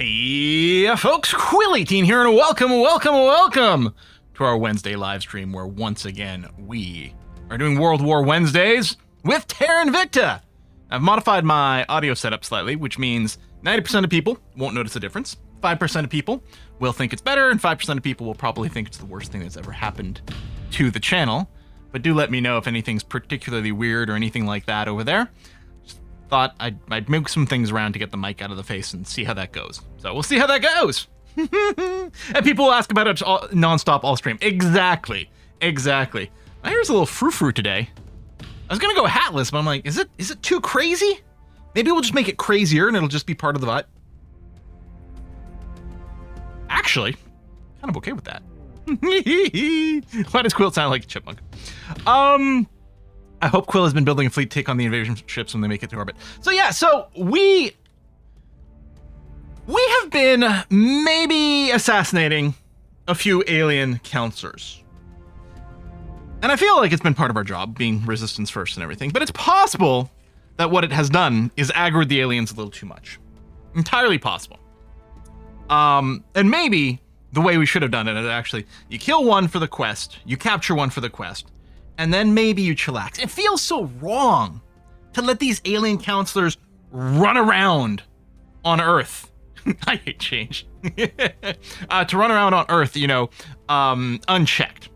Hey, folks, Quill18 here, and welcome to our Wednesday live stream, where once again we are doing World War Wednesdays with Terra Invicta. I've modified my audio setup slightly, which means 90% of people won't notice a difference, 5% of people will think it's better, and 5% of people will probably think it's the worst thing that's ever happened to the channel. But do let me know if anything's particularly weird or anything like that over there. Thought I'd move some things around to get the mic out of the face and see how that goes. So we'll see how that goes. And people will ask about it non-stop all stream. Exactly. My hair's a little frou-frou today. I was gonna go hatless, but I'm like, is it too crazy? Maybe we'll just make it crazier and it'll just be part of the vibe. Actually, kind of okay with that. Why does Quill sound like a chipmunk? I hope Quill has been building a fleet to take on the invasion ships when they make it to orbit. So yeah, we have been maybe assassinating a few alien counselors. And I feel like it's been part of our job, being resistance first and everything, but it's possible that what it has done is aggroed the aliens a little too much. Entirely possible. And maybe the way we should have done it is actually, you kill one for the quest, you capture one for the quest, and then maybe you chillax. It feels so wrong to let these alien counselors run around on Earth. I hate change. To run around on Earth, unchecked.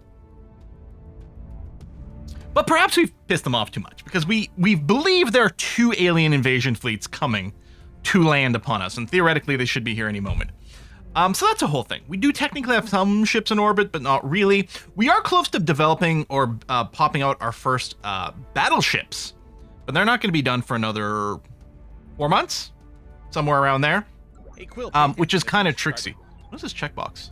But perhaps we've pissed them off too much, because we believe there are 2 alien invasion fleets coming to land upon us, and theoretically they should be here any moment. So that's a whole thing. We do technically have some ships in orbit, but not really. We are close to developing or popping out our first battleships, but they're not going to be done for another 4 months, somewhere around there. Hey, Quill, which is kind of tricksy. What is this checkbox?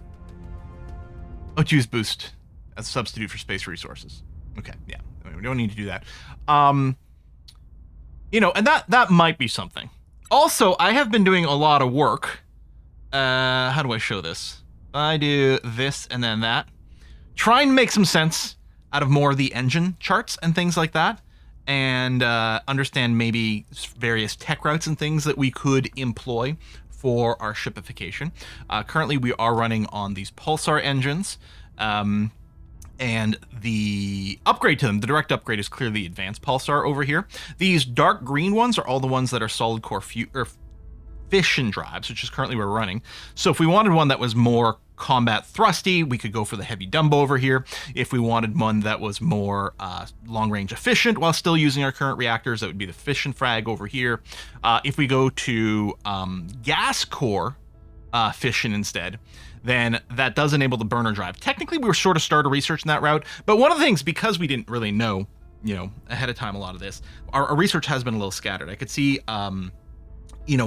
Oh, choose boost as a substitute for space resources. Okay, yeah, we don't need to do that. And that might be something. Also, I have been doing a lot of work. How do I show this? I do this and then that. Try and make some sense out of more of the engine charts and things like that, and understand maybe various tech routes and things that we could employ for our shipification. Currently, we are running on these pulsar engines, and the upgrade to them, the direct upgrade, is clearly advanced pulsar over here. These dark green ones are all the ones that are solid core fission drives, which is currently what we're running. So if we wanted one that was more combat thrusty, we could go for the heavy Dumbo over here. If we wanted one that was more long-range efficient while still using our current reactors, that would be the fission frag over here. If we go to gas core fission instead, then that does enable the burner drive. Technically, we were sort of started research in that route, but one of the things, because we didn't really know, ahead of time a lot of this, our research has been a little scattered. I could see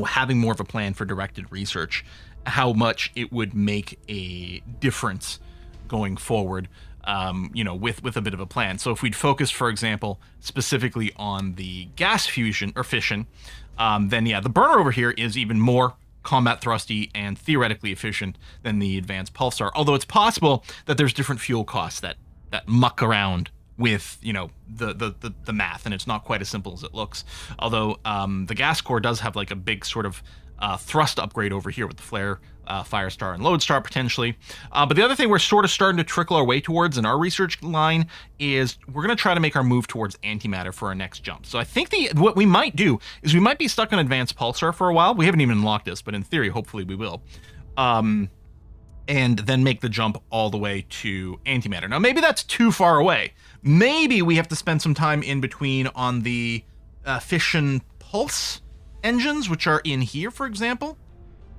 having more of a plan for directed research, how much it would make a difference going forward, with a bit of a plan. So if we'd focus, for example, specifically on the gas fusion or fission, then yeah, the burner over here is even more combat thrusty and theoretically efficient than the advanced pulsar. Although it's possible that there's different fuel costs that muck around with the math, and it's not quite as simple as it looks. Although the gas core does have like a big sort of thrust upgrade over here with the flare, Firestar, and Lodestar potentially. But the other thing we're sort of starting to trickle our way towards in our research line is we're going to try to make our move towards Antimatter for our next jump. So I think what we might do is we might be stuck on advanced pulsar for a while. We haven't even unlocked this, but in theory, hopefully we will. And then make the jump all the way to Antimatter. Now, maybe that's too far away. Maybe we have to spend some time in between on the fission pulse engines, which are in here, for example.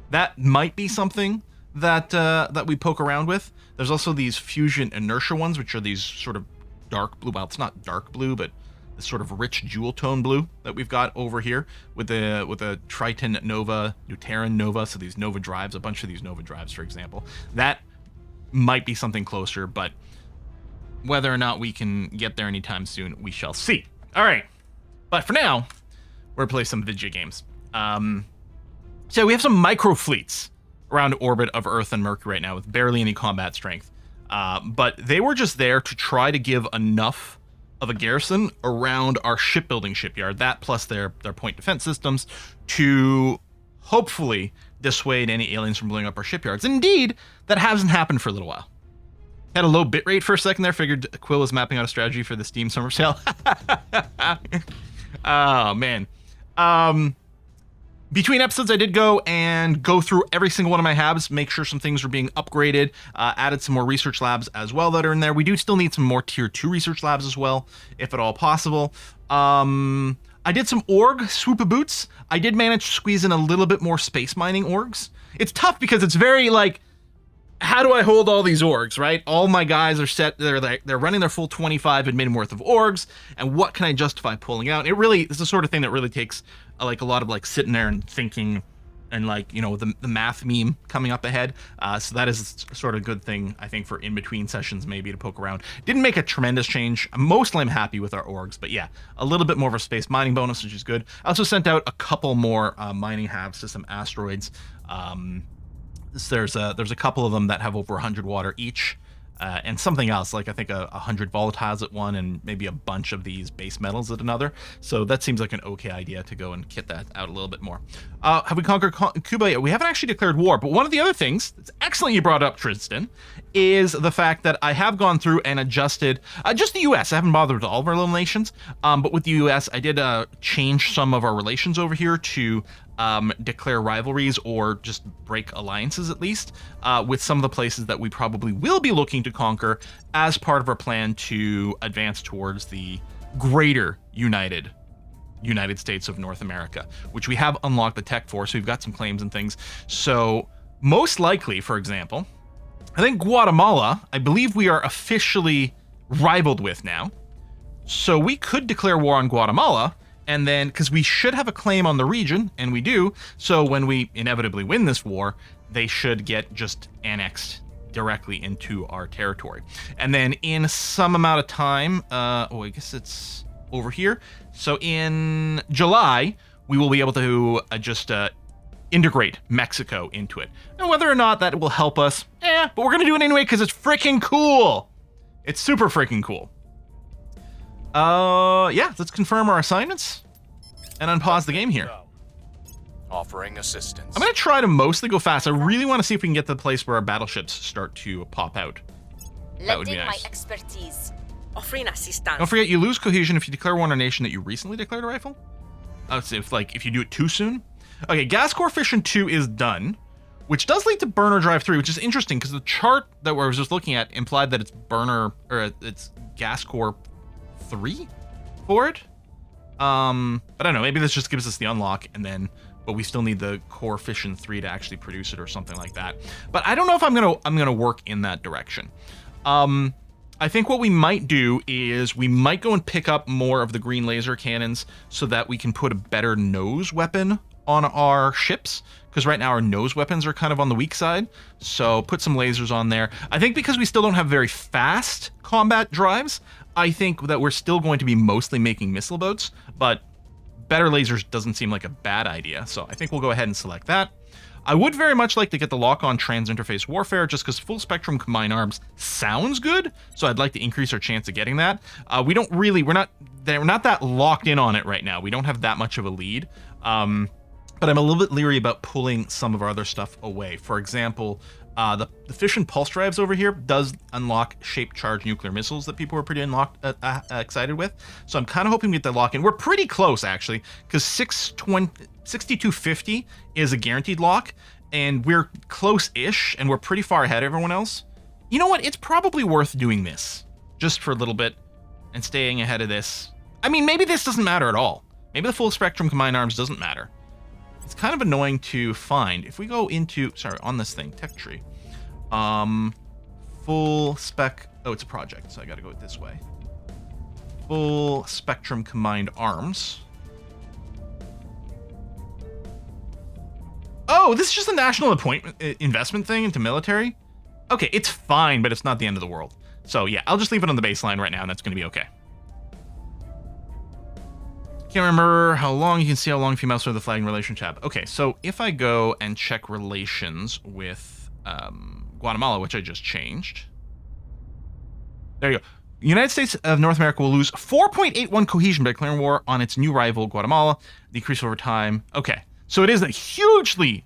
That might be something that we poke around with. There's also these fusion inertia ones, which are these sort of dark blue. Well, it's not dark blue, but this sort of rich jewel tone blue that we've got over here with the Triton Nova, Deuteran Nova. So these Nova drives, a bunch of these Nova drives, for example. That might be something closer, but whether or not we can get there anytime soon, we shall see. All right, but for now, we're gonna play some video games. So we have some micro fleets around orbit of Earth and Mercury right now with barely any combat strength, but they were just there to try to give enough of a garrison around our shipbuilding shipyard, that plus their point defense systems, to hopefully dissuade any aliens from blowing up our shipyards. Indeed, that hasn't happened for a little while. Had a low bitrate for a second there. Figured Quill was mapping out a strategy for the Steam summer sale. Oh, man. Between episodes, I did go through every single one of my habs, make sure some things were being upgraded, added some more research labs as well that are in there. We do still need some more tier 2 research labs as well, if at all possible. I did some org swoop boots. I did manage to squeeze in a little bit more space mining orgs. It's tough because it's very like, how do I hold all these orgs, right? All my guys are set, they're running their full 25 admin worth of orgs, and what can I justify pulling out? It's the sort of thing that really takes like a lot of like sitting there and thinking and like, you know, the math meme coming up ahead. So that is sort of a good thing, I think, for in between sessions maybe to poke around. Didn't make a tremendous change. Mostly I'm happy with our orgs, but yeah, a little bit more of a space mining bonus, which is good. I also sent out a couple more mining halves to some asteroids. There's a couple of them that have over 100 water each, and something else, like I think 100 volatiles at one, and maybe a bunch of these base metals at another. So that seems like an okay idea to go and kit that out a little bit more. Have we conquered Cuba yet? We haven't actually declared war, but one of the other things that's excellent you brought up, Tristan, is the fact that I have gone through and adjusted just the U.S. I haven't bothered with all of our little nations, but with the U.S. I did change some of our relations over here to declare rivalries or just break alliances at least with some of the places that we probably will be looking to conquer as part of our plan to advance towards the greater United States of North America, which we have unlocked the tech for, so we've got some claims and things. So most likely, for example, I think Guatemala, I believe we are officially rivaled with now. So we could declare war on Guatemala, and then, because we should have a claim on the region, and we do, so when we inevitably win this war, they should get just annexed directly into our territory. And then in some amount of time, I guess it's over here. So in July, we will be able to just integrate Mexico into it. And whether or not that will help us, but we're going to do it anyway because it's freaking cool. It's super freaking cool. Yeah, let's confirm our assignments and unpause the game here. Offering assistance. I'm going to try to mostly go fast. I really want to see if we can get to the place where our battleships start to pop out. That would be nice. My expertise. Offering assistance. Don't forget, you lose cohesion if you declare war on a nation that you recently declared a rifle. Oh, so if you do it too soon. Okay, gas core fission 2 is done, which does lead to burner drive 3, which is interesting because the chart that I was just looking at implied that it's burner or it's gas core 3 for it. But I don't know. Maybe this just gives us the unlock, but we still need the core fission 3 to actually produce it or something like that. But I don't know if I'm gonna work in that direction. I think what we might do is we might go and pick up more of the green laser cannons so that we can put a better nose weapon on our ships, because right now our nose weapons are kind of on the weak side. So put some lasers on there. I think because we still don't have very fast combat drives, I think that we're still going to be mostly making missile boats, but better lasers doesn't seem like a bad idea. So I think we'll go ahead and select that. I would very much like to get the lock-on trans-interface warfare just because full spectrum combined arms sounds good. So I'd like to increase our chance of getting that. We're not that locked in on it right now. We don't have that much of a lead. But I'm a little bit leery about pulling some of our other stuff away. For example, the fission pulse drives over here does unlock shaped charged nuclear missiles that people were pretty excited with. So I'm kind of hoping we get that lock in. We're pretty close, actually, because 6250 is a guaranteed lock, and we're close-ish, and we're pretty far ahead of everyone else. You know what? It's probably worth doing this just for a little bit and staying ahead of this. I mean, maybe this doesn't matter at all. Maybe the full spectrum combined arms doesn't matter. It's kind of annoying to find. If we go into, on this thing, tech tree, full spec, it's a project, so I gotta go this way. Full spectrum combined arms. Oh, this is just a national investment thing into military? Okay, it's fine, but it's not the end of the world. So yeah, I'll just leave it on the baseline right now, and that's gonna be okay. Can't remember how long. You can see how long if you mouse over the flagging relation tab. Okay, so if I go and check relations with Guatemala, which I just changed. There you go. The United States of North America will lose 4.81 cohesion by declaring war on its new rival, Guatemala. Decrease over time. Okay, so it is a hugely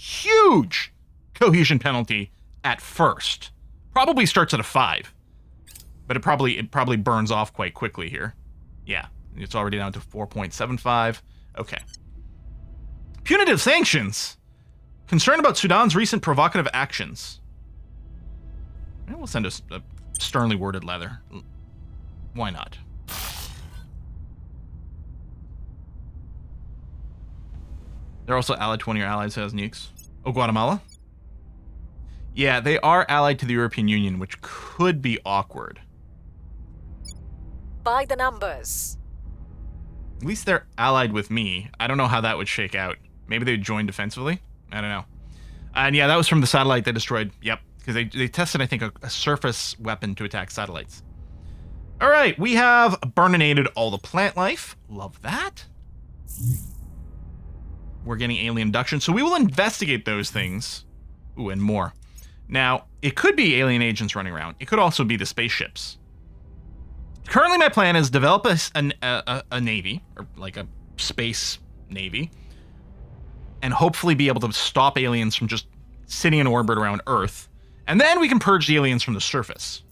huge cohesion penalty at first. Probably starts at a 5. But it probably burns off quite quickly here. Yeah, it's already down to 4.75. Okay. Punitive sanctions. Concerned about Sudan's recent provocative actions. Maybe we'll send a sternly worded letter. Why not? They're also allied to one of your allies who has nukes. Oh, Guatemala? Yeah, they are allied to the European Union, which could be awkward. By the numbers. At least they're allied with me. I don't know how that would shake out. Maybe they'd join defensively? I don't know. And yeah, that was from the satellite they destroyed. Yep, because they tested, I think, a surface weapon to attack satellites. All right, we have burninated all the plant life. Love that. We're getting alien abduction, so we will investigate those things. Ooh, and more. Now, it could be alien agents running around. It could also be the spaceships. Currently, my plan is develop a navy, or like a space navy, and hopefully be able to stop aliens from just sitting in orbit around Earth, and then we can purge the aliens from the surface.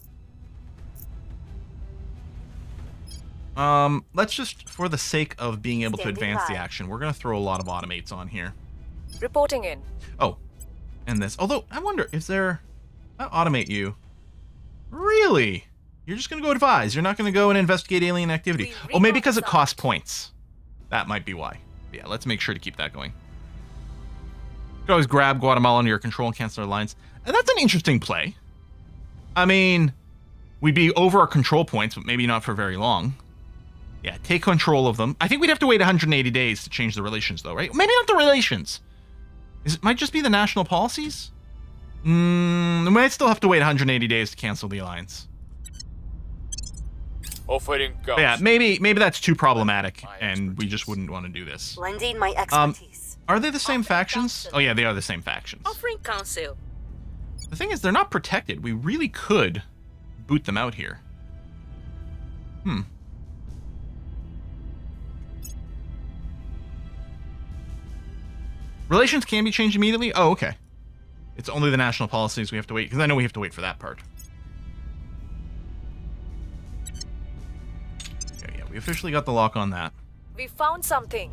Let's just, for the sake of being able to advance the action, we're going to throw a lot of automates on here. Reporting in. Oh, and this. Although, I wonder, is there... I'll automate you. Really? You're just going to go advise. You're not going to go and investigate alien activity. Oh, maybe because it costs points. That might be why. Yeah, let's make sure to keep that going. You can always grab Guatemala under your control and cancel their lines. And that's an interesting play. I mean, we'd be over our control points, but maybe not for very long. Yeah, take control of them. I think we'd have to wait 180 days to change the relations, though, right? Maybe not the relations. It might just be the national policies? We might still have to wait 180 days to cancel the alliance. Offering But yeah, maybe that's too problematic, and we just wouldn't want to do this. Lending my expertise. Are they the same factions? Oh yeah, they are the same factions. Offering counsel. The thing is, they're not protected. We really could boot them out here. Relations can be changed immediately? Oh, okay. It's only the national policies we have to wait, because I know we have to wait for that part. Okay, yeah, we officially got the lock on that. We found something.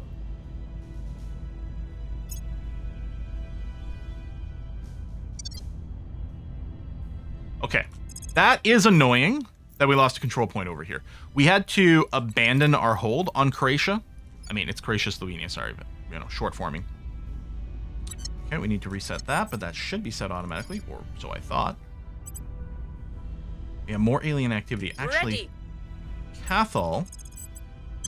Okay, that is annoying that we lost a control point over here. We had to abandon our hold on Croatia. I mean, it's Croatia-Slovenia, sorry, but, you know, short forming. Okay, we need to reset that, but that should be set automatically, or so I thought. Yeah, more alien activity. Actually, Ready. Cathal,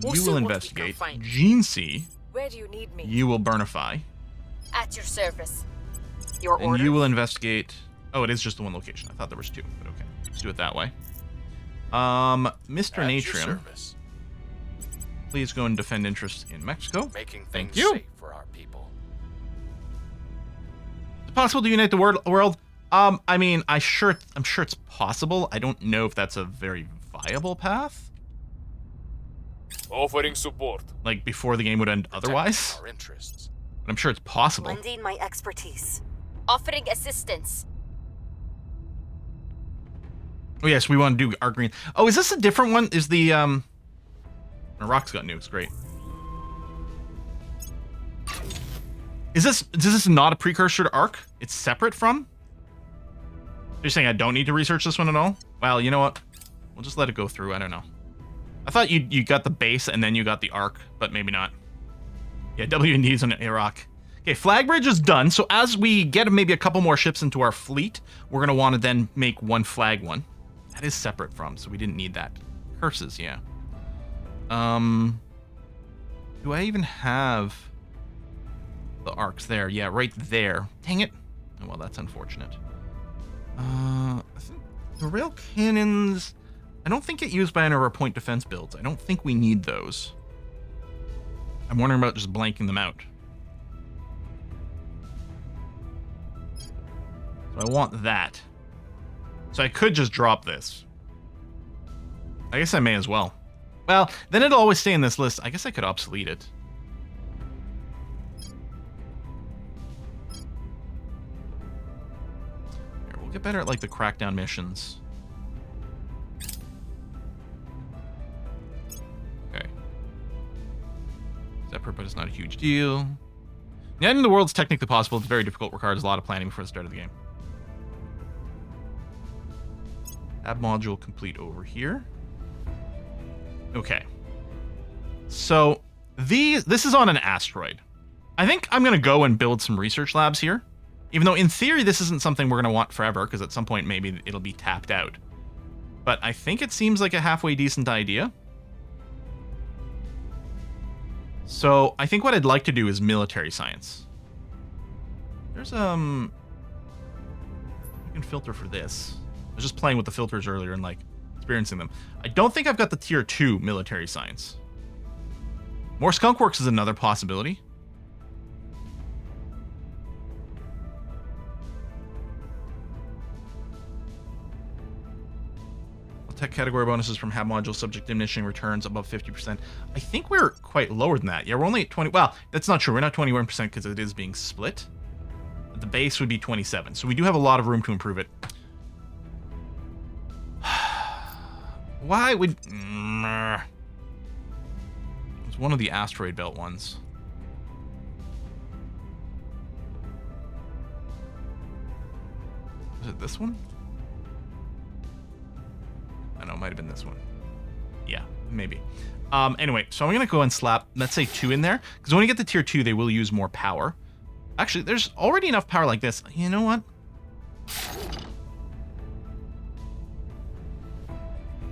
We'll you see will what we can investigate. find. Genesi, Where do you need me? you will burnify. At your service. Your And order. you will investigate... Oh, it is just the one location. I thought there was two, but okay. Let's do it that way. Mr. At your Natrium, service. please go and defend interests in Mexico. Making Thank things you. safe for our people. Is it possible to unite the world? I mean, I'm sure it's possible. I don't know if that's a very viable path. Offering support. Like, before the game would end otherwise. Protecting our interests. But I'm sure it's possible. Lending my expertise. Offering assistance. Oh, yes, we want to do our green. Oh, is this a different one? Is the, Iraq's got nukes, great. Is this not a precursor to Arc? It's separate from? You're saying I don't need to research this one at all? Well, you know what? We'll just let it go through. I don't know. I thought you got the base and then you got the Arc, but maybe not. Yeah, W&D's on Iraq. Okay, flag bridge is done. So as we get maybe a couple more ships into our fleet, we're going to want to then make one flag one. That is separate from, so we didn't need that. Curses, yeah. Do I even have the arcs there? Yeah, right there. Dang it. Oh, well, that's unfortunate. I think the rail cannons, I don't think get used by any of our point defense builds. I don't think we need those. I'm wondering about just blanking them out. So I want that. So I could just drop this. I guess I may as well. Well, then it'll always stay in this list. I guess I could obsolete it. We'll get better at like the crackdown missions. Okay. Separate, but it's not a huge deal. The end of the world is technically possible. It's very difficult. Requires a lot of planning before the start of the game. Ab module complete over here. Okay. So this is on an asteroid. I think I'm going to go and build some research labs here. Even though in theory this isn't something we're going to want forever, because at some point maybe it'll be tapped out. But I think it seems like a halfway decent idea. So I think what I'd like to do is military science. There's you can filter for this. I was just playing with the filters earlier and like experiencing them. I don't think I've got the tier 2 military science. More skunk works is another possibility. Tech category bonuses from HAB module subject diminishing returns above 50%. I think we're quite lower than that. Yeah, we're only at 20. Well, that's not true. We're not 21% because it is being split. The base would be 27. So we do have a lot of room to improve it. Why would... It's one of the asteroid belt ones. Is it this one? I don't know, it might have been this one. Yeah, maybe. Anyway, so I'm going to go and slap, let's say 2 in there. Because when you get to tier 2, they will use more power. Actually, there's already enough power like this. You know what?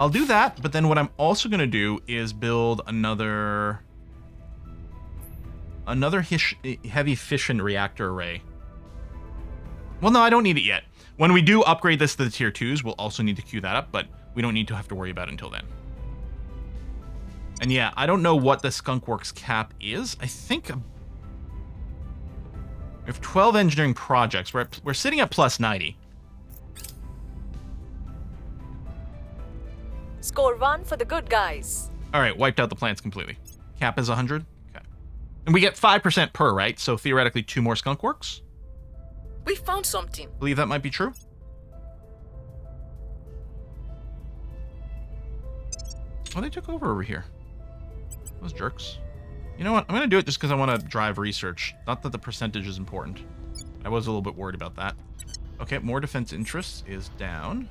I'll do that, but then what I'm also going to do is build another heavy fission reactor array. Well, no, I don't need it yet. When we do upgrade this to the tier 2s, we'll also need to queue that up, but we don't need to have to worry about it until then. And yeah, I don't know what the Skunkworks cap is. I think we have 12 engineering projects. We're sitting at plus 90. Score 1 for the good guys. All right, wiped out the plants completely. Cap is 100. Okay. And we get 5% per, right? So theoretically 2 more Skunkworks. We found something. Believe that might be true. Oh, they took over here. Those jerks. You know what? I'm going to do it just because I want to drive research. Not that the percentage is important. I was a little bit worried about that. Okay, more defense interests is down.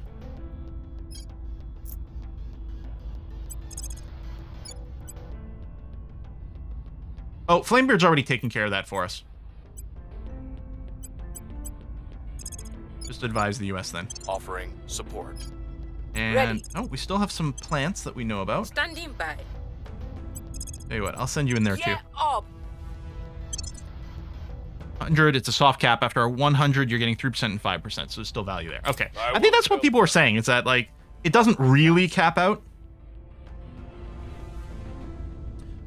Oh, Flamebeard's already taking care of that for us. Just advise the US then. Offering support. And Ready. Oh, we still have some plants that we know about. Standing by. Tell you what, I'll send you in there too. Yeah, up. 100, it's a soft cap. After 100, you're getting 3% and 5%, so there's still value there. Okay, I think that's what people were saying, is that, like, it doesn't really cap out.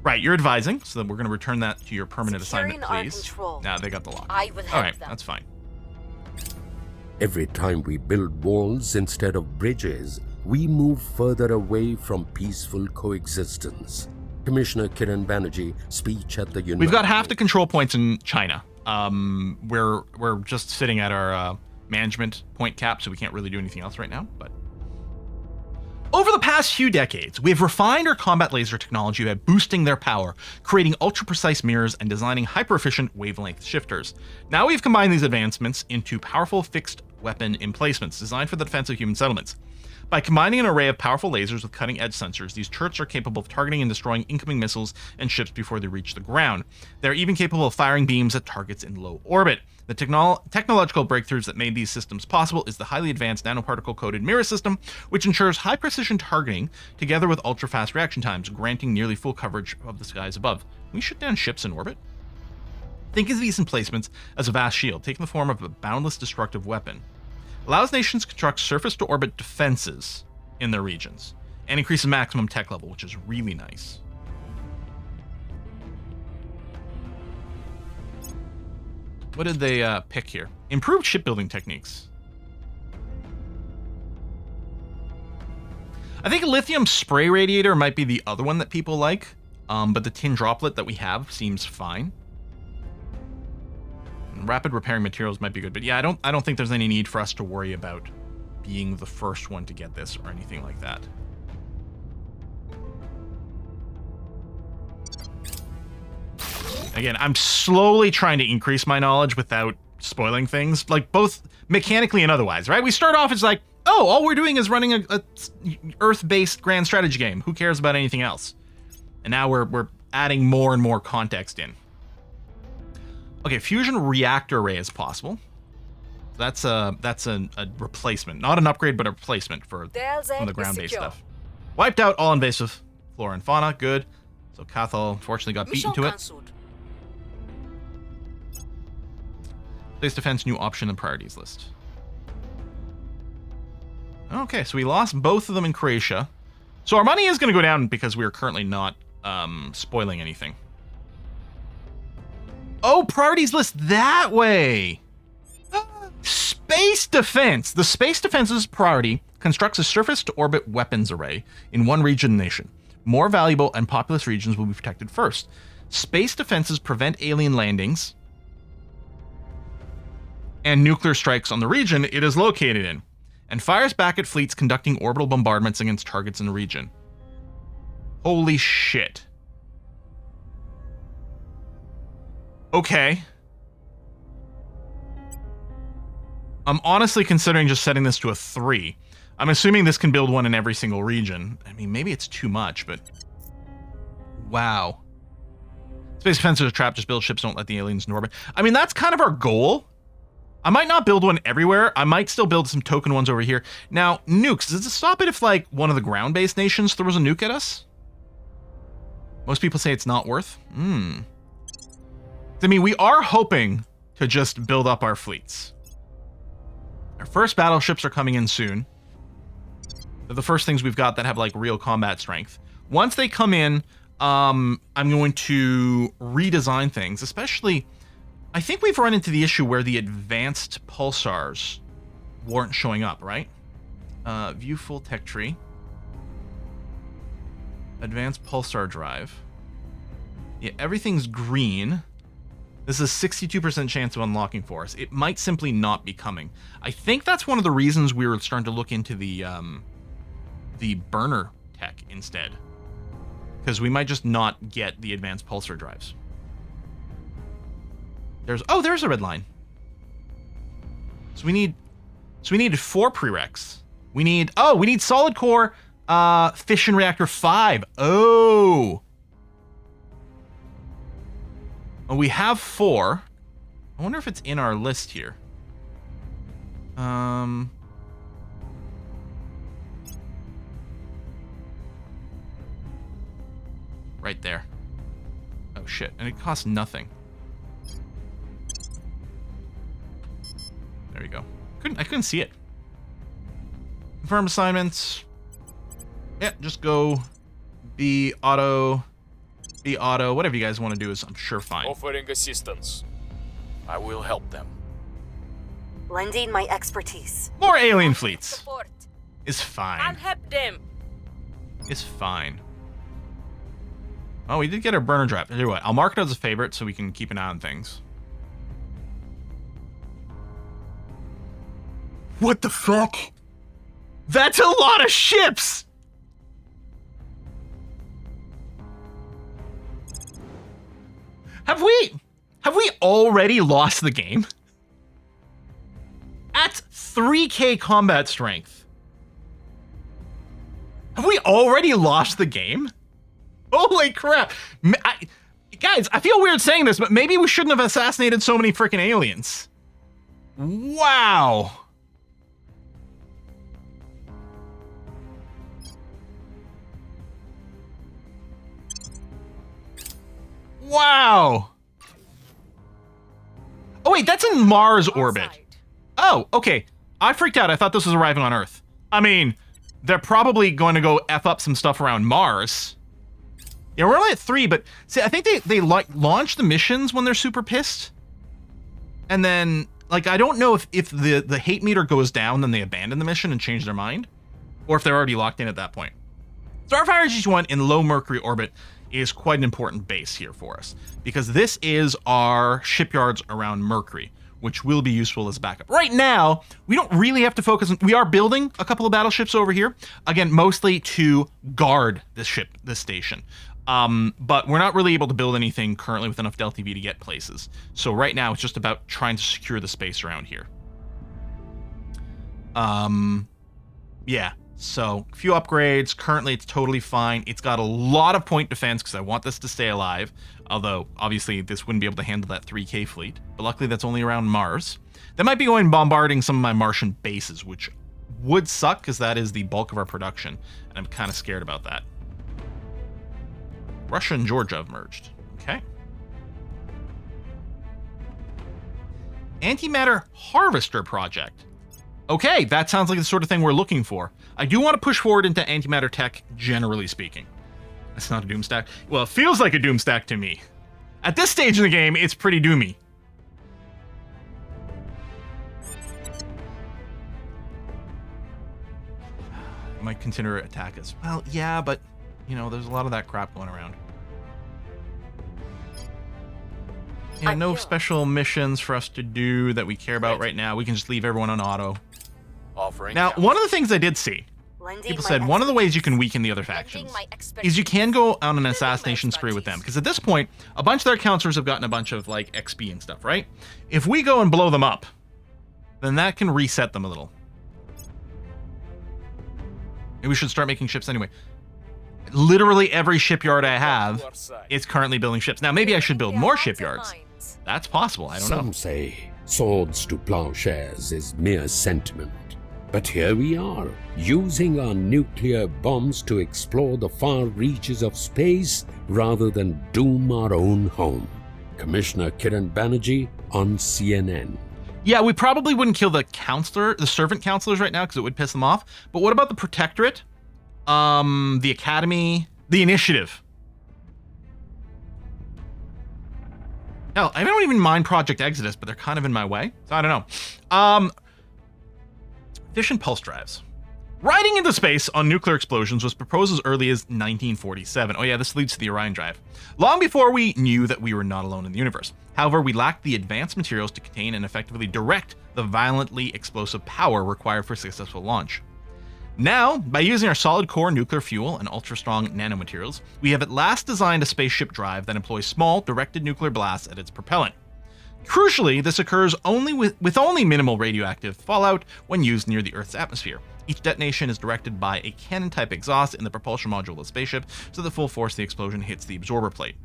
Right, you're advising, so then we're going to return that to your permanent Securing assignment, our please. control. Nah, they got the lock. I will help All right, them. that's fine. Every time we build walls instead of bridges, we move further away from peaceful coexistence. Commissioner Kiran Banerjee, speech at the United We've got half the control points in China. We're just sitting at our management point cap, so we can't really do anything else right now, but... Over the past few decades, we have refined our combat laser technology by boosting their power, creating ultra-precise mirrors, and designing hyper-efficient wavelength shifters. Now we've combined these advancements into powerful fixed weapon emplacements designed for the defense of human settlements. By combining an array of powerful lasers with cutting-edge sensors, these turrets are capable of targeting and destroying incoming missiles and ships before they reach the ground. They're even capable of firing beams at targets in low orbit. The technological breakthroughs that made these systems possible is the highly advanced nanoparticle-coated mirror system, which ensures high-precision targeting together with ultra-fast reaction times, granting nearly full coverage of the skies above. Can we shoot down ships in orbit? Think of these emplacements as a vast shield, taking the form of a boundless destructive weapon. Allows nations to construct surface-to-orbit defenses in their regions, and increases maximum tech level, which is really nice. What did they pick here? Improved shipbuilding techniques. I think a lithium spray radiator might be the other one that people like, but the tin droplet that we have seems fine. rapid repairing materials might be good, but yeah, I don't think there's any need for us to worry about being the first one to get this or anything like that. Again, I'm slowly trying to increase my knowledge without spoiling things, like both mechanically and otherwise, right? We start off as like, oh, all we're doing is running a Earth-based grand strategy game. Who cares about anything else? And now we're adding more and more context in. Okay, fusion reactor array is possible. That's a replacement, not an upgrade, but a replacement for some of the ground-based stuff. Wiped out all invasive flora and fauna. Good. So Cathal unfortunately got beaten to it. Space defense, new option in the priorities list. Okay, so we lost both of them in Croatia. So our money is going to go down because we are currently not spoiling anything. Oh, priorities list that way. Space defense. The space defense's priority constructs a surface-to-orbit weapons array in one region nation. More valuable and populous regions will be protected first. Space defenses prevent alien landings and nuclear strikes on the region it is located in, and fires back at fleets conducting orbital bombardments against targets in the region. Holy shit. Okay. I'm honestly considering just setting this to a 3. I'm assuming this can build one in every single region. I mean, maybe it's too much, but... Wow. Space defenses are trapped, just build ships, don't let the aliens in orbit. I mean, that's kind of our goal. I might not build one everywhere. I might still build some token ones over here. Now, nukes. Does it stop it if, like, one of the ground-based nations throws a nuke at us? Most people say it's not worth. I mean, we are hoping to just build up our fleets. Our first battleships are coming in soon. They're the first things we've got that have, like, real combat strength. Once they come in, I'm going to redesign things, especially... I think we've run into the issue where the advanced pulsars weren't showing up, right? View full tech tree. Advanced pulsar drive. Yeah, everything's green. This is a 62% chance of unlocking for us. It might simply not be coming. I think that's one of the reasons we were starting to look into the burner tech instead. Because we might just not get the advanced pulsar drives. There's a red line. So we need 4 prereqs. We need solid core fission reactor 5. Oh, we have 4. I wonder if it's in our list here. Right there. Oh shit, and it costs nothing. There we go. I couldn't see it. Confirm assignments. Yeah, just go be auto, whatever you guys want to do is I'm sure fine. Offering assistance. I will help them. Lending my expertise. More alien fleets Support. is fine. I'll help them. Is fine. Oh, we did get our burner drive. Tell you what, I'll mark it as a favorite so we can keep an eye on things. What the fuck? That's a lot of ships! Have we already lost the game? At 3k combat strength. Have we already lost the game? Holy crap. Guys, I feel weird saying this, but maybe we shouldn't have assassinated so many freaking aliens. Wow. Wow. Oh, wait, that's in Mars orbit. Oh, okay. I freaked out. I thought this was arriving on Earth. I mean, they're probably going to go F up some stuff around Mars. Yeah, we're only at 3, but see, I think they like launch the missions when they're super pissed. And then, like, I don't know if the hate meter goes down, then they abandon the mission and change their mind. Or if they're already locked in at that point. Starfire G1 in low Mercury orbit is quite an important base here for us, because this is our shipyards around Mercury. which will be useful as backup. Right now, we don't really have to focus on... We are building a couple of battleships over here. Again, mostly to guard this station. But we're not really able to build anything currently with enough Delta V to get places. So right now, it's just about trying to secure the space around here. Yeah. So, a few upgrades. Currently, it's totally fine. It's got a lot of point defense because I want this to stay alive. Although, obviously, this wouldn't be able to handle that 3K fleet. But luckily, that's only around Mars. That might be going bombarding some of my Martian bases, which would suck because that is the bulk of our production. And I'm kind of scared about that. Russia and Georgia have merged. Okay. Antimatter Harvester Project. Okay, that sounds like the sort of thing we're looking for. I do want to push forward into antimatter tech, generally speaking. That's not a doom stack. Well, it feels like a doom stack to me. At this stage in the game, it's pretty doomy. I might consider attack us. Well, yeah, but, you know, there's a lot of that crap going around. Yeah, no special missions for us to do that we care about right now. We can just leave everyone on auto. Now, one of the things I did see, people said one of the ways you can weaken the other factions is you can go on an assassination spree with them. Because at this point, a bunch of their counselors have gotten a bunch of, like, XP and stuff, right? If we go and blow them up, then that can reset them a little. Maybe we should start making ships anyway. Literally every shipyard I have is currently building ships. Now, maybe I should build more shipyards. That's possible. I don't know. Some say swords to plowshares is mere sentiment. But here we are, using our nuclear bombs to explore the far reaches of space rather than doom our own home. Commissioner Kiran Banerjee on CNN. Yeah, we probably wouldn't kill the servant counselors right now because it would piss them off. But what about the Protectorate? The Academy, the Initiative? Hell, I don't even mind Project Exodus, but they're kind of in my way. So I don't know. Fission pulse drives. Riding into space on nuclear explosions was proposed as early as 1947. Oh yeah, this leads to the Orion drive. Long before we knew that we were not alone in the universe. However, we lacked the advanced materials to contain and effectively direct the violently explosive power required for successful launch. Now, by using our solid core nuclear fuel and ultra-strong nanomaterials, we have at last designed a spaceship drive that employs small, directed nuclear blasts at its propellant. Crucially, this occurs only with only minimal radioactive fallout when used near the Earth's atmosphere. Each detonation is directed by a cannon-type exhaust in the propulsion module of the spaceship, so the full force of the explosion hits the absorber plate.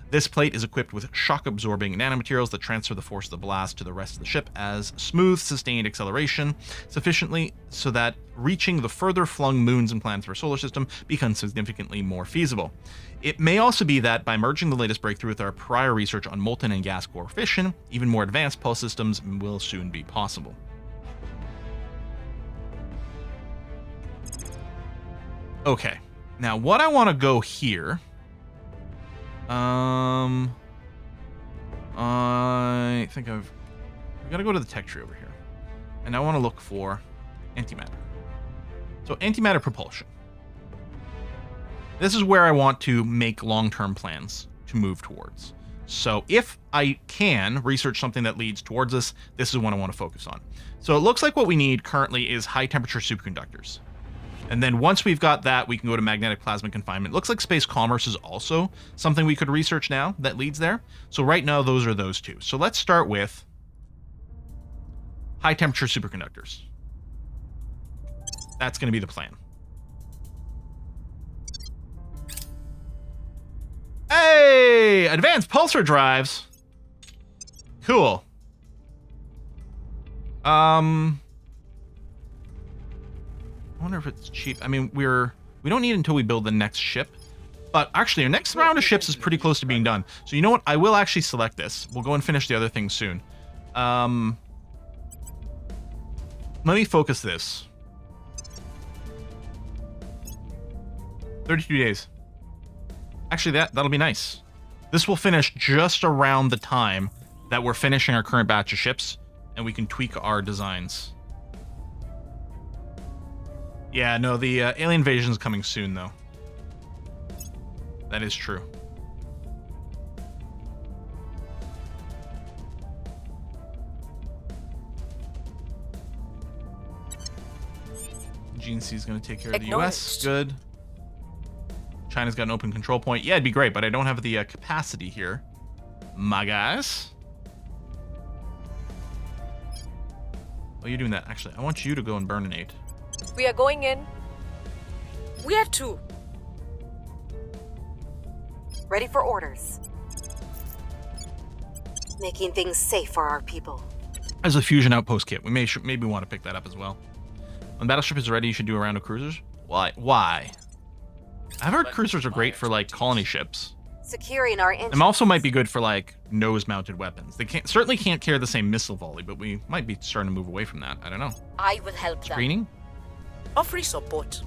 This plate is equipped with shock-absorbing nanomaterials that transfer the force of the blast to the rest of the ship as smooth, sustained acceleration, sufficiently so that reaching the further flung moons and planets of our solar system becomes significantly more feasible. It may also be that by merging the latest breakthrough with our prior research on molten and gas core fission, even more advanced pulse systems will soon be possible. Okay, now what I want to go here... I think we gotta go to the tech tree over here. And I want to look for antimatter. So antimatter propulsion. This is where I want to make long-term plans to move towards. So if I can research something that leads towards this, this is what I want to focus on. So it looks like what we need currently is high-temperature superconductors. And then once we've got that, we can go to magnetic plasma confinement. Looks like space commerce is also something we could research now that leads there. So right now, those are those two. So let's start with high temperature superconductors. That's going to be the plan. Hey, advanced pulsar drives. Cool. I wonder if it's cheap. I mean, we don't need it until we build the next ship. But actually, our next round of ships is pretty close to being done. So you know what? I will actually select this. We'll go and finish the other things soon. Let me focus this. 32 days. Actually, that'll be nice. This will finish just around the time that we're finishing our current batch of ships, and we can tweak our designs. Yeah, no, the alien invasion is coming soon, though. That is true. I GNC is going to take care of the US. Good. China's got an open control point. Yeah, it'd be great, but I don't have the capacity here. My guys. Oh, you're doing that. Actually, I want you to go and burninate. We are going in. We are two. Ready for orders. Making things safe for our people. There's a fusion outpost kit. We maybe want to pick that up as well. When battleship is ready, you should do a round of cruisers. Why? I've heard cruisers are great for like colony ships. Securing our engines. Them also might be good for like nose-mounted weapons. They certainly can't carry the same missile volley, but we might be starting to move away from that. I don't know. I will help them. Screening? Offering support.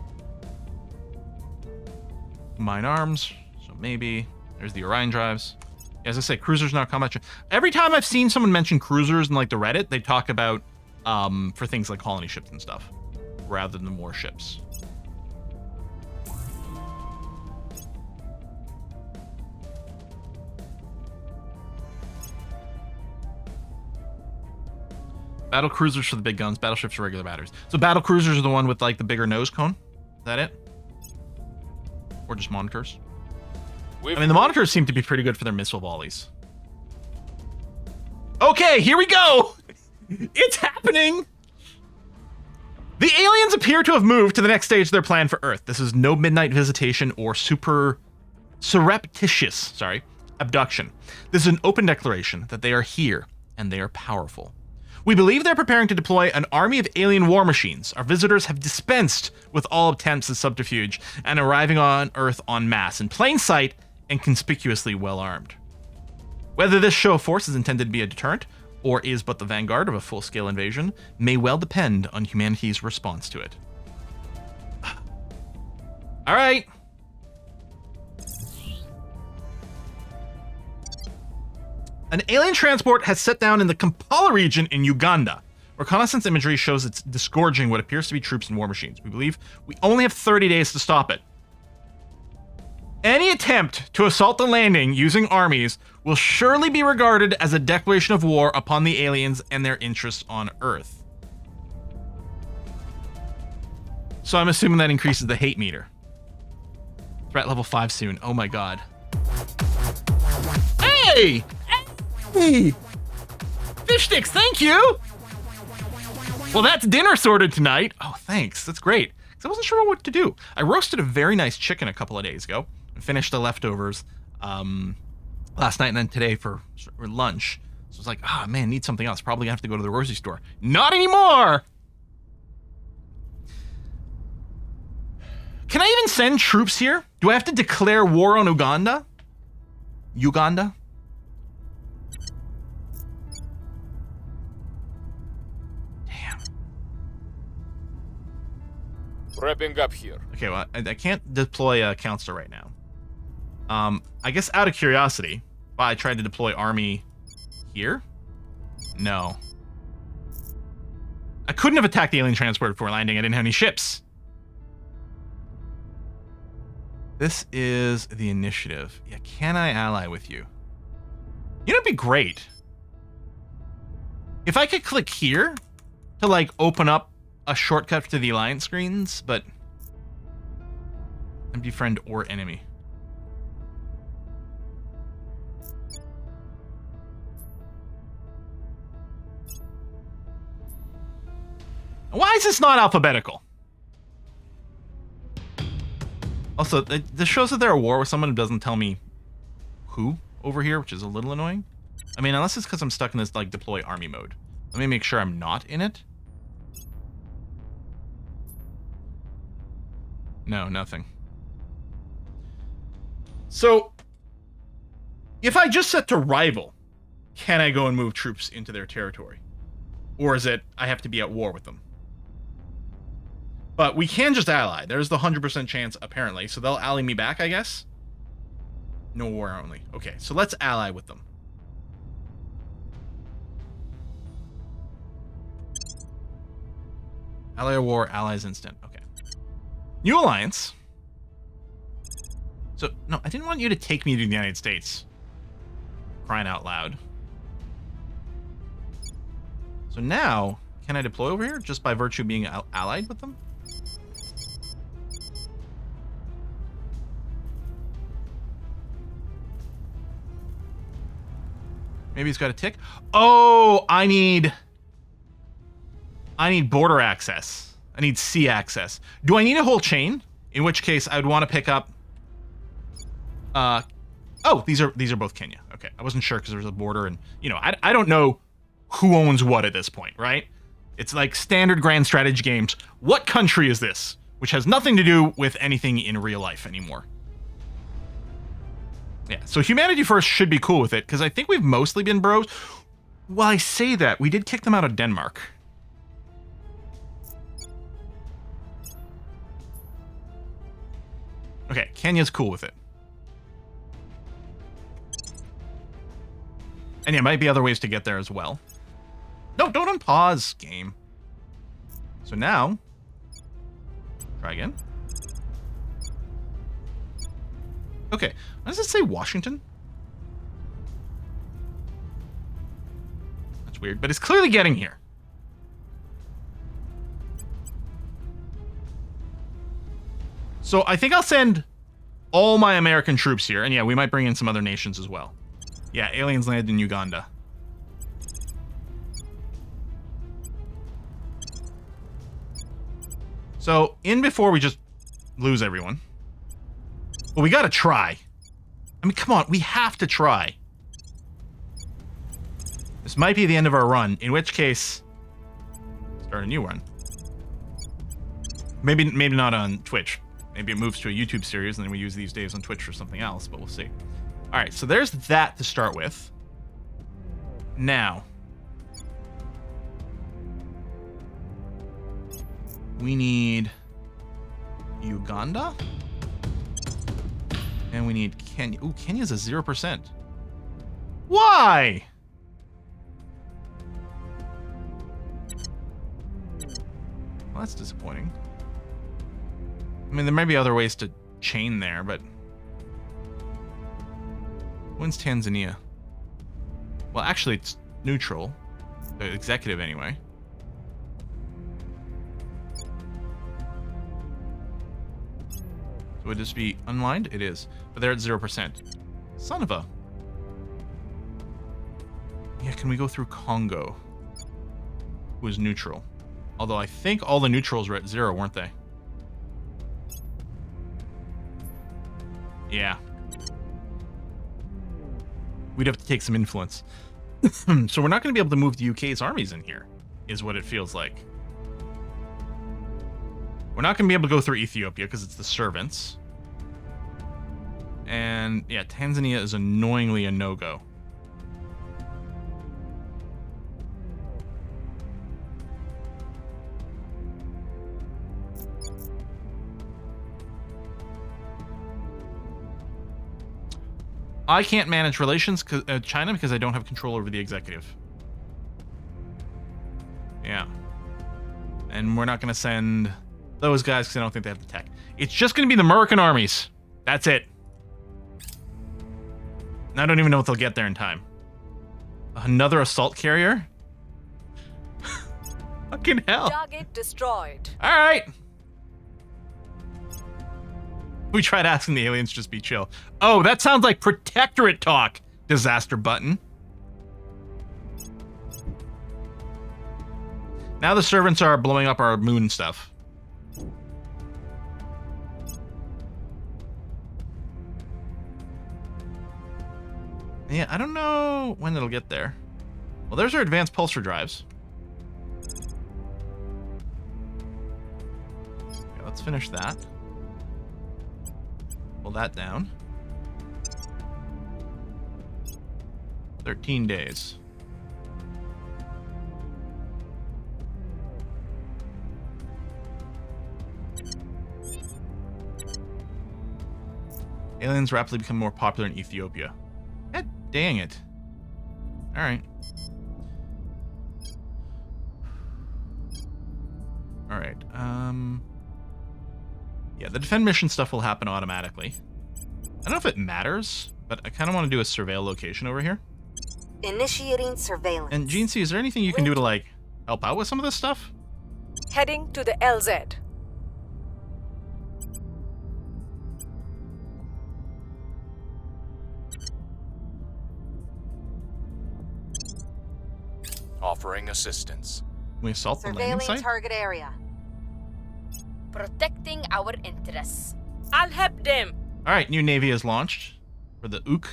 Mine arms. So maybe. There's the Orion drives. As I say, cruisers not combat. Every time I've seen someone mention cruisers in like the Reddit, they talk about for things like colony ships and stuff, rather than warships. Battle cruisers for the big guns, battleships for regular batteries. So battle cruisers are the one with like the bigger nose cone. Is that it? Or just monitors? I mean, the monitors seem to be pretty good for their missile volleys. Okay, here we go! It's happening! The aliens appear to have moved to the next stage of their plan for Earth. This is no midnight visitation or surreptitious abduction. This is an open declaration that they are here and they are powerful. We believe they're preparing to deploy an army of alien war machines. Our visitors have dispensed with all attempts at subterfuge and arriving on Earth en masse, in plain sight and conspicuously well armed. Whether this show of force is intended to be a deterrent or is but the vanguard of a full-scale invasion may well depend on humanity's response to it. All right. An alien transport has set down in the Kampala region in Uganda. Reconnaissance imagery shows it's disgorging what appears to be troops and war machines. We believe we only have 30 days to stop it. Any attempt to assault the landing using armies will surely be regarded as a declaration of war upon the aliens and their interests on Earth. So I'm assuming that increases the hate meter. Threat level 5 soon. Oh my god. Hey! Hey! Fish sticks, thank you! Well, that's dinner sorted tonight. Oh, thanks. That's great. Because I wasn't sure what to do. I roasted a very nice chicken a couple of days ago and finished the leftovers last night and then today for lunch. So I was like, oh man, need something else. Probably gonna have to go to the grocery store. Not anymore! Can I even send troops here? Do I have to declare war on Uganda? Uganda? Damn. Wrapping up here. Okay, well, I can't deploy a counselor right now. I guess out of curiosity, I tried to deploy army here? No. I couldn't have attacked the alien transport before landing. I didn't have any ships. This is the initiative. Yeah, can I ally with you? You know, it'd be great if I could click here to like open up a shortcut to the alliance screens, but empty friend or enemy. Why is this not alphabetical? Also, this shows that they're at war with someone who doesn't tell me who over here, which is a little annoying. I mean, unless it's because I'm stuck in this like deploy army mode. Let me make sure I'm not in it. No, nothing. So, if I just set to rival, can I go and move troops into their territory? Or is it I have to be at war with them? But we can just ally. There's the 100% chance, apparently. So they'll ally me back, I guess? No war only. Okay, so let's ally with them. Ally or war, allies instant. Okay. New alliance. So, no, I didn't want you to take me to the United States. Crying out loud. So now, can I deploy over here just by virtue of being allied with them? Maybe he's got a tick. Oh, I need border access. I need sea access. Do I need a whole chain? In which case, I would want to pick up. Oh, these are both Kenya. Okay, I wasn't sure because there was a border, and you know, I don't know who owns what at this point, right? It's like standard grand strategy games. What country is this? Which has nothing to do with anything in real life anymore. Yeah, so Humanity First should be cool with it, because I think we've mostly been bros. Well, I say that. We did kick them out of Denmark. Okay, Kenya's cool with it. And yeah, might be other ways to get there as well. No, don't unpause, game. So now, try again. Okay, why does it say Washington? That's weird, but it's clearly getting here. So I think I'll send all my American troops here. And yeah, we might bring in some other nations as well. Yeah, aliens landed in Uganda. So, in before we just lose everyone. Well, we gotta try. I mean, come on, we have to try. This might be the end of our run, in which case, start a new run. Maybe not on Twitch. Maybe it moves to a YouTube series, and then we use these days on Twitch for something else, but we'll see. All right, so there's that to start with. Now, we need Uganda, and we need Kenya. Ooh, Kenya's a 0%. Why? Well, that's disappointing. I mean, there might be other ways to chain there, but... When's Tanzania? Well, actually, it's neutral. The executive, anyway. So would this be unlined? It is. But they're at 0%. Son of a... Yeah, can we go through Congo? Who is neutral? Although I think all the neutrals were at 0, weren't they? Yeah. We'd have to take some influence. So we're not going to be able to move the UK's armies in here, is what it feels like. We're not going to be able to go through Ethiopia because it's the servants. And yeah, Tanzania is annoyingly a no-go. I can't manage relations China because I don't have control over the executive. Yeah. And we're not going to send those guys because I don't think they have the tech. It's just going to be the American armies. That's it. And I don't even know if they'll get there in time. Another assault carrier? Fucking hell. Target destroyed. All right. We tried asking the aliens to just be chill. Oh, that sounds like protectorate talk. Disaster button. Now the servants are blowing up our moon stuff. Yeah, I don't know when it'll get there. Well, there's our advanced pulsar drives. Okay, let's finish that. Pull that down. 13 days. Aliens rapidly become more popular in Ethiopia. God dang it. Alright. Alright, yeah, the defend mission stuff will happen automatically. I don't know if it matters, but I kind of want to do a surveil location over here. Initiating surveillance. And Gene C, is there anything you can do to, like, help out with some of this stuff? Heading to the LZ. offering assistance. We assault the landing Surveilling site? target area. Protecting our interests. I'll help them. All right, new Navy is launched for the Ook.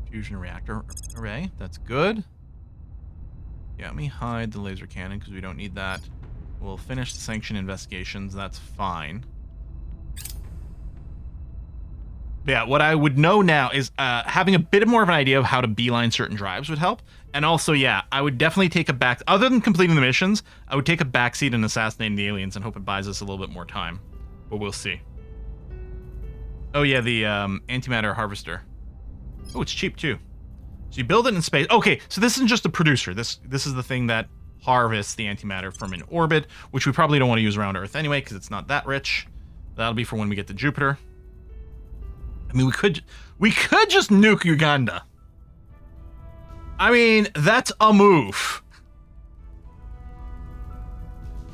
Fusion reactor array. That's good. Yeah, let me hide the laser cannon because we don't need that. We'll finish the sanction investigations. That's fine. But yeah, what I would know now is having a bit more of an idea of how to beeline certain drives would help. And also, yeah, I would definitely take a back... Other than completing the missions, I would take a backseat in assassinating the aliens and hope it buys us a little bit more time. But we'll see. Oh yeah, the antimatter harvester. Oh, it's cheap too. So you build it in space. Okay, so this isn't just a producer. This is the thing that harvests the antimatter from an orbit, which we probably don't want to use around Earth anyway, because it's not that rich. That'll be for when we get to Jupiter. I mean, we could just nuke Uganda. I mean, that's a move.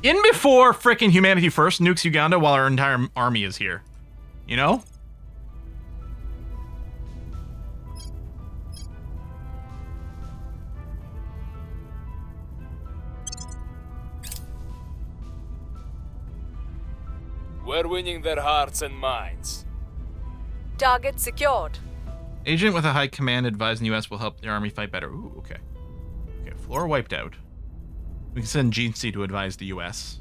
In before frickin' Humanity First nukes Uganda while our entire army is here. You know? We're winning their hearts and minds. Target secured. Agent with a high command advising the U.S. will help the army fight better. Ooh, okay. Okay, floor wiped out. We can send GC to advise the U.S.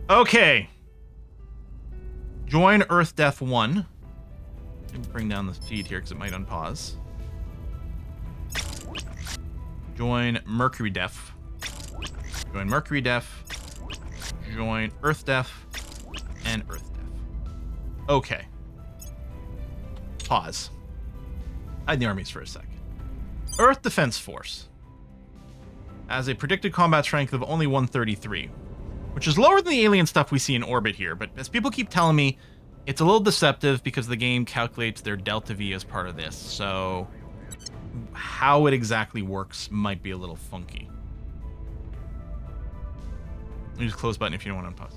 Okay. Join Earth Def 1. Bring down the speed here because it might unpause. Join Mercury Def. Join Mercury Def. Join Earth Def. And Earth Def. Okay. Pause. Hide the armies for a sec. Earth Defense Force has a predicted combat strength of only 133, which is lower than the alien stuff we see in orbit here, but as people keep telling me, it's a little deceptive because the game calculates their Delta V as part of this, so how it exactly works might be a little funky. Use the close button if you don't want to unpause.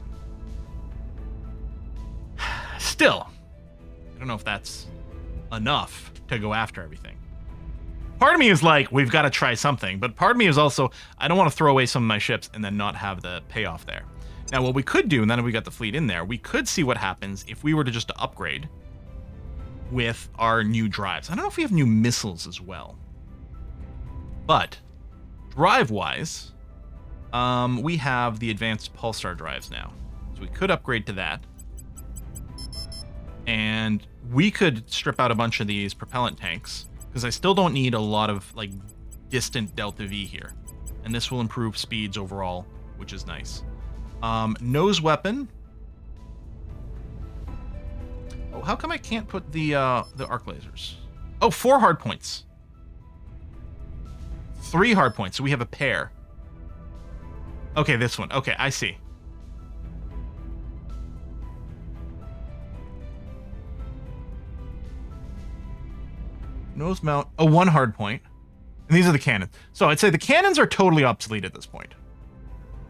Still, I don't know if that's enough to go after everything. Part of me is like, we've got to try something, but part of me is also, I don't want to throw away some of my ships and then not have the payoff there. Now, what we could do, and then if we got the fleet in there, we could see what happens if we were to just upgrade with our new drives. I don't know if we have new missiles as well. But, drive-wise, we have the advanced pulsar drives now. So we could upgrade to that. And we could strip out a bunch of these propellant tanks, because I still don't need a lot of, like, distant Delta V here. And this will improve speeds overall, which is nice. Nose weapon. Oh, how come I can't put the arc lasers? Oh, 4 hard points. 3 hard points, so we have a pair. Okay, this one. Okay, I see. Nose mount. Oh, 1 hard point. And these are the cannons. So I'd say the cannons are totally obsolete at this point.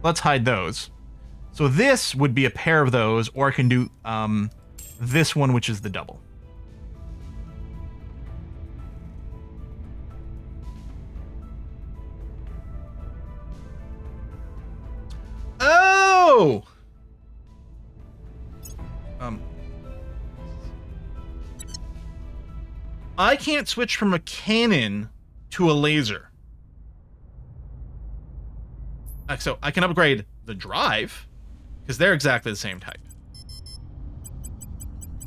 Let's hide those. So this would be a pair of those, or I can do this one, which is the double. Oh! I can't switch from a cannon to a laser. So I can upgrade the drive, because they're exactly the same type.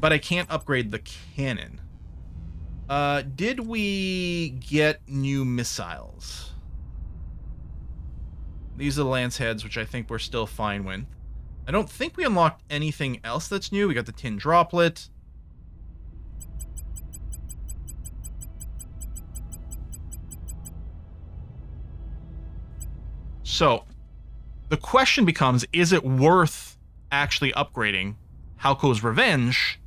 But I can't upgrade the cannon. Did we get new missiles? These are the lance heads, which I think we're still fine with. I don't think we unlocked anything else that's new. We got the tin droplet. So, the question becomes, is it worth actually upgrading Halko's Revenge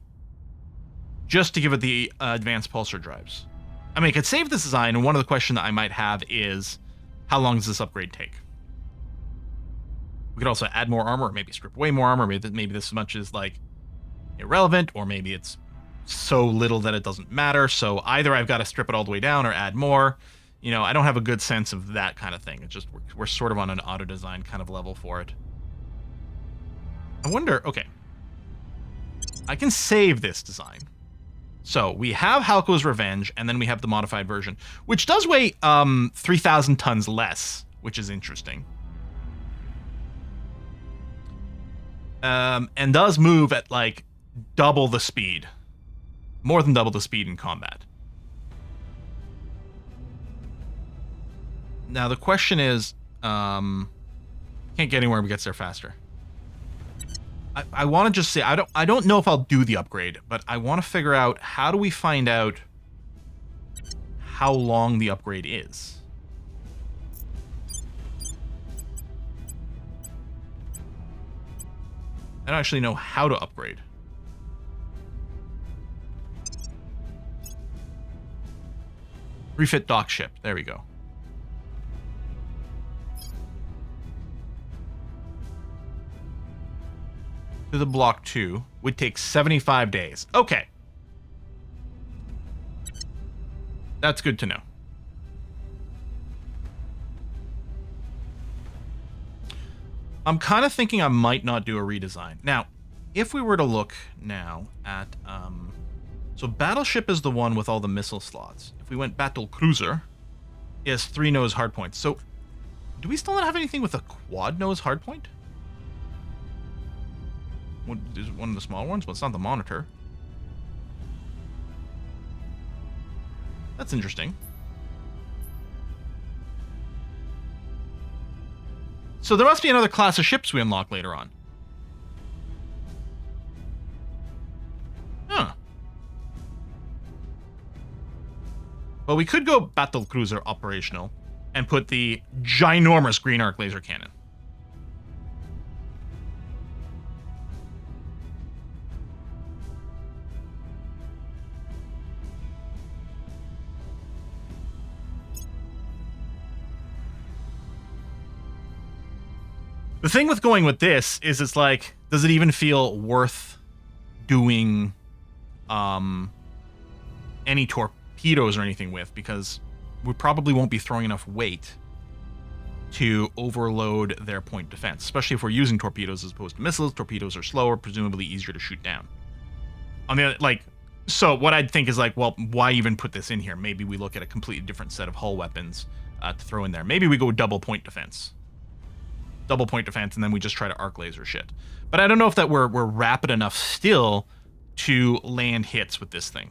just to give it the advanced pulsar drives? I mean, it could save this design, and one of the questions that I might have is, how long does this upgrade take? We could also add more armor, or maybe strip away more armor. Maybe this much is, like, irrelevant, or maybe it's so little that it doesn't matter. So either I've got to strip it all the way down or add more. You know, I don't have a good sense of that kind of thing. It's just we're sort of on an auto design kind of level for it. I wonder, okay. I can save this design. So we have Halko's Revenge, and then we have the modified version, which does weigh 3,000 tons less, which is interesting. And does move at like double the speed. More than double the speed in combat. Now the question is, can't get anywhere but gets there faster. I want to just say I don't know if I'll do the upgrade, but I want to figure out how do we find out how long the upgrade is. I don't actually know how to upgrade. Refit dock ship. There we go. To the block 2 would take 75 days. Okay. That's good to know. I'm kind of thinking I might not do a redesign. Now, if we were to look now at... so Battleship is the one with all the missile slots. If we went Battle Cruiser, it has 3 nose hardpoints. So, do we still not have anything with a quad nose hardpoint? What is one of the small ones? Well, it's not the Monitor. That's interesting. So there must be another class of ships we unlock later on. Huh. Well, we could go Battle Cruiser operational and put the ginormous green arc laser cannon. The thing with going with this is it's like, does it even feel worth doing any torpedoes or anything with? Because we probably won't be throwing enough weight to overload their point defense, especially if we're using torpedoes as opposed to missiles. Torpedoes are slower, presumably easier to shoot down. On the other, like, so what I'd think is like, well, why even put this in here? Maybe we look at a completely different set of hull weapons to throw in there. Maybe we go double point defense. Double point defense, and then we just try to arc laser shit. But I don't know if that we're rapid enough still to land hits with this thing.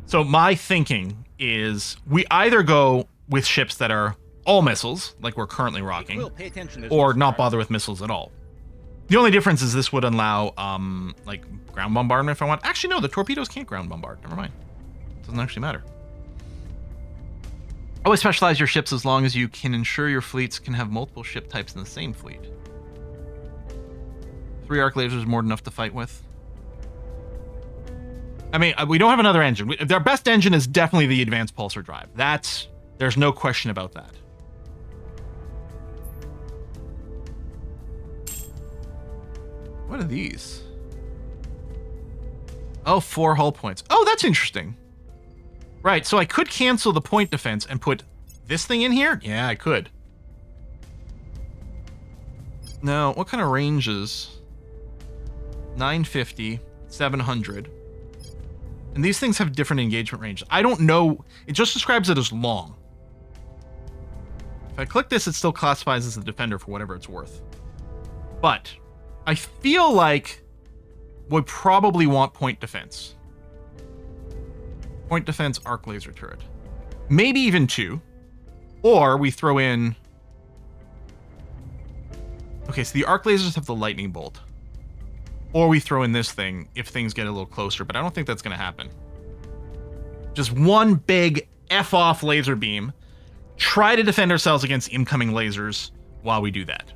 So my thinking is we either go with ships that are all missiles, like we're currently rocking, or not bother with missiles at all. The only difference is this would allow like ground bombardment if I want. Actually, no, the torpedoes can't ground bombard. Never mind. It doesn't actually matter. Always specialize your ships as long as you can ensure your fleets can have multiple ship types in the same fleet. 3 arc lasers more than enough to fight with. I mean, we don't have another engine. Their best engine is definitely the advanced pulsar drive. There's no question about that. What are these? Oh, 4 hull points. Oh, that's interesting. Right, so I could cancel the point defense and put this thing in here? Yeah, I could. Now, what kind of ranges? 950, 700. And these things have different engagement ranges. I don't know. It just describes it as long. If I click this, it still classifies as a defender for whatever it's worth. But I feel like we probably want point defense. Point defense, arc laser turret. Maybe even 2. Or we throw in... Okay, so the arc lasers have the lightning bolt. Or we throw in this thing if things get a little closer, but I don't think that's going to happen. Just one big F-off laser beam. Try to defend ourselves against incoming lasers while we do that.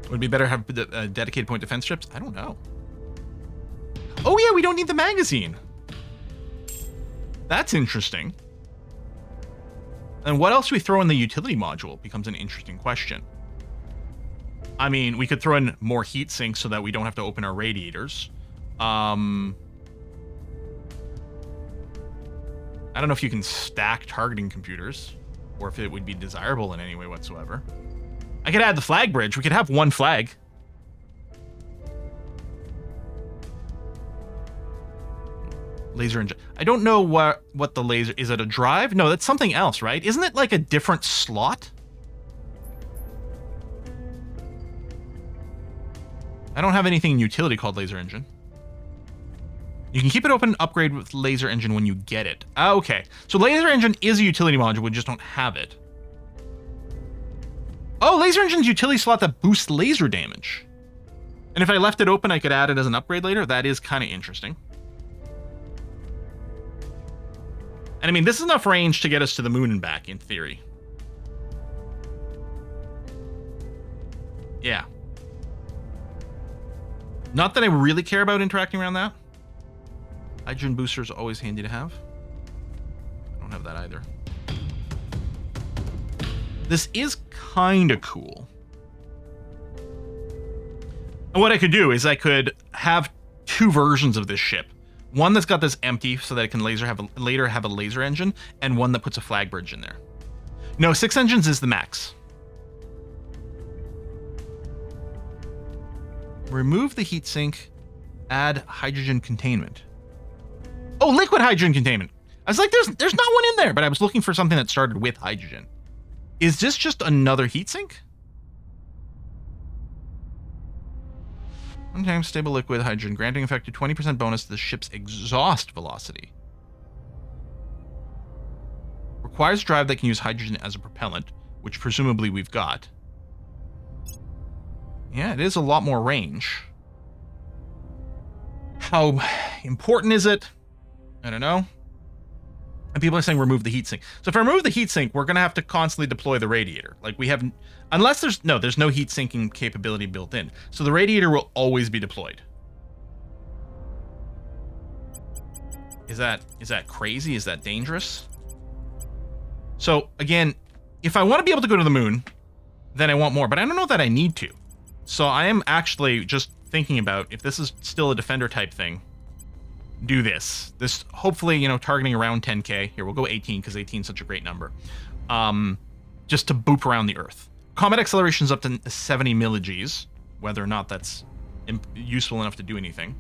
Would it be better to have dedicated point defense strips? I don't know. Oh yeah, we don't need the magazine. That's interesting. And what else do we throw in the utility module becomes an interesting question. I mean, we could throw in more heat sinks so that we don't have to open our radiators. I don't know if you can stack targeting computers or if it would be desirable in any way whatsoever. I could add the flag bridge. We could have one flag. Laser engine. I don't know what the laser... Is it a drive? No, that's something else, right? Isn't it like a different slot? I don't have anything in utility called laser engine. You can keep it open, upgrade with laser engine when you get it. Okay. So laser engine is a utility module, we just don't have it. Oh, laser engine's utility slot that boosts laser damage. And if I left it open, I could add it as an upgrade later. That is kind of interesting. And I mean, this is enough range to get us to the moon and back, in theory. Yeah. Not that I really care about interacting around that. Hydrogen boosters are always handy to have. I don't have that either. This is kind of cool. And what I could do is I could have two versions of this ship. One that's got this empty so that it can later have a laser engine, and one that puts a flag bridge in there. No, 6 engines is the max. Remove the heatsink, add hydrogen containment. Oh, liquid hydrogen containment. I was like, there's not one in there, but I was looking for something that started with hydrogen. Is this just another heatsink? One time stable liquid hydrogen, granting effective 20% bonus to the ship's exhaust velocity. Requires drive that can use hydrogen as a propellant, which presumably we've got. Yeah, it is a lot more range. How important is it? I don't know. And people are saying remove the heatsink. So if I remove the heatsink, we're going to have to constantly deploy the radiator. Like we have, unless there's no heat sinking capability built in. So the radiator will always be deployed. Is that crazy? Is that dangerous? So again, if I want to be able to go to the moon, then I want more, but I don't know that I need to. So I am actually just thinking about, if this is still a defender type thing, do this. This hopefully, you know, targeting around 10k. Here, we'll go 18 because 18 is such a great number. Just to boop around the Earth. Combat acceleration is up to 70 millig's, whether or not that's useful enough to do anything.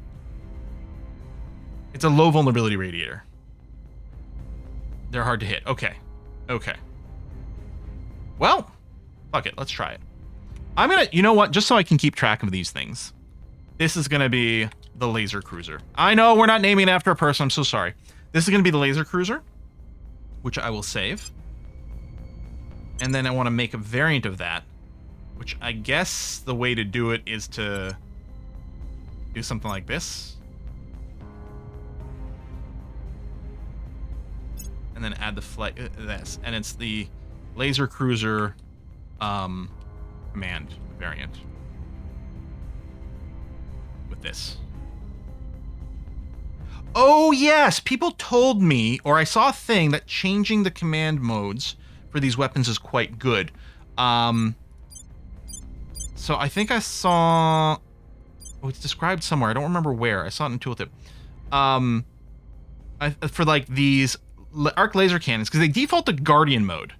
It's a low vulnerability radiator. They're hard to hit. Okay. Okay. Well, fuck it. Let's try it. I'm gonna, you know what? Just so I can keep track of these things. This is gonna be the laser cruiser. I know we're not naming it after a person. I'm so sorry. This is going to be the laser cruiser, which I will save. And then I want to make a variant of that, which I guess the way to do it is to do something like this. And then add the flight, this. And it's the laser cruiser command variant with this. Oh, yes. People told me, or I saw a thing, that changing the command modes for these weapons is quite good. So I think I saw... Oh, it's described somewhere. I don't remember where. I saw it in Tooltip. For, like, these arc laser cannons, because they default to Guardian mode.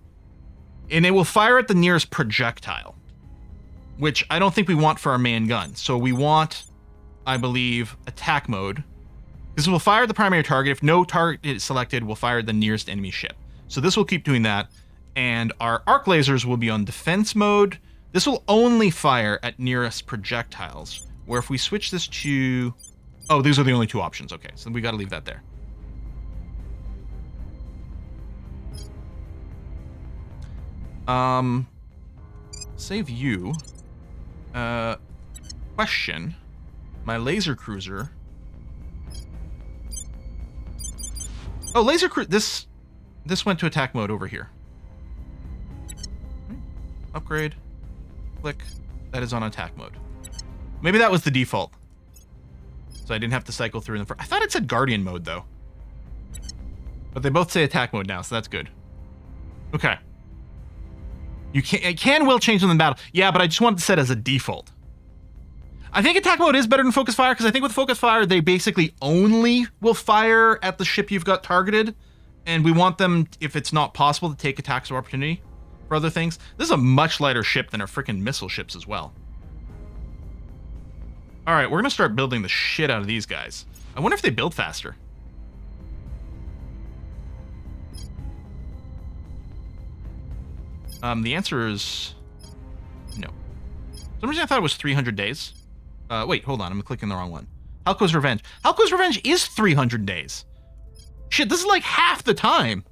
And it will fire at the nearest projectile, which I don't think we want for our main gun. So we want, I believe, attack mode. This will fire at the primary target. If no target is selected, we'll fire at the nearest enemy ship. So this will keep doing that. And our arc lasers will be on defense mode. This will only fire at nearest projectiles. Where if we switch this to... Oh, these are the only two options. Okay, so we got to leave that there. Save you. Question. My laser cruiser... Oh, laser cruiser. This went to attack mode over here. Upgrade. Click. That is on attack mode. Maybe that was the default. So I didn't have to cycle through them. I thought it said Guardian mode, though. But they both say attack mode now, so that's good. Okay. It will change them in battle. Yeah, but I just want it set as a default. I think attack mode is better than focus fire, because I think with focus fire, they basically only will fire at the ship you've got targeted, and we want them, if it's not possible, to take attacks of opportunity for other things. This is a much lighter ship than our freaking missile ships as well. All right, we're going to start building the shit out of these guys. I wonder if they build faster. The answer is no. For some reason I thought it was 300 days. Wait, hold on. I'm clicking the wrong one. Halko's Revenge. Halko's Revenge is 300 days. Shit, this is like half the time.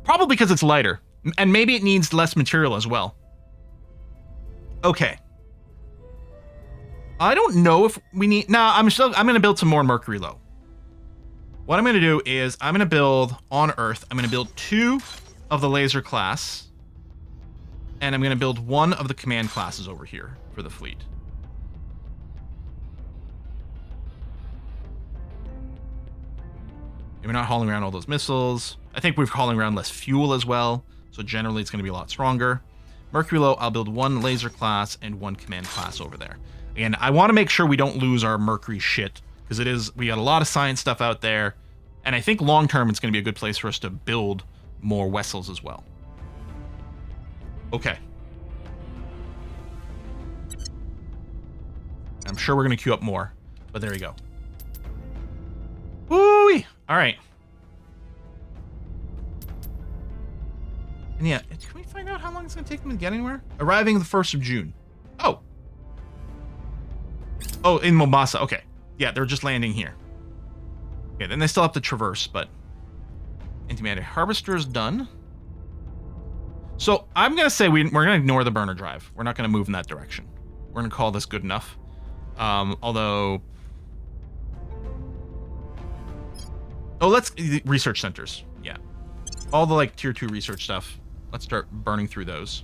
Probably because it's lighter. And maybe it needs less material as well. Okay. I don't know if we need... Nah, I'm going to build some more Mercury Low. What I'm going to do is I'm going to build on Earth. I'm going to build 2 of the laser class. And I'm going to build 1 of the command classes over here for the fleet. We're not hauling around all those missiles. I think we're hauling around less fuel as well. So generally it's going to be a lot stronger. Mercury Low, I'll build 1 laser class and 1 command class over there. And I want to make sure we don't lose our Mercury shit, because we got a lot of science stuff out there. And I think long term it's going to be a good place for us to build more vessels as well. Okay. I'm sure we're going to queue up more, but there you go. Woo-wee! All right. And yeah, can we find out how long it's going to take them to get anywhere? Arriving the 1st of June. Oh. Oh, in Mombasa. Okay. Yeah, they're just landing here. Okay, then they still have to traverse, but... Antimatter Harvester is done. So, I'm going to say we're going to ignore the burner drive. We're not going to move in that direction. We're going to call this good enough. Although... Oh, let's... Research centers. Yeah. All the, like, tier 2 research stuff. Let's start burning through those.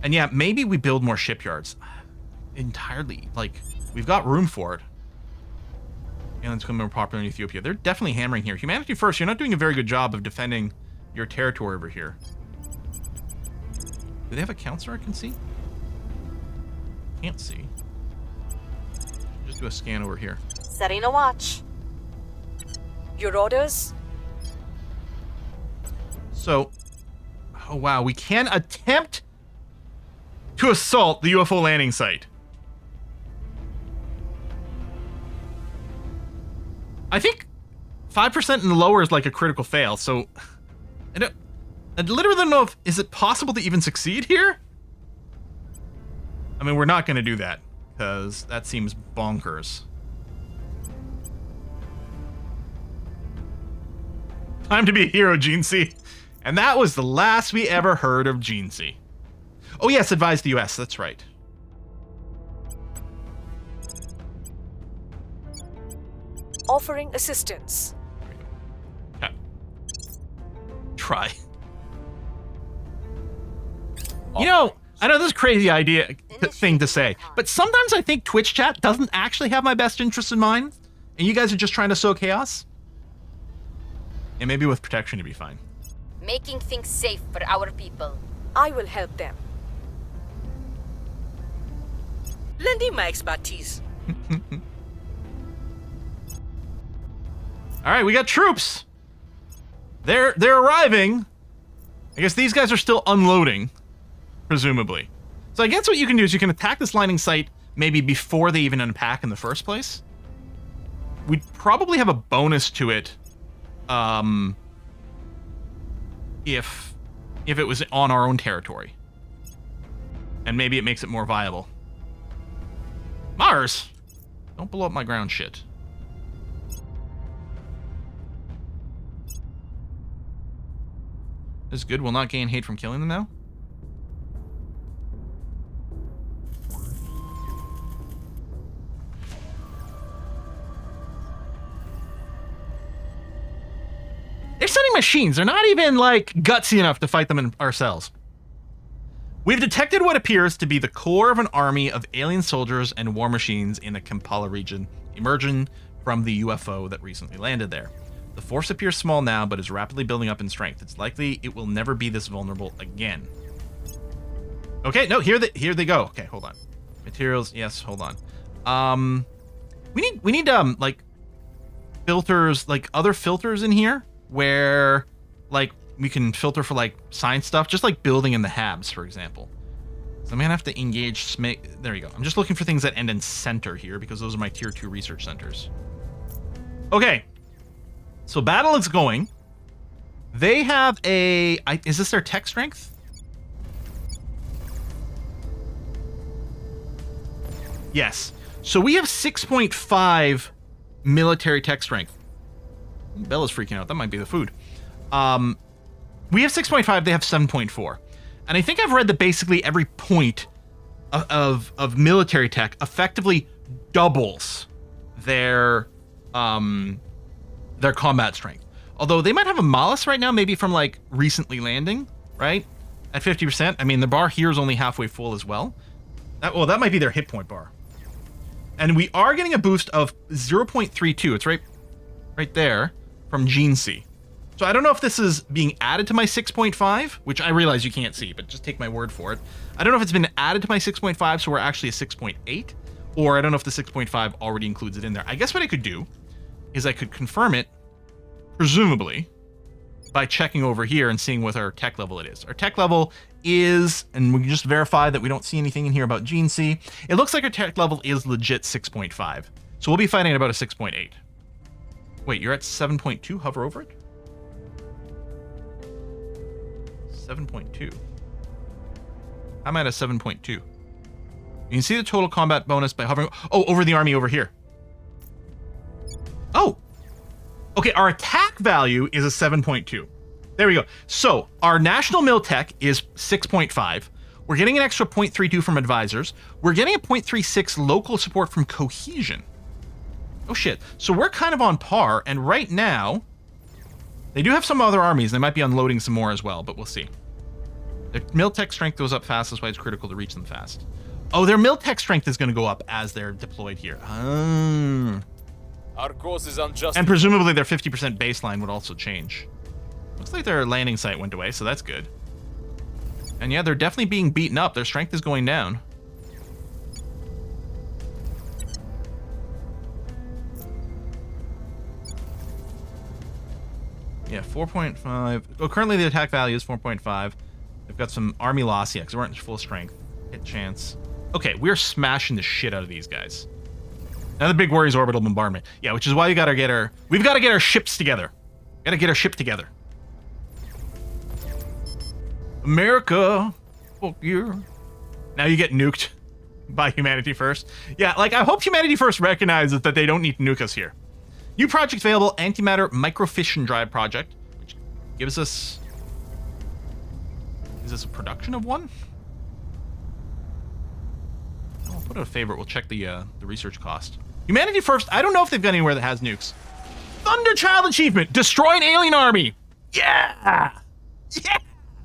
And yeah, maybe we build more shipyards. Entirely. Like, we've got room for it. Aliens become more popular in Ethiopia. They're definitely hammering here. Humanity first. You're not doing a very good job of defending your territory over here. Do they have a counselor I can see? Can't see. Just do a scan over here. Setting a watch. Your orders? So, oh wow, we can attempt to assault the UFO landing site. I think 5% and lower is like a critical fail, so I literally don't know if, is it possible to even succeed here? I mean, we're not going to do that, because that seems bonkers. Time to be a hero, Gene C. And that was the last we ever heard of Gene C. Oh yes, advise the US, that's right. Offering assistance. Okay. Try. You know, I know this is a crazy thing to say, but sometimes I think Twitch chat doesn't actually have my best interests in mind, and you guys are just trying to sow chaos. And maybe with protection, it'd be fine. Making things safe for our people. I will help them. Lending my expertise. All right, we got troops. They're arriving. I guess these guys are still unloading, presumably. So I guess what you can do is you can attack this landing site maybe before they even unpack in the first place. We'd probably have a bonus to it if it was on our own territory. And maybe it makes it more viable. Mars! Don't blow up my ground shit. This is good. We'll not gain hate from killing them now. They're sending machines. They're not even, like, gutsy enough to fight them ourselves. We've detected what appears to be the core of an army of alien soldiers and war machines in the Kampala region, emerging from the UFO that recently landed there. The force appears small now, but is rapidly building up in strength. It's likely it will never be this vulnerable again. Okay, no, here they go. Okay, hold on. Materials, yes, hold on. We need like filters, like other filters in here where like we can filter for like science stuff, just like building in the habs, for example. So I'm gonna have to engage there you go. I'm just looking for things that end in center here because those are my tier 2 research centers. Okay, so battle is going. They have is this their tech strength? Yes. So we have 6.5 military tech strength. Bella's freaking out. That might be the food. We have 6.5. They have 7.4. And I think I've read that basically every point of military tech effectively doubles their combat strength. Although they might have a malus right now, maybe from like recently landing, right? At 50%. I mean, the bar here is only halfway full as well. That might be their hit point bar. And we are getting a boost of 0.32. It's right there from Gene C. So I don't know if this is being added to my 6.5, which I realize you can't see, but just take my word for it. I don't know if it's been added to my 6.5, so we're actually a 6.8, or I don't know if the 6.5 already includes it in there. I guess what I could do is I could confirm it, presumably, by checking over here and seeing what our tech level it is. Our tech level is, and we can just verify that we don't see anything in here about Gene C. It looks like our tech level is legit 6.5. So we'll be fighting at about a 6.8. Wait, you're at 7.2? Hover over it? 7.2. I'm at a 7.2. You can see the total combat bonus by hovering over the army over here. Oh! Okay, our attack value is a 7.2. There we go. So our national mil tech is 6.5. We're getting an extra 0.32 from advisors. We're getting a 0.36 local support from cohesion. Oh shit. So we're kind of on par. And right now, they do have some other armies. They might be unloading some more as well, but we'll see. Their mil tech strength goes up fast. That's why it's critical to reach them fast. Oh, their mil tech strength is going to go up as they're deployed here. Our cause is unjust. And presumably their 50% baseline would also change. Looks like their landing site went away, so that's good. And yeah, they're definitely being beaten up. Their strength is going down. Yeah, 4.5. Oh, currently the attack value is 4.5. They've got some army loss, yeah, because we're at full strength. Hit chance. Okay, we're smashing the shit out of these guys. Now the big worry is orbital bombardment. Yeah, which is why we've got to get our ships together. Gotta get our ship together. America, fuck you. Now you get nuked by Humanity First. Yeah, like I hope Humanity First recognizes that they don't need to nuke us here. New project available, Antimatter microfission drive project, which gives us. Is this a production of one? I'll put out a favorite. We'll check the research cost. Humanity First. I don't know if they've got anywhere that has nukes. Thunderchild achievement: destroy an alien army. Yeah,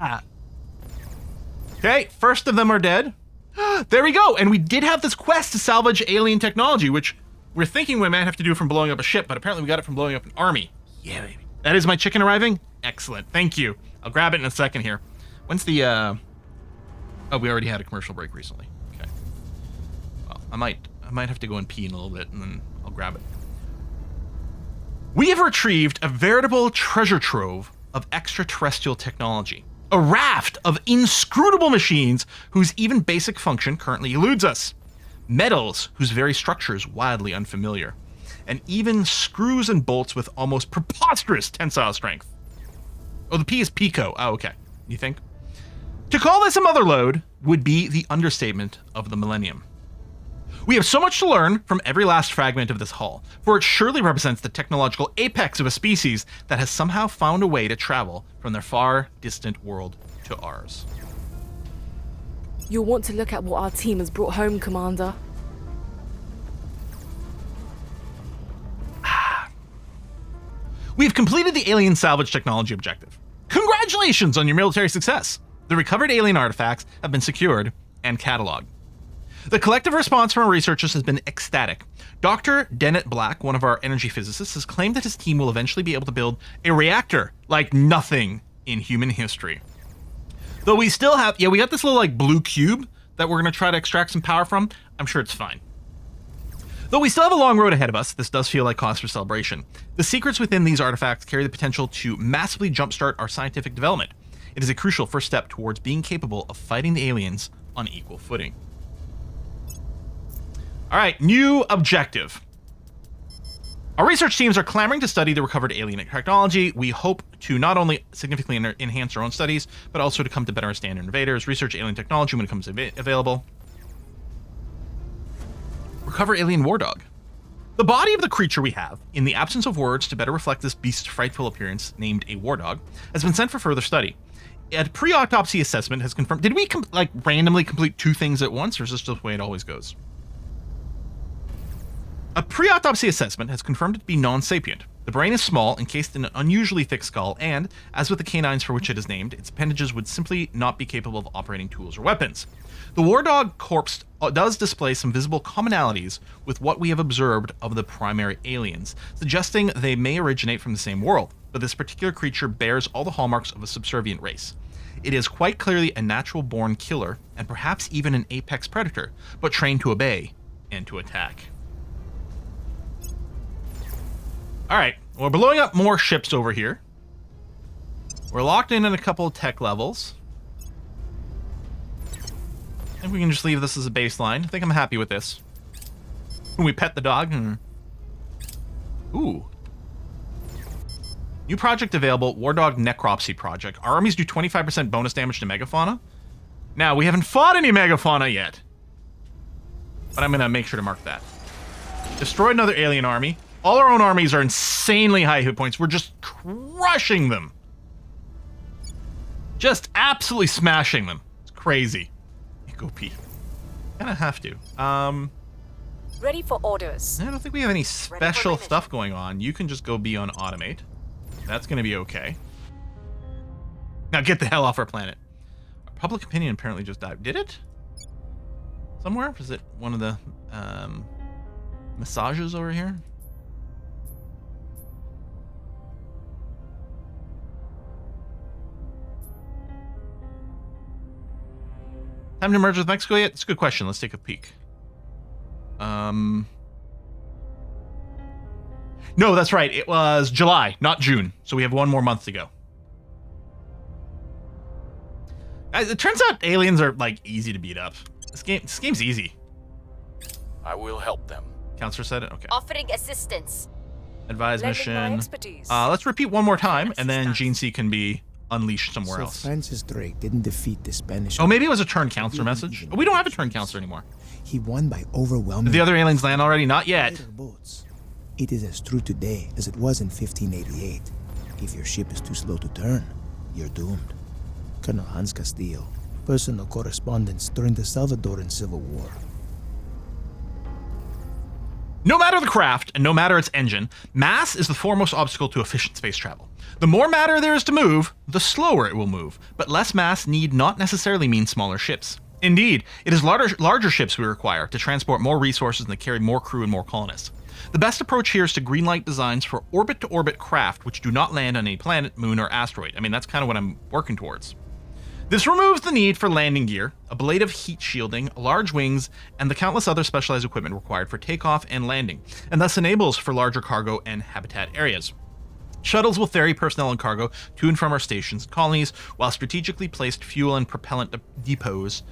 yeah. Okay, first of them are dead. There we go. And we did have this quest to salvage alien technology, which we're thinking we might have to do from blowing up a ship, but apparently we got it from blowing up an army. Yeah, baby. That is my chicken arriving. Excellent. Thank you. I'll grab it in a second here. When's the oh, we already had a commercial break recently. Okay. Well, I might have to go and pee in a little bit and then I'll grab it. We have retrieved a veritable treasure trove of extraterrestrial technology. A raft of inscrutable machines whose even basic function currently eludes us. Metals whose very structure is wildly unfamiliar. And even screws and bolts with almost preposterous tensile strength. Oh, the P is pico. Oh, okay. You think? To call this a motherlode would be the understatement of the millennium. We have so much to learn from every last fragment of this hull, for it surely represents the technological apex of a species that has somehow found a way to travel from their far distant world to ours. You'll want to look at what our team has brought home, Commander. We've completed the alien salvage technology objective. Congratulations on your military success! The recovered alien artifacts have been secured and cataloged. The collective response from our researchers has been ecstatic. Dr. Dennett Black, one of our energy physicists, has claimed that his team will eventually be able to build a reactor like nothing in human history. Though we still have, we got this little like blue cube that we're going to try to extract some power from. I'm sure it's fine. Though we still have a long road ahead of us, this does feel like cause for celebration. The secrets within these artifacts carry the potential to massively jumpstart our scientific development. It is a crucial first step towards being capable of fighting the aliens on equal footing. All right, new objective. Our research teams are clamoring to study the recovered alien technology. We hope to not only significantly enhance our own studies, but also to come to better understand invaders, research alien technology when it comes available. Recover alien war dog. The body of the creature we have, in the absence of words to better reflect this beast's frightful appearance, named a war dog, has been sent for further study. A pre-autopsy assessment has confirmed... Did we randomly complete 2 things at once, or is this just the way it always goes? A pre-autopsy assessment has confirmed it to be non-sapient. The brain is small, encased in an unusually thick skull, and, as with the canines for which it is named, its appendages would simply not be capable of operating tools or weapons. The war dog corpse does display some visible commonalities with what we have observed of the primary aliens, suggesting they may originate from the same world, but this particular creature bears all the hallmarks of a subservient race. It is quite clearly a natural-born killer, and perhaps even an apex predator, but trained to obey and to attack. Alright, we're blowing up more ships over here. We're locked in a couple of tech levels. I think we can just leave this as a baseline. I think I'm happy with this. Can we pet the dog? Ooh. New project available, War Dog Necropsy Project. Our armies do 25% bonus damage to megafauna. Now, we haven't fought any megafauna yet, but I'm going to make sure to mark that. Destroy another alien army. All our own armies are insanely high hit points. We're just crushing them. Just absolutely smashing them. It's crazy. Go pee. Kinda have to. Ready for orders. I don't think we have any special stuff going on. You can just go be on automate. That's gonna be okay. Now get the hell off our planet. Our public opinion apparently just died. Did it? Somewhere? Was it one of the massages over here? Time to merge with Mexico yet? It's a good question. Let's take a peek. No, that's right. It was July, not June. So we have 1 more month to go. Guys, it turns out aliens are, like, easy to beat up. This game's easy. I will help them. Counselor said it? Okay. Offering assistance. Advise Lending my mission. expertise. Let's repeat 1 more time, and then Gene C can be unleashed somewhere So else. Francis Drake didn't defeat the Spanish. Oh, maybe it was a turn counselor message. Oh, we don't have a turn counselor anymore. He won by overwhelming. Did the other aliens land already? Not yet. Fighter boats. It is as true today as it was in 1588. If your ship is too slow to turn, you're doomed. Colonel Hans Castillo, personal correspondence during the Salvadoran Civil War. No matter the craft, and no matter its engine, mass is the foremost obstacle to efficient space travel. The more matter there is to move, the slower it will move, but less mass need not necessarily mean smaller ships. Indeed, it is larger ships we require to transport more resources and to carry more crew and more colonists. The best approach here is to greenlight designs for orbit-to-orbit craft which do not land on any planet, moon, or asteroid. I mean, that's kind of what I'm working towards. This removes the need for landing gear, ablative heat shielding, large wings, and the countless other specialized equipment required for takeoff and landing, and thus enables for larger cargo and habitat areas. Shuttles will ferry personnel and cargo to and from our stations and colonies, while strategically placed fuel and propellant depots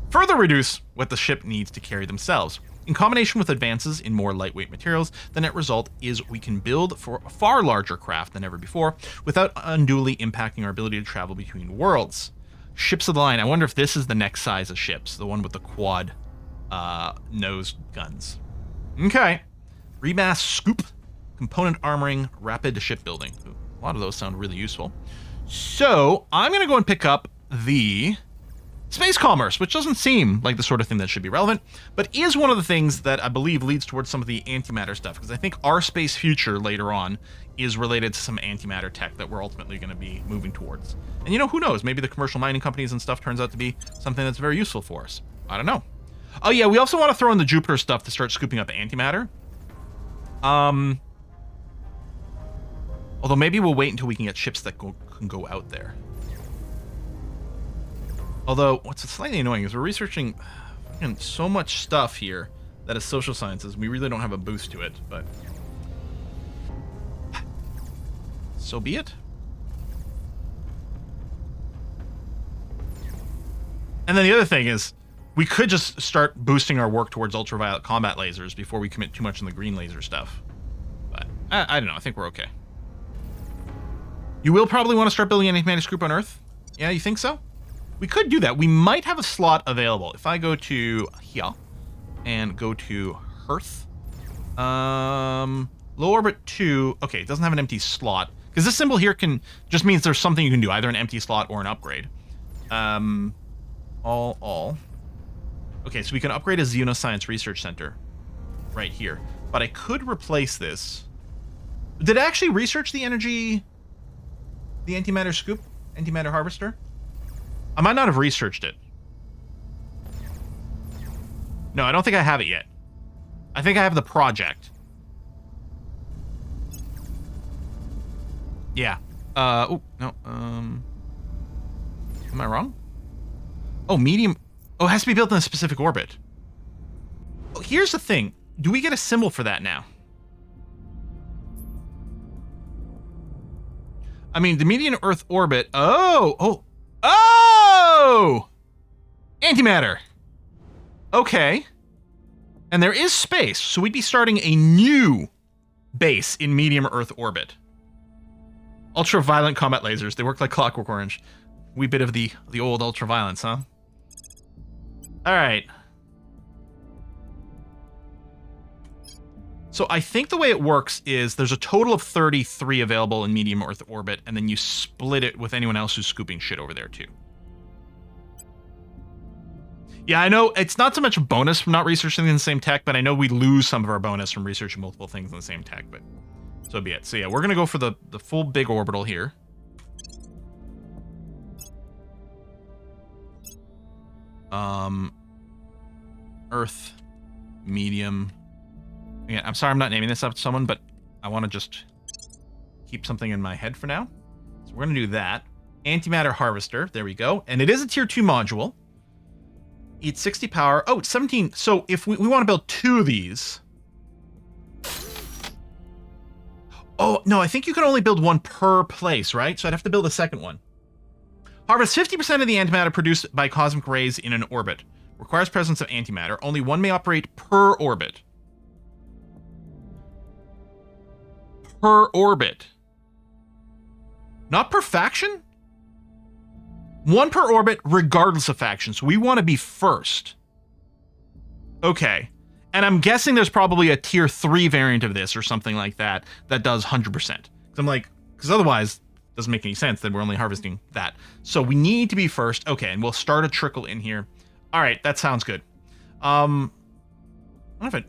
further reduce what the ship needs to carry themselves. In combination with advances in more lightweight materials, the net result is we can build for a far larger craft than ever before without unduly impacting our ability to travel between worlds. Ships of the line. I wonder if this is the next size of ships, the one with the quad nose guns. Okay. Remass scoop, component armoring, rapid shipbuilding. Ooh, a lot of those sound really useful. So I'm going to go and pick up the Space commerce, which doesn't seem like the sort of thing that should be relevant, but is one of the things that I believe leads towards some of the antimatter stuff, because I think our space future later on is related to some antimatter tech that we're ultimately going to be moving towards. And who knows, maybe the commercial mining companies and stuff turns out to be something that's very useful for us. I don't know. Oh yeah, we also want to throw in the Jupiter stuff to start scooping up antimatter. Although maybe we'll wait until we can get ships that can go out there. Although, what's slightly annoying is we're researching so much stuff here that is social sciences. We really don't have a boost to it, but so be it. And then the other thing is, we could just start boosting our work towards ultraviolet combat lasers before we commit too much on the green laser stuff. But I don't know. I think we're okay. You will probably want to start building an antimatter group on Earth. Yeah, you think so? We could do that. We might have a slot available. If I go to here and go to Hearth, low orbit 2. Okay, it doesn't have an empty slot because this symbol here just means there's something you can do, either an empty slot or an upgrade. All. Okay, so we can upgrade a Xenoscience Research Center right here, but I could replace this. Did it actually research the energy, the antimatter scoop, antimatter harvester? I might not have researched it. No, I don't think I have it yet. I think I have the project. Yeah. Oh, no. Am I wrong? Oh, medium. Oh, it has to be built in a specific orbit. Oh, here's the thing. Do we get a symbol for that now? I mean, the median Earth orbit. Oh! Antimatter. Okay. And there is space, so we'd be starting a new base in medium Earth orbit. Ultraviolet combat lasers. They work like Clockwork Orange. Wee bit of the old ultraviolence, huh? All right. So I think the way it works is there's a total of 33 available in medium Earth orbit, and then you split it with anyone else who's scooping shit over there too. Yeah, I know it's not so much a bonus from not researching in the same tech, but I know we lose some of our bonus from researching multiple things in the same tech, but so be it. So yeah, we're gonna go for the full big orbital here. Earth, medium. Yeah, I'm sorry I'm not naming this up to someone, but I want to just keep something in my head for now. So we're going to do that. Antimatter harvester. There we go. And it is a tier 2 module. It's 60 power. Oh, it's 17. So if we want to build 2 of these. Oh, no, I think you can only build 1 per place, right? So I'd have to build a second one. Harvest 50% of the antimatter produced by cosmic rays in an orbit. Requires presence of antimatter. Only 1 may operate per orbit. Per orbit. Not per faction? 1 per orbit, regardless of faction. So we want to be first. Okay. And I'm guessing there's probably a tier 3 variant of this or something like that that does 100%. Because otherwise, it doesn't make any sense that we're only harvesting that. So we need to be first. Okay, and we'll start a trickle in here. All right, that sounds good. I don't know if it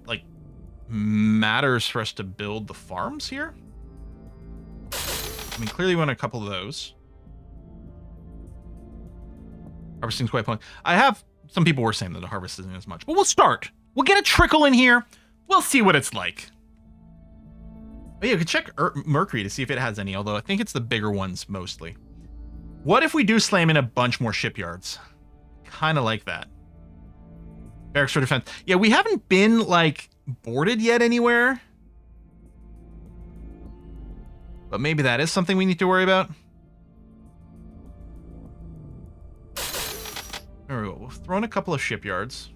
matters for us to build the farms here. I mean, clearly we want a couple of those. Harvesting's quite fun. Some people were saying that the harvest isn't as much, but we'll start. We'll get a trickle in here. We'll see what it's like. Oh yeah, we could check Mercury to see if it has any, although I think it's the bigger ones mostly. What if we do slam in a bunch more shipyards? Kind of like that. Barracks for defense. Yeah, we haven't been, boarded yet anywhere. But maybe that is something we need to worry about. There we go. We'll throw in a couple of shipyards.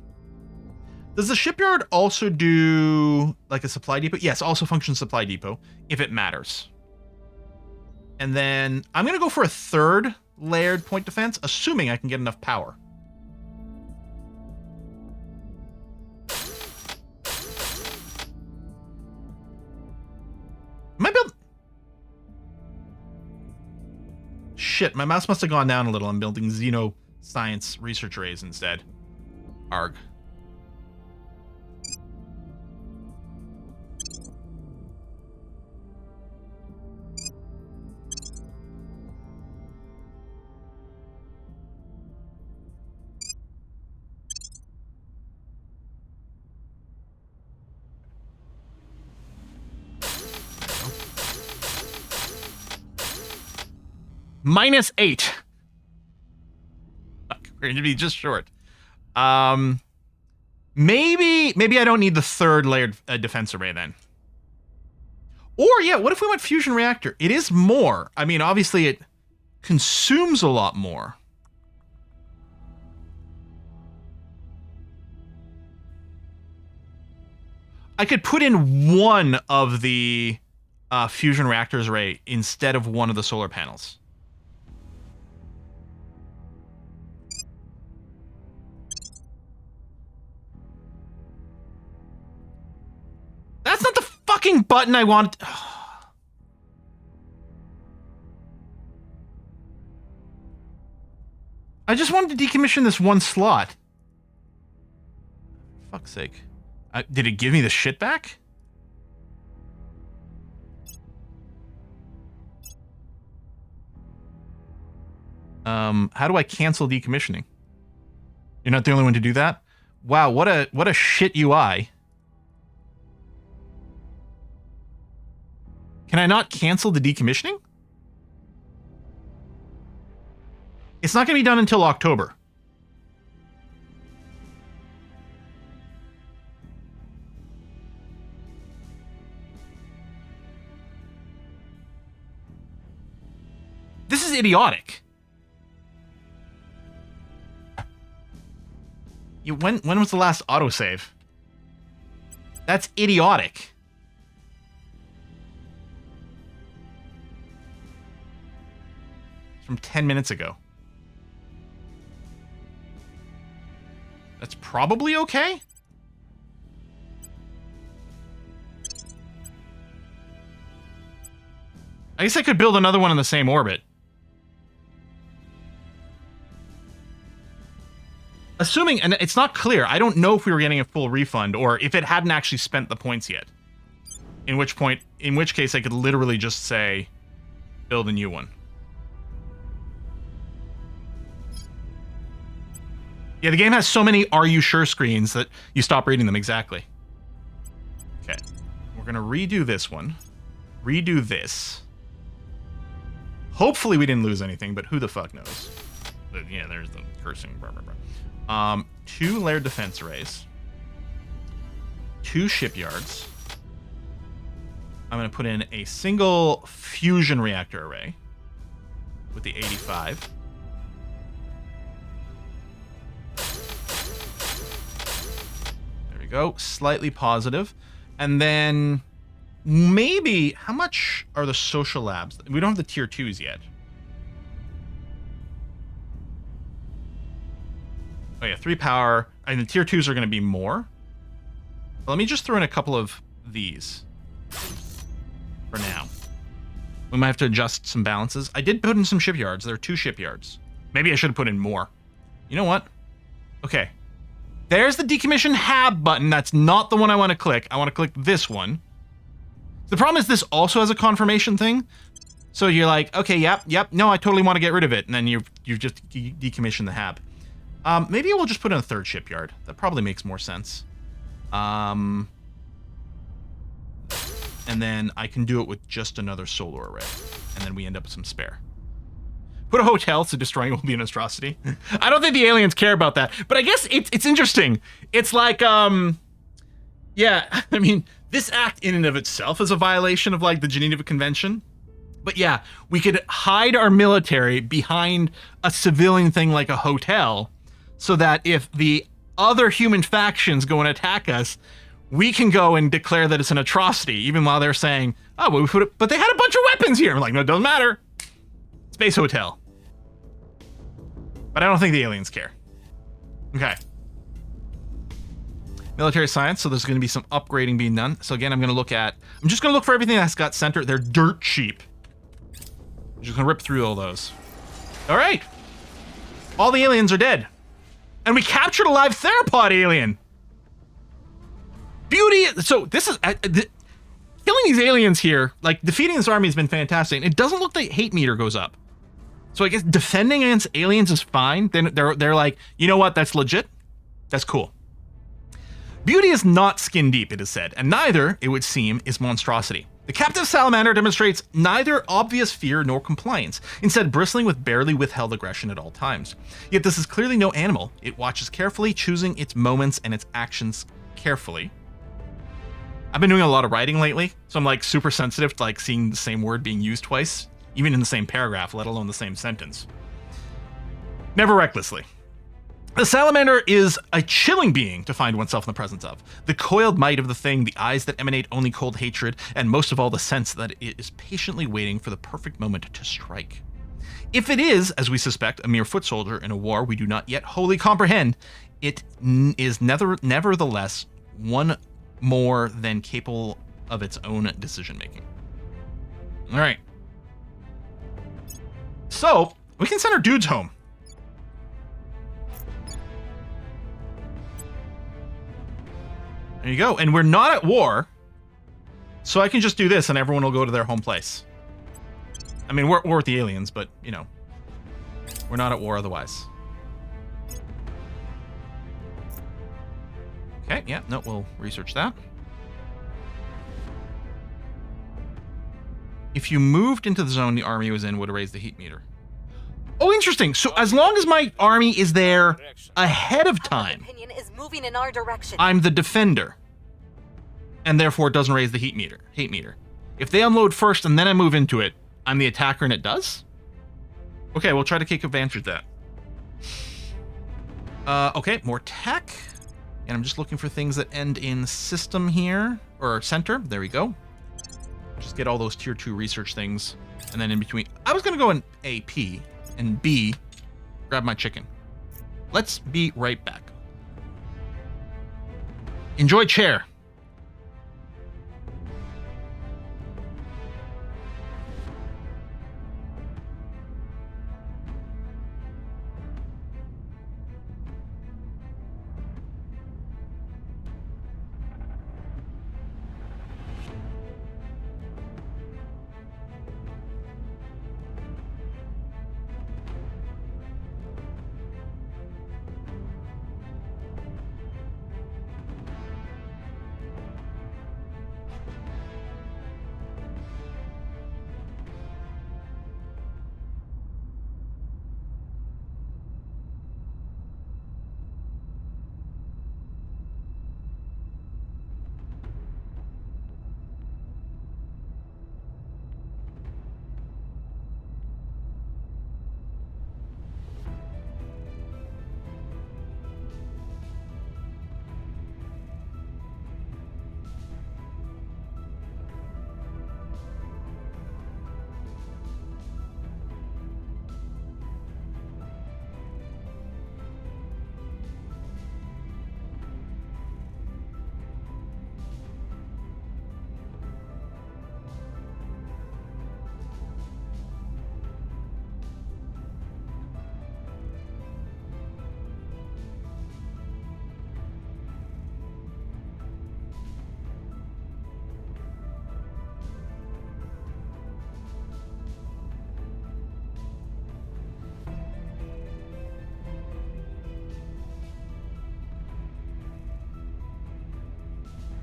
Does the shipyard also do, a supply depot? Yes, also functions supply depot, if it matters. And then I'm going to go for a 3rd layered point defense, assuming I can get enough power. Am I building? Shit, my mouse must have gone down a little. I'm building science research arrays instead. Arg. -8. Fuck, we're gonna be just short. Maybe I don't need the third layered defense array then. Or yeah, what if we went fusion reactor? It is more. I mean, obviously it consumes a lot more. I could put in one of the fusion reactors array instead of one of the solar panels. That's not the fucking button I want. I just wanted to decommission this one slot. Fuck's sake. Did it give me the shit back? How do I cancel decommissioning? You're not the only one to do that? Wow, what a shit UI. Can I not cancel the decommissioning? It's not going to be done until October. This is idiotic. When was the last autosave? That's idiotic. From 10 minutes ago. That's probably okay? I guess I could build another one in the same orbit. Assuming, and it's not clear, I don't know if we were getting a full refund or if it hadn't actually spent the points yet. In which case I could literally just say, build a new one. Yeah, the game has so many "Are you sure" screens that you stop reading them exactly. Okay, we're gonna redo this one. Redo this. Hopefully we didn't lose anything, but who the fuck knows? But yeah, there's the cursing. Blah, blah, blah. 2 layered defense arrays. 2 shipyards. I'm gonna put in a single fusion reactor array with the 85. Go slightly positive, and then maybe how much are the social labs? We don't have the tier 2s yet. Oh yeah, 3 power, and the tier 2s are going to be more. Let me just throw in a couple of these for now. We might have to adjust some balances. I did put in some shipyards. There are 2 shipyards. Maybe I should have put in more. You know what? Okay. There's the decommission hab button. That's not the one I want to click. I want to click this one. The problem is this also has a confirmation thing. So you're like, okay, yep, no, I totally want to get rid of it. And then you just decommission the hab. Maybe we'll just put in a 3rd shipyard. That probably makes more sense. And then I can do it with just another solar array. And then we end up with some spare. Put a hotel, so destroying will be an atrocity. I don't think the aliens care about that, but I guess it's interesting. It's like, yeah, I mean, this act in and of itself is a violation of like the Geneva Convention. But yeah, we could hide our military behind a civilian thing like a hotel so that if the other human factions go and attack us, we can go and declare that it's an atrocity, even while they're saying, oh, well, we put it, but they had a bunch of weapons here. I'm like, no, it doesn't matter. Space hotel. But I don't think the aliens care. Okay. Military science, so there's going to be some upgrading being done. So again, I'm just going to look for everything that's got center. They're dirt cheap. I'm just going to rip through all those. All right. All the aliens are dead. And we captured a live theropod alien. Beauty. So this is... killing these aliens here, like, defeating this army has been fantastic. It doesn't look like hate meter goes up. So I guess defending against aliens is fine. Then they're like, you know what? That's legit. That's cool. Beauty is not skin deep, it is said, and neither, it would seem, is monstrosity. The captive salamander demonstrates neither obvious fear nor compliance, instead bristling with barely withheld aggression at all times. Yet this is clearly no animal. It watches carefully, choosing its moments and its actions carefully. I've been doing a lot of writing lately, so I'm like super sensitive to like seeing the same word being used twice, even in the same paragraph, let alone the same sentence. Never recklessly. The salamander is a chilling being to find oneself in the presence of. The coiled might of the thing, the eyes that emanate only cold hatred, and most of all the sense that it is patiently waiting for the perfect moment to strike. If it is, as we suspect, a mere foot soldier in a war we do not yet wholly comprehend, it is nevertheless one more than capable of its own decision making. All right. So we can send our dudes home. There you go. And we're not at war, so I can just do this and everyone will go to their home place. I mean, we're with the aliens, but, you know, we're not at war otherwise. Okay, yeah, no, we'll research that. If you moved into the zone the army was in, would have raised the heat meter. Oh, interesting. So as long as my army is there ahead of time, Opinion is moving in our direction. I'm the defender, and therefore it doesn't raise the heat meter. If they unload first and then I move into it, I'm the attacker and it does? Okay, we'll try to take advantage of that. Okay, more tech. And I'm just looking for things that end in system here, or center. There we go. Just get all those tier 2 research things. And then in between, I was gonna go in AP and B, grab my chicken. Let's be right back. Enjoy chair.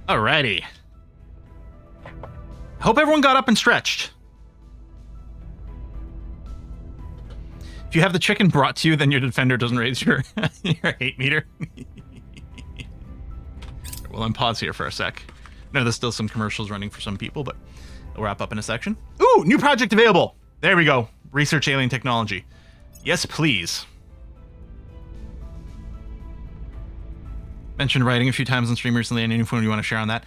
Alrighty. Hope everyone got up and stretched. If you have the chicken brought to you, then your defender doesn't raise your, your hate meter. We'll unpause here for a sec. No, there's still some commercials running for some people, but we'll wrap up in a section. Ooh, new project available. There we go. Research alien technology. Yes, please. Mentioned writing a few times on stream recently. Any info you want to share on that?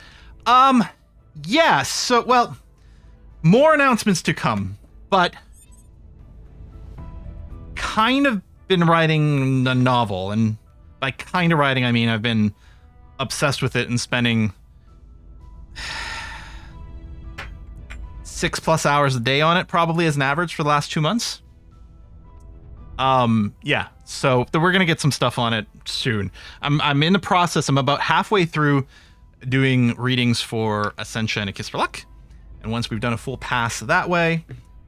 Yeah, so, well, more announcements to come, but kind of been writing a novel, and by kind of writing, I mean I've been obsessed with it and spending 6+ hours a day on it, probably as an average for the last 2 months. Yeah, so we're gonna get some stuff on it soon. I'm in the process. I'm about halfway through doing readings for Essentia and A Kiss for Luck, and once we've done a full pass that way,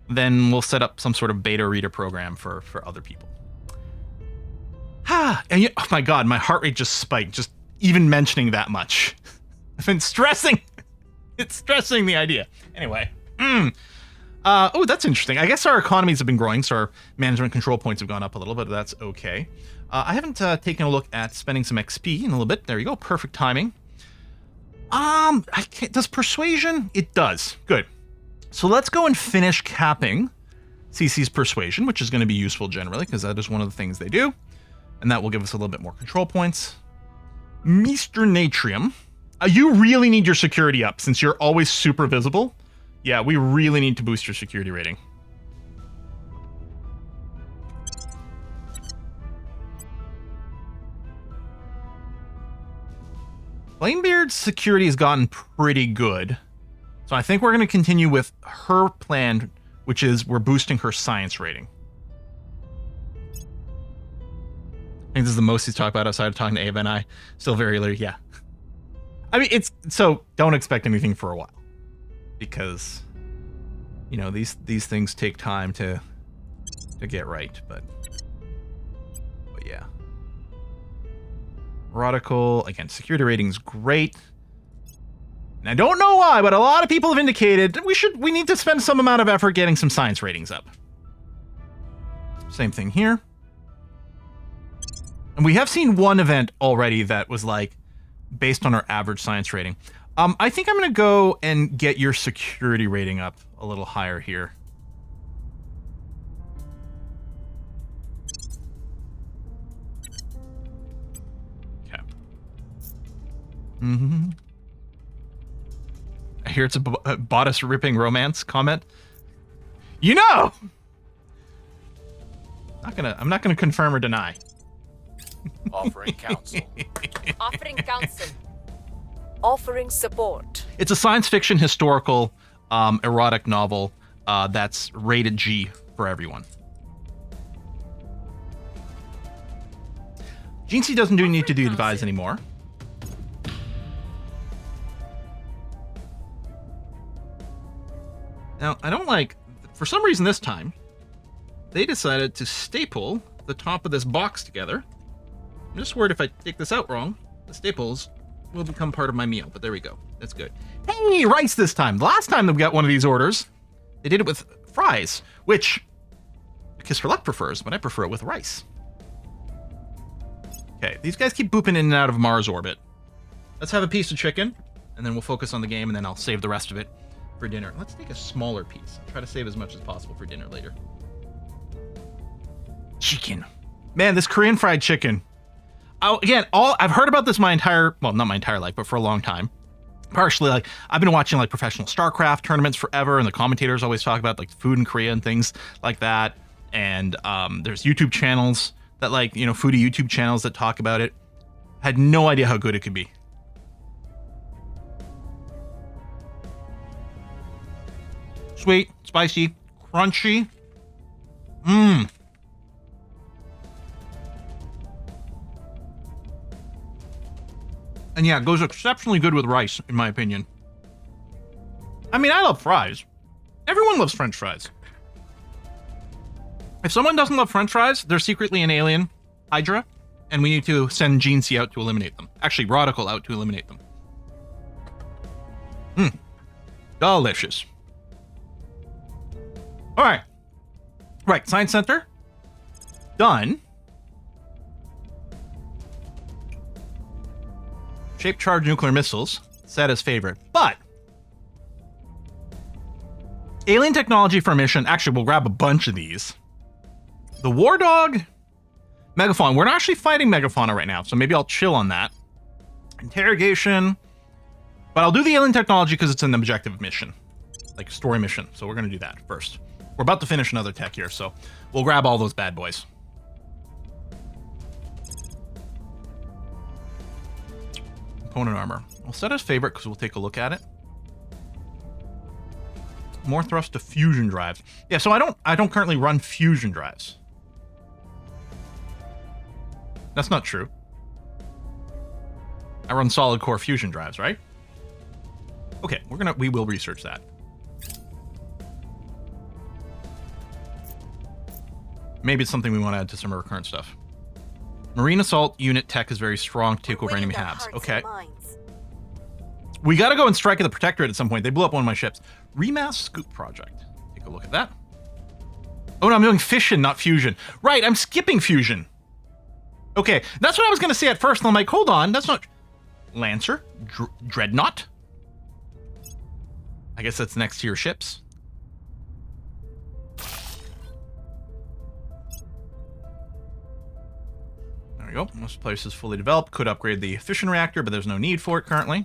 then we'll set up some sort of beta reader program for other people. And oh my god, my heart rate just spiked just even mentioning that much. I've been stressing. It's stressing the idea. Anyway. Oh, that's interesting. I guess our economies have been growing, so our management control points have gone up a little, but that's okay. I haven't taken a look at spending some XP in a little bit. There you go. Perfect timing. Does persuasion? It does. Good. So let's go and finish capping CC's persuasion, which is going to be useful generally, because that is one of the things they do. And that will give us a little bit more control points. Mr. Natrium. You really need your security up, since you're always super visible. Yeah, we really need to boost your security rating. Flamebeard's security has gotten pretty good. So I think we're going to continue with her plan, which is we're boosting her science rating. I think this is the most he's talked about outside of talking to Ava and I. Still very early, yeah. I mean, so don't expect anything for a while. Because, you know, these things take time to get right, but yeah. Orbital, again, security rating's great. And I don't know why, but a lot of people have indicated we need to spend some amount of effort getting some science ratings up. Same thing here. And we have seen one event already that was like based on our average science rating. I think I'm going to go and get your security rating up a little higher here. Okay. I hear it's a bodice ripping romance comment. You know! I'm not gonna confirm or deny. Offering counsel. Offering counsel. Offering support. It's a science fiction historical erotic novel that's rated G for everyone. Jeansy doesn't need to do advise anymore. Now, I don't like, for some reason this time, they decided to staple the top of this box together. I'm just worried if I take this out wrong, the staples will become part of my meal, but there we go. That's good. Hey, rice this time. The last time that we got one of these orders, they did it with fries, which A Kiss for Luck prefers, but I prefer it with rice. Okay, these guys keep booping in and out of Mars orbit. Let's have a piece of chicken, and then we'll focus on the game, and then I'll save the rest of it for dinner. Let's take a smaller piece. Try to save as much as possible for dinner later. Chicken. Man, this Korean fried chicken. Again, I've heard about this my entire, well, not my entire life, but for a long time. Partially, like, I've been watching like professional StarCraft tournaments forever, and the commentators always talk about like food in Korea and things like that. And there's YouTube channels that, like, you know, foodie YouTube channels that talk about it. Had no idea how good it could be. Sweet, spicy, crunchy. Mmm. And yeah, it goes exceptionally good with rice, in my opinion. I mean, I love fries. Everyone loves French fries. If someone doesn't love French fries, they're secretly an alien Hydra, and we need to send Jeansy out to eliminate them. Actually, Rodical out to eliminate them. Mmm. Delicious. All right. Right, Science Center. Done. Shape charged nuclear missiles. Set as favorite. But alien technology for a mission. Actually, we'll grab a bunch of these. The War Dog. Megafauna. We're not actually fighting Megafauna right now, so maybe I'll chill on that. Interrogation. But I'll do the alien technology because it's an objective mission. Like a story mission. So we're going to do that first. We're about to finish another tech here, so we'll grab all those bad boys. Component armor. We'll set as favorite because we'll take a look at it. More thrust to fusion drives. Yeah, so I don't currently run fusion drives. That's not true. I run solid core fusion drives, right? Okay, we will research that. Maybe it's something we want to add to some of our current stuff. Marine assault unit tech is very strong to take over enemy HABs. Okay. We got to go and strike at the Protectorate at some point. They blew up one of my ships. Remass Scoop Project. Take a look at that. Oh no, I'm doing fission, not fusion. Right, I'm skipping fusion. Okay, that's what I was going to say at first. And I'm like, hold on, that's not... Lancer? Dreadnought? I guess that's next to your ships. There we go. Most place is fully developed. Could upgrade the fission reactor, but there's no need for it currently.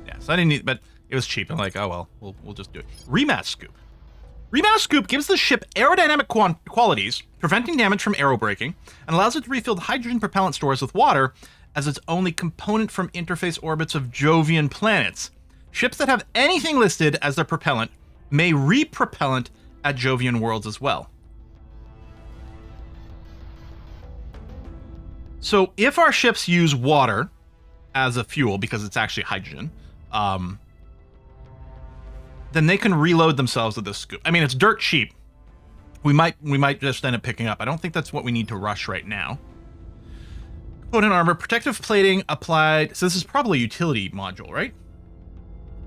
Yeah, so I didn't need, but it was cheap. I'm like, oh well, we'll just do it. Remass Scoop. Remass Scoop gives the ship aerodynamic qualities, preventing damage from aero braking, and allows it to refill the hydrogen propellant stores with water as its only component from interface orbits of Jovian planets. Ships that have anything listed as their propellant may repropellant at Jovian worlds as well. So if our ships use water as a fuel, because it's actually hydrogen, then they can reload themselves with this scoop. I mean, it's dirt cheap. We might just end up picking up. I don't think that's what we need to rush right now. Component armor, protective plating applied. So this is probably a utility module, right?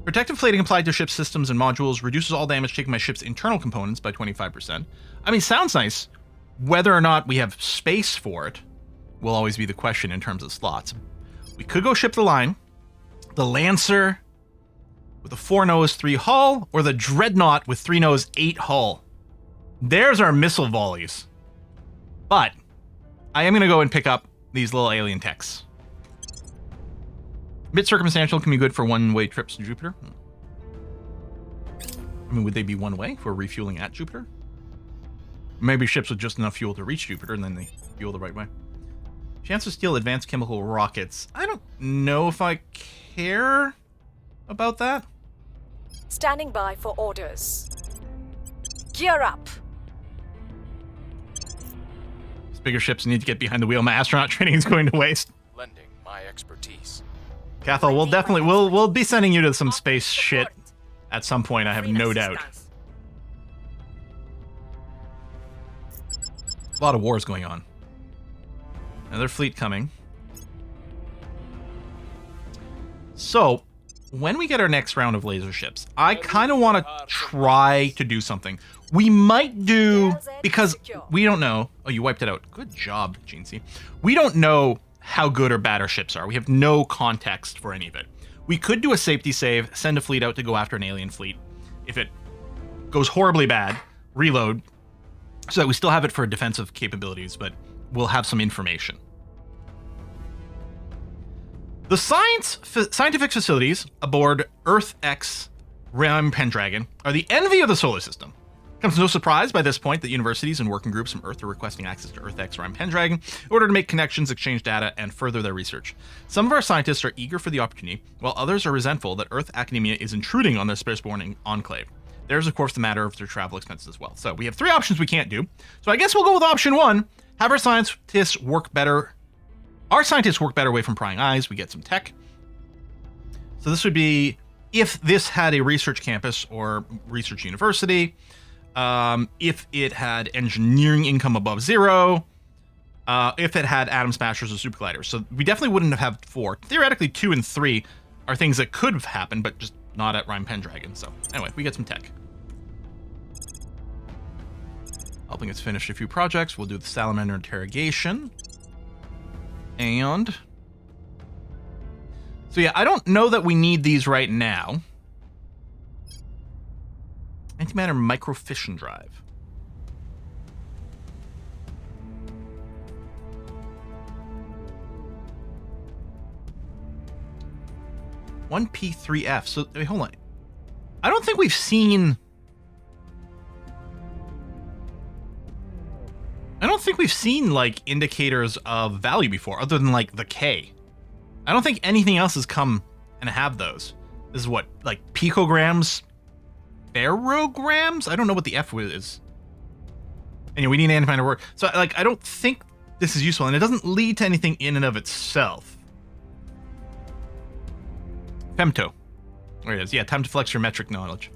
Protective plating applied to ship systems and modules reduces all damage taken by ship's internal components by 25%. I mean, sounds nice. Whether or not we have space for it will always be the question in terms of slots. We could go ship the line, the Lancer with a 4-nose 3 hull, or the Dreadnought with 3-nose 8 hull. There's our missile volleys. But I am going to go and pick up these little alien techs. A bit circumstantial, can be good for one-way trips to Jupiter. I mean, would they be one way for refueling at Jupiter? Maybe ships with just enough fuel to reach Jupiter and then they fuel the right way. Chance to steal advanced chemical rockets. I don't know if I care about that. Standing by for orders. Gear up. These bigger ships need to get behind the wheel. My astronaut training is going to waste. Lending my expertise. Cathal, we'll be sending you to some space shit at some point, I have no doubt. A lot of wars going on. Another fleet coming. So, when we get our next round of laser ships, I kind of want to try to do something. We might do, because we don't know. Oh, you wiped it out. Good job, Gene C. We don't know how good or bad our ships are. We have no context for any of it. We could do a safety save, send a fleet out to go after an alien fleet. If it goes horribly bad, reload, so that we still have it for defensive capabilities, but we'll have some information. The scientific facilities aboard Earth X Ram Pendragon are the envy of the solar system. It comes no surprise by this point that universities and working groups from Earth are requesting access to Earth X Ram Pendragon in order to make connections, exchange data, and further their research. Some of our scientists are eager for the opportunity, while others are resentful that Earth academia is intruding on their spaceborne enclave. There's, of course, the matter of their travel expenses as well. So we have 3 options we can't do. So I guess we'll go with option 1. Have our scientists work better. Our scientists work better away from prying eyes. We get some tech. So this would be if this had a research campus or research university, if it had engineering income above 0, if it had atom smashers or super gliders. So we definitely wouldn't have 4. Theoretically, 2 and 3 are things that could have happened, but just not at Rime Pendragon. So anyway, we get some tech. Helping us finish a few projects. We'll do the Salamander Interrogation. And so yeah, I don't know that we need these right now. Antimatter microfission drive. One P3F. So wait, hold on. I don't think we've seen. Like indicators of value before, other than like the K. I don't think anything else has come and have those. This is what, like picograms, ferrograms? I don't know what the F is. And we need Antimatter work. So, like, I don't think this is useful, and it doesn't lead to anything in and of itself. Femto. There it is. Yeah, time to flex your metric knowledge.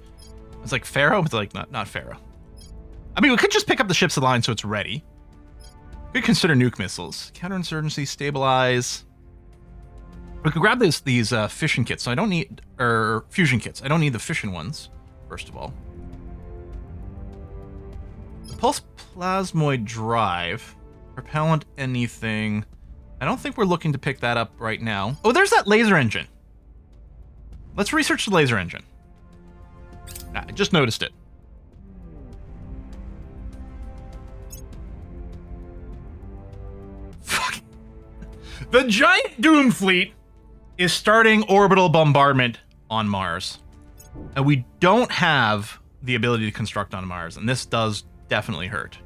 It's like Pharaoh, but like not Pharaoh. I mean, we could just pick up the ship's line so it's ready. We could consider nuke missiles. Counterinsurgency, stabilize. We could grab these fission kits. So I don't need, or fusion kits. I don't need the fission ones, first of all. The pulse plasmoid drive. Propellant anything. I don't think we're looking to pick that up right now. Oh, there's that laser engine. Let's research the laser engine. I just noticed it. Fuck. The giant Doom fleet is starting orbital bombardment on Mars. And we don't have the ability to construct on Mars, and this does definitely hurt.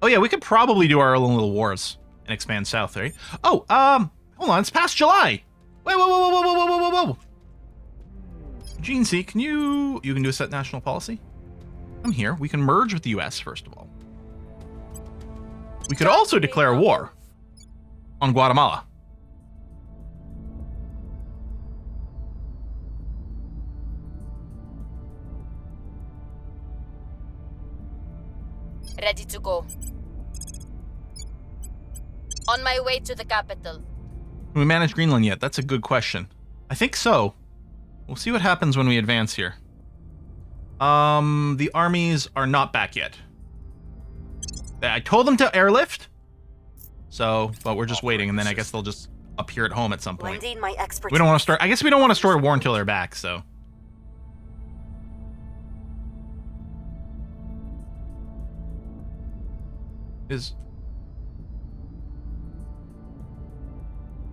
Oh yeah, we could probably do our own little wars and expand south, right? Oh, hold on, it's past July. Whoa, whoa, whoa, whoa, whoa, whoa, whoa, whoa, whoa. Gene C, can you can do a set national policy? I'm here. We can merge with the US, first of all. We could also declare war on Guatemala. Ready to go. On my way to the capital. Can we manage Greenland yet? That's a good question. I think so. We'll see what happens when we advance here. The armies are not back yet. I told them to airlift. So, but we're just waiting, and then I guess they'll just appear at home at some point. Lending my expertise. We don't want to start. I guess we don't want to start a war until they're back, so.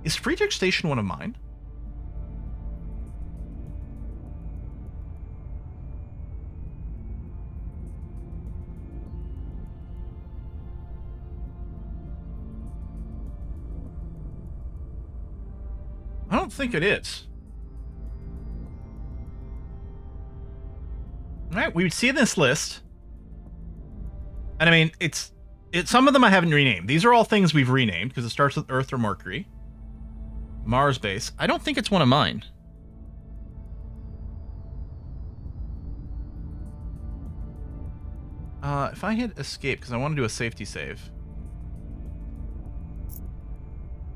Is Friedrich Station one of mine? I don't think it is. All right, we see this list. And I mean, some of them I haven't renamed. These are all things we've renamed because it starts with Earth or Mercury. Mars base. I don't think it's one of mine. If I hit escape, because I want to do a safety save.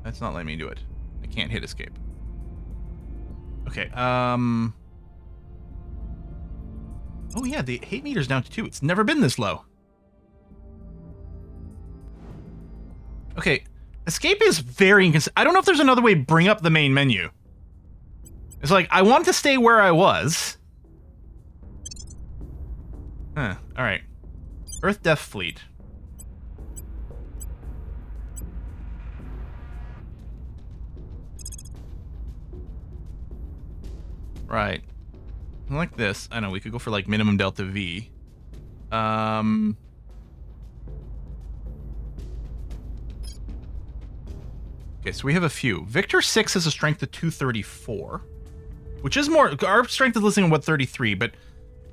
That's not letting me do it. I can't hit escape. Okay, oh yeah, the hate meter's down to 2. It's never been this low. Okay, escape is very inconsistent. I don't know if there's another way to bring up the main menu. It's like, I want to stay where I was. Huh, alright. Earth Death Fleet. Right. Like this. I know, we could go for like minimum delta V. Okay, so we have a few. Victor 6 has a strength of 234, which is more. Our strength is listing on 133, but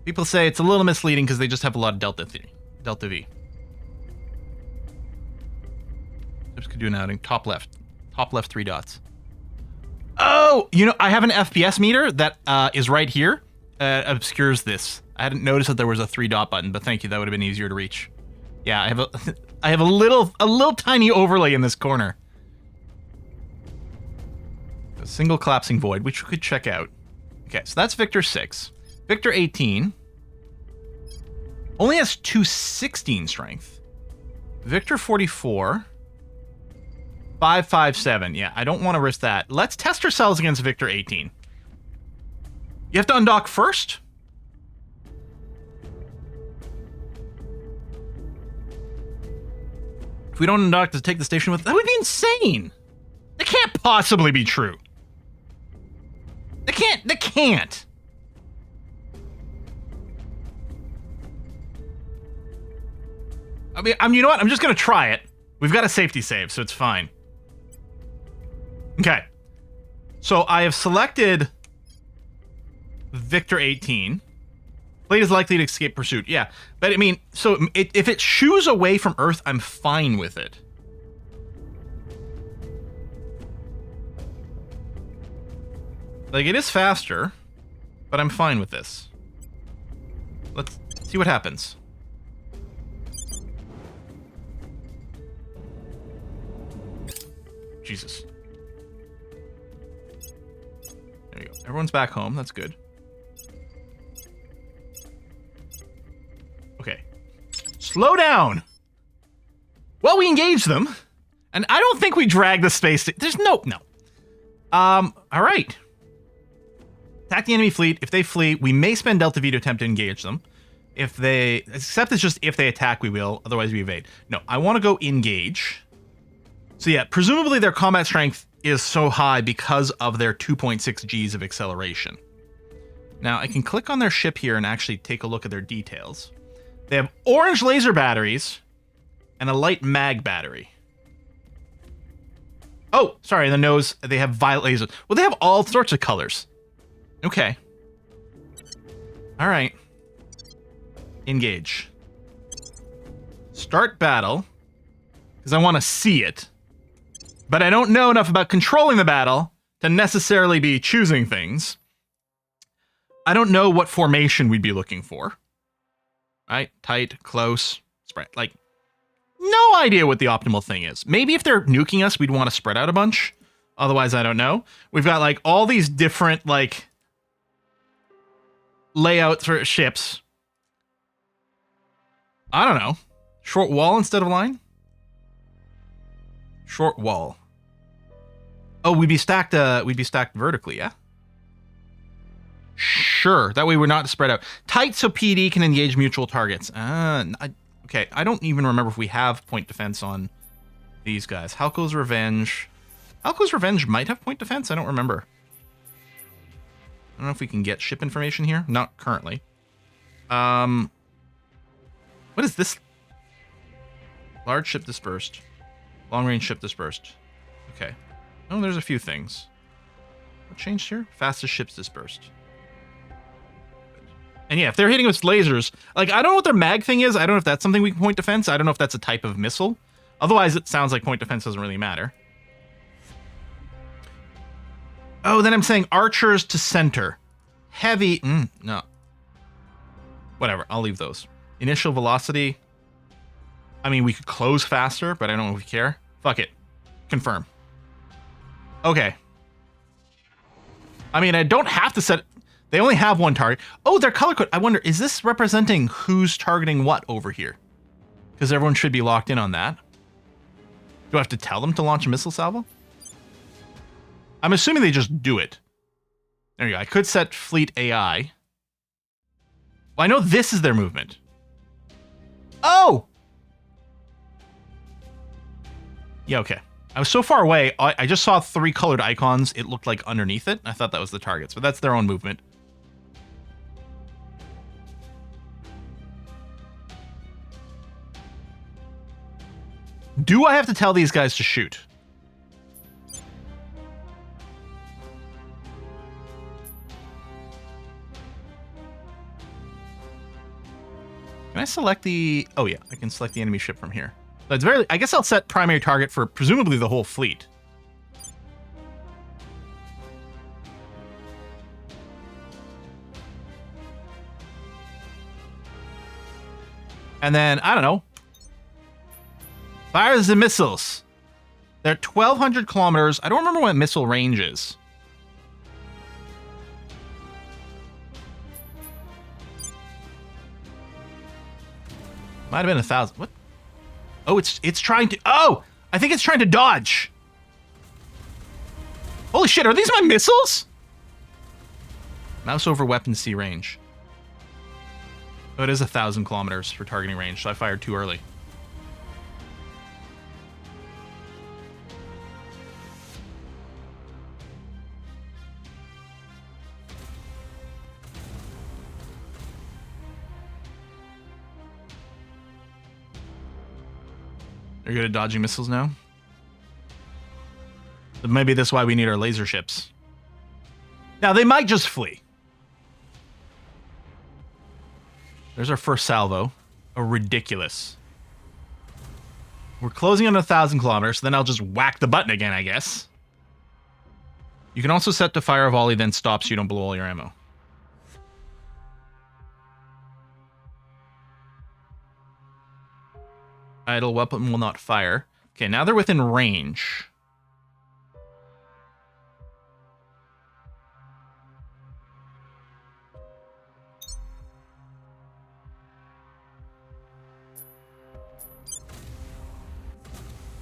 people say it's a little misleading because they just have a lot of delta V. Ships could do an outing. Top left 3 dots. Oh, you know, I have an FPS meter that is right here. Obscures this. I hadn't noticed that there was a 3-dot button, but thank you. That would have been easier to reach. Yeah, I have a little tiny overlay in this corner. A single collapsing void, which we could check out. Okay, so that's Victor 6. Victor 18 only has 216 strength. Victor 44 557. Yeah, I don't want to risk that. Let's test ourselves against Victor 18. You have to undock first? If we don't undock to take the station with, that would be insane. That can't possibly be true. They can't. I mean, you know what? I'm just gonna try it. We've got a safety save, so it's fine. Okay. So I have selected Victor 18. Fleet is likely to escape pursuit. Yeah, but I mean, so if it shoos away from Earth, I'm fine with it. Like, it is faster, but I'm fine with this. Let's see what happens. Jesus. There you go. Everyone's back home. That's good. Okay. Slow down! Well, we engaged them. And I don't think we dragged the space. There's no. Alright. Attack the enemy fleet. If they flee, we may spend Delta V to attempt to engage them. If they. Except it's just if they attack, we will. Otherwise, we evade. No, I want to go engage. So yeah, presumably their combat strength is so high because of their 2.6 Gs of acceleration. Now, I can click on their ship here and actually take a look at their details. They have orange laser batteries and a light mag battery. Oh, sorry, in the nose, they have violet lasers. Well, they have all sorts of colors. Okay. All right. Engage. Start battle. Because I want to see it. But I don't know enough about controlling the battle to necessarily be choosing things. I don't know what formation we'd be looking for. Right? Tight, close, spread. Like, no idea what the optimal thing is. Maybe if they're nuking us, we'd want to spread out a bunch. Otherwise, I don't know. We've got, like, all these different, like, layouts for ships. I don't know. Short wall instead of line? Short wall. Oh, we'd be stacked vertically, yeah? Sure. That way we're not spread out. Tight so PD can engage mutual targets. Okay, I don't even remember if we have point defense on these guys. Halko's Revenge. Halko's Revenge might have point defense. I don't remember. I don't know if we can get ship information here. Not currently. What is this? Large ship dispersed. Long range ship dispersed. Okay. Oh, there's a few things. What changed here? Fastest ships dispersed. And yeah, if they're hitting us with lasers, like, I don't know what their mag thing is. I don't know if that's something we can point defense. I don't know if that's a type of missile. Otherwise, it sounds like point defense doesn't really matter. Oh, then I'm saying archers to center. Heavy. No. Whatever. I'll leave those. Initial velocity. I mean, we could close faster, but I don't know if we care. Fuck it. Confirm. Okay. I mean, I don't have to set... They only have one target. Oh, they're color code. I wonder, is this representing who's targeting what over here? Because everyone should be locked in on that. Do I have to tell them to launch a missile salvo? I'm assuming they just do it. There you go. I could set fleet AI. Well, I know this is their movement. Oh! Yeah, okay. I was so far away, I just saw 3 colored icons. It looked like underneath it. I thought that was the targets, but that's their own movement. Do I have to tell these guys to shoot? Can I select the... Oh yeah, I can select the enemy ship from here. That's very... I guess I'll set primary target for presumably the whole fleet. And then, I don't know. Fires the missiles. They're 1,200 kilometers. I don't remember what missile range is. Might have been 1,000. What? Oh, it's trying to... Oh! I think it's trying to dodge. Holy shit, are these my missiles? Mouse over weapon C range. Oh, it is 1,000 kilometers for targeting range, so I fired too early. They're good at dodging missiles now. But maybe that's why we need our laser ships. Now, they might just flee. There's our first salvo. Oh, ridiculous. We're closing on 1,000 kilometers, so then I'll just whack the button again, I guess. You can also set to fire a volley, then stop so you don't blow all your ammo. Idle weapon will not fire. Okay, now they're within range.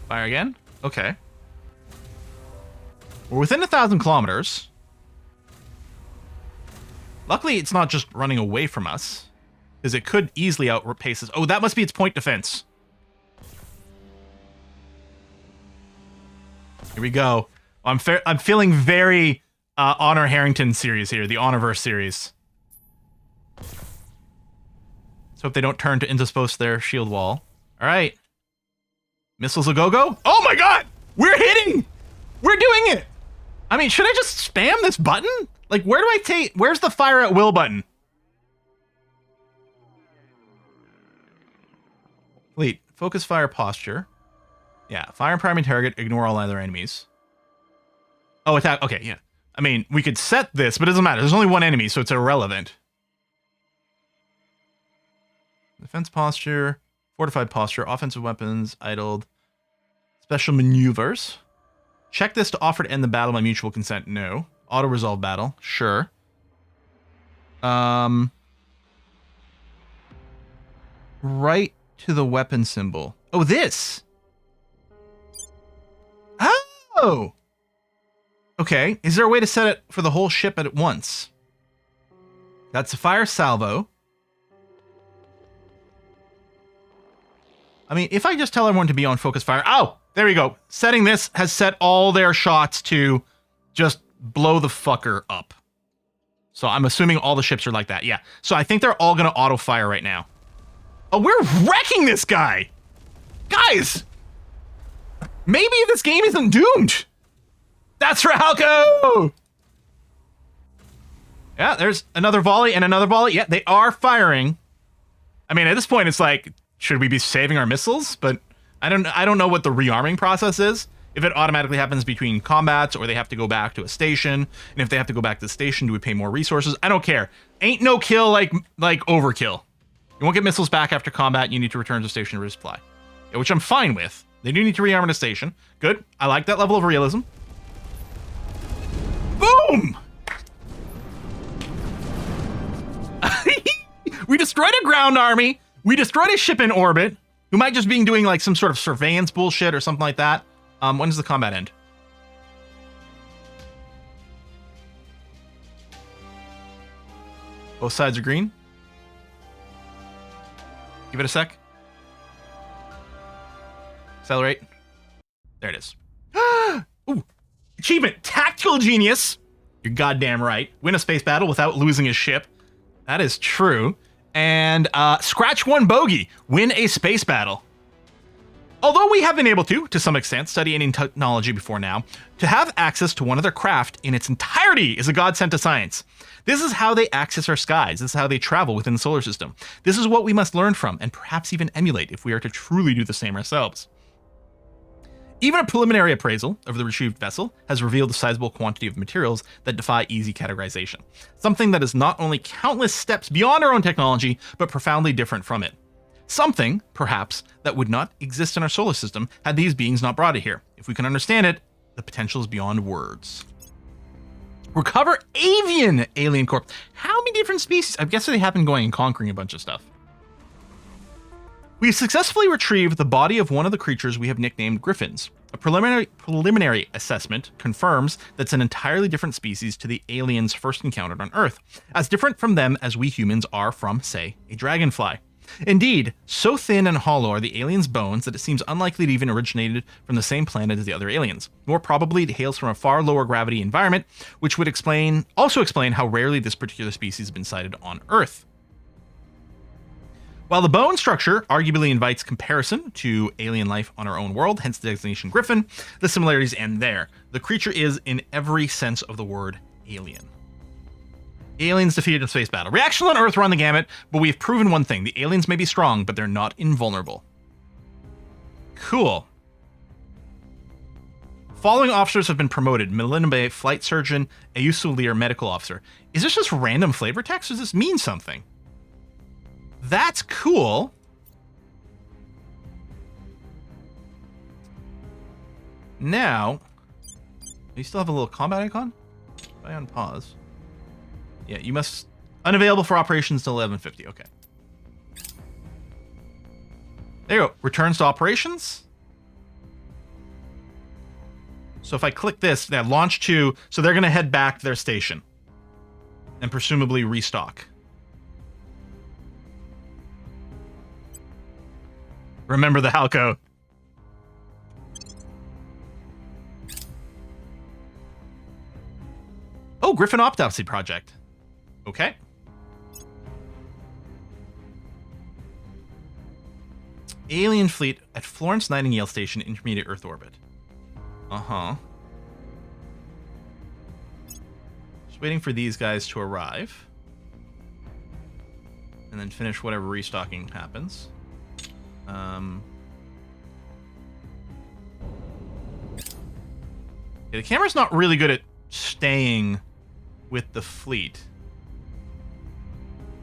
Fire again? Okay. We're within 1,000 kilometers. Luckily, it's not just running away from us, because it could easily outpace us. Oh, that must be its point defense. Here we go. I'm feeling very Honor Harrington series here, the Honorverse series. Let's hope they don't turn to interpost their shield wall. All right. Missiles a go-go? Oh my god! We're hitting! We're doing it! I mean, should I just spam this button? Like, where do I take... Where's the fire at will button? Wait, focus fire posture. Yeah, fire and primary target, ignore all other enemies. Oh, attack. Okay, yeah. I mean, we could set this, but it doesn't matter. There's only one enemy, so it's irrelevant. Defense posture, fortified posture, offensive weapons, idled, special maneuvers. Check this to offer to end the battle by mutual consent. No. Auto-resolve battle. Sure. Right to the weapon symbol. Oh, this! Oh! Okay. Is there a way to set it for the whole ship at once? That's a fire salvo. I mean, if I just tell everyone to be on focus fire... Oh! There we go. Setting this has set all their shots to just blow the fucker up. So I'm assuming all the ships are like that. Yeah. So I think they're all going to auto-fire right now. Oh, we're wrecking this guy! Guys! Maybe this game isn't doomed! That's Ralco! Yeah, there's another volley and another volley. Yeah, they are firing. I mean, at this point, it's like, should we be saving our missiles? But I don't know what the rearming process is. If it automatically happens between combats, or they have to go back to a station. And if they have to go back to the station, do we pay more resources? I don't care. Ain't no kill like overkill. You won't get missiles back after combat. You need to return to station to resupply. Yeah, which I'm fine with. They do need to rearm at a station. Good. I like that level of realism. Boom! We destroyed a ground army. We destroyed a ship in orbit, who might just be doing like some sort of surveillance bullshit or something like that. When does the combat end? Both sides are green. Give it a sec. Accelerate. There it is. Ooh. Achievement, Tactical Genius. You're goddamn right. Win a space battle without losing a ship. That is true. And scratch one bogey. Win a space battle. Although we have been able to some extent, study alien technology before now, to have access to one of their craft in its entirety is a godsend to science. This is how they access our skies. This is how they travel within the solar system. This is what we must learn from, and perhaps even emulate if we are to truly do the same ourselves. Even a preliminary appraisal of the retrieved vessel has revealed a sizable quantity of materials that defy easy categorization. Something that is not only countless steps beyond our own technology, but profoundly different from it. Something, perhaps, that would not exist in our solar system had these beings not brought it here. If we can understand it, the potential is beyond words. Recover avian alien corpse. How many different species? I guess they have been going and conquering a bunch of stuff. We successfully retrieved the body of one of the creatures we have nicknamed griffins. A preliminary assessment confirms that's an entirely different species to the aliens first encountered on Earth, as different from them as we humans are from, say, a dragonfly. Indeed, so thin and hollow are the aliens' bones that it seems unlikely to even originated from the same planet as the other aliens. More probably, it hails from a far lower gravity environment, which would also explain how rarely this particular species has been sighted on Earth. While the bone structure arguably invites comparison to alien life on our own world, hence the designation Griffin, the similarities end there. The creature is, in every sense of the word, alien. Aliens defeated in space battle. Reactions on Earth run the gamut, but we've proven one thing. The aliens may be strong, but they're not invulnerable. Cool. Following officers have been promoted. Melinda Bay, flight surgeon, Ayusu Lear, medical officer. Is this just random flavor text, or does this mean something? That's cool. Now, you still have a little combat icon? Try on pause. Yeah, you must... Unavailable for operations till 11:50. Okay. There you go. Returns to operations. So if I click this, they launch to... So they're going to head back to their station. And presumably restock. Remember the Halco. Oh, Griffin Autopsy Project. Okay. Alien fleet at Florence Nightingale Station, intermediate Earth orbit. Uh-huh. Just waiting for these guys to arrive. And then finish whatever restocking happens. Yeah, the camera's not really good at staying with the fleet.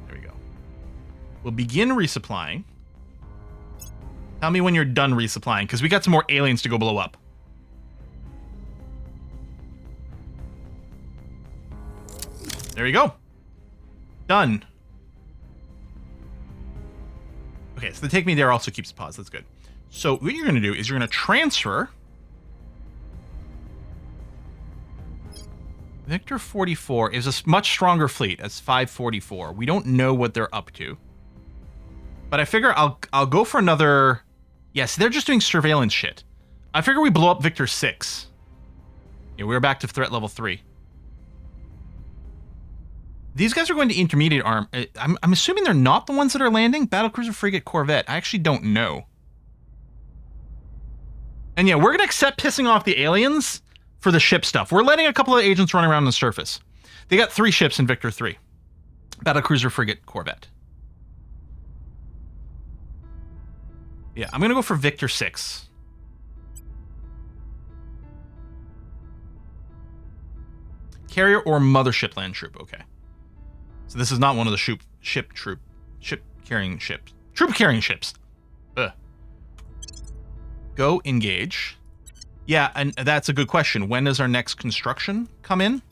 There we go. We'll begin resupplying. Tell me when you're done resupplying, because we got some more aliens to go blow up. There you go. Done. Okay, so the take me there also keeps a pause. That's good. So what you're going to do is you're going to transfer Victor 44 is a much stronger fleet as 544. We don't know what they're up to. But I figure I'll go for another... Yes, they're just doing surveillance shit. I figure we blow up Victor 6. Yeah, we're back to threat level 3. These guys are going to intermediate arm. I'm assuming they're not the ones that are landing. Battlecruiser, frigate, corvette. I actually don't know. And yeah, we're going to accept pissing off the aliens for the ship stuff. We're letting a couple of agents run around on the surface. They got 3 ships in Victor 3. Battlecruiser, frigate, corvette. Yeah, I'm going to go for Victor 6. Carrier or mothership land troop. Okay. So this is not one of the troop carrying ships. Ugh. Go engage. Yeah, and that's a good question. When does our next construction come in?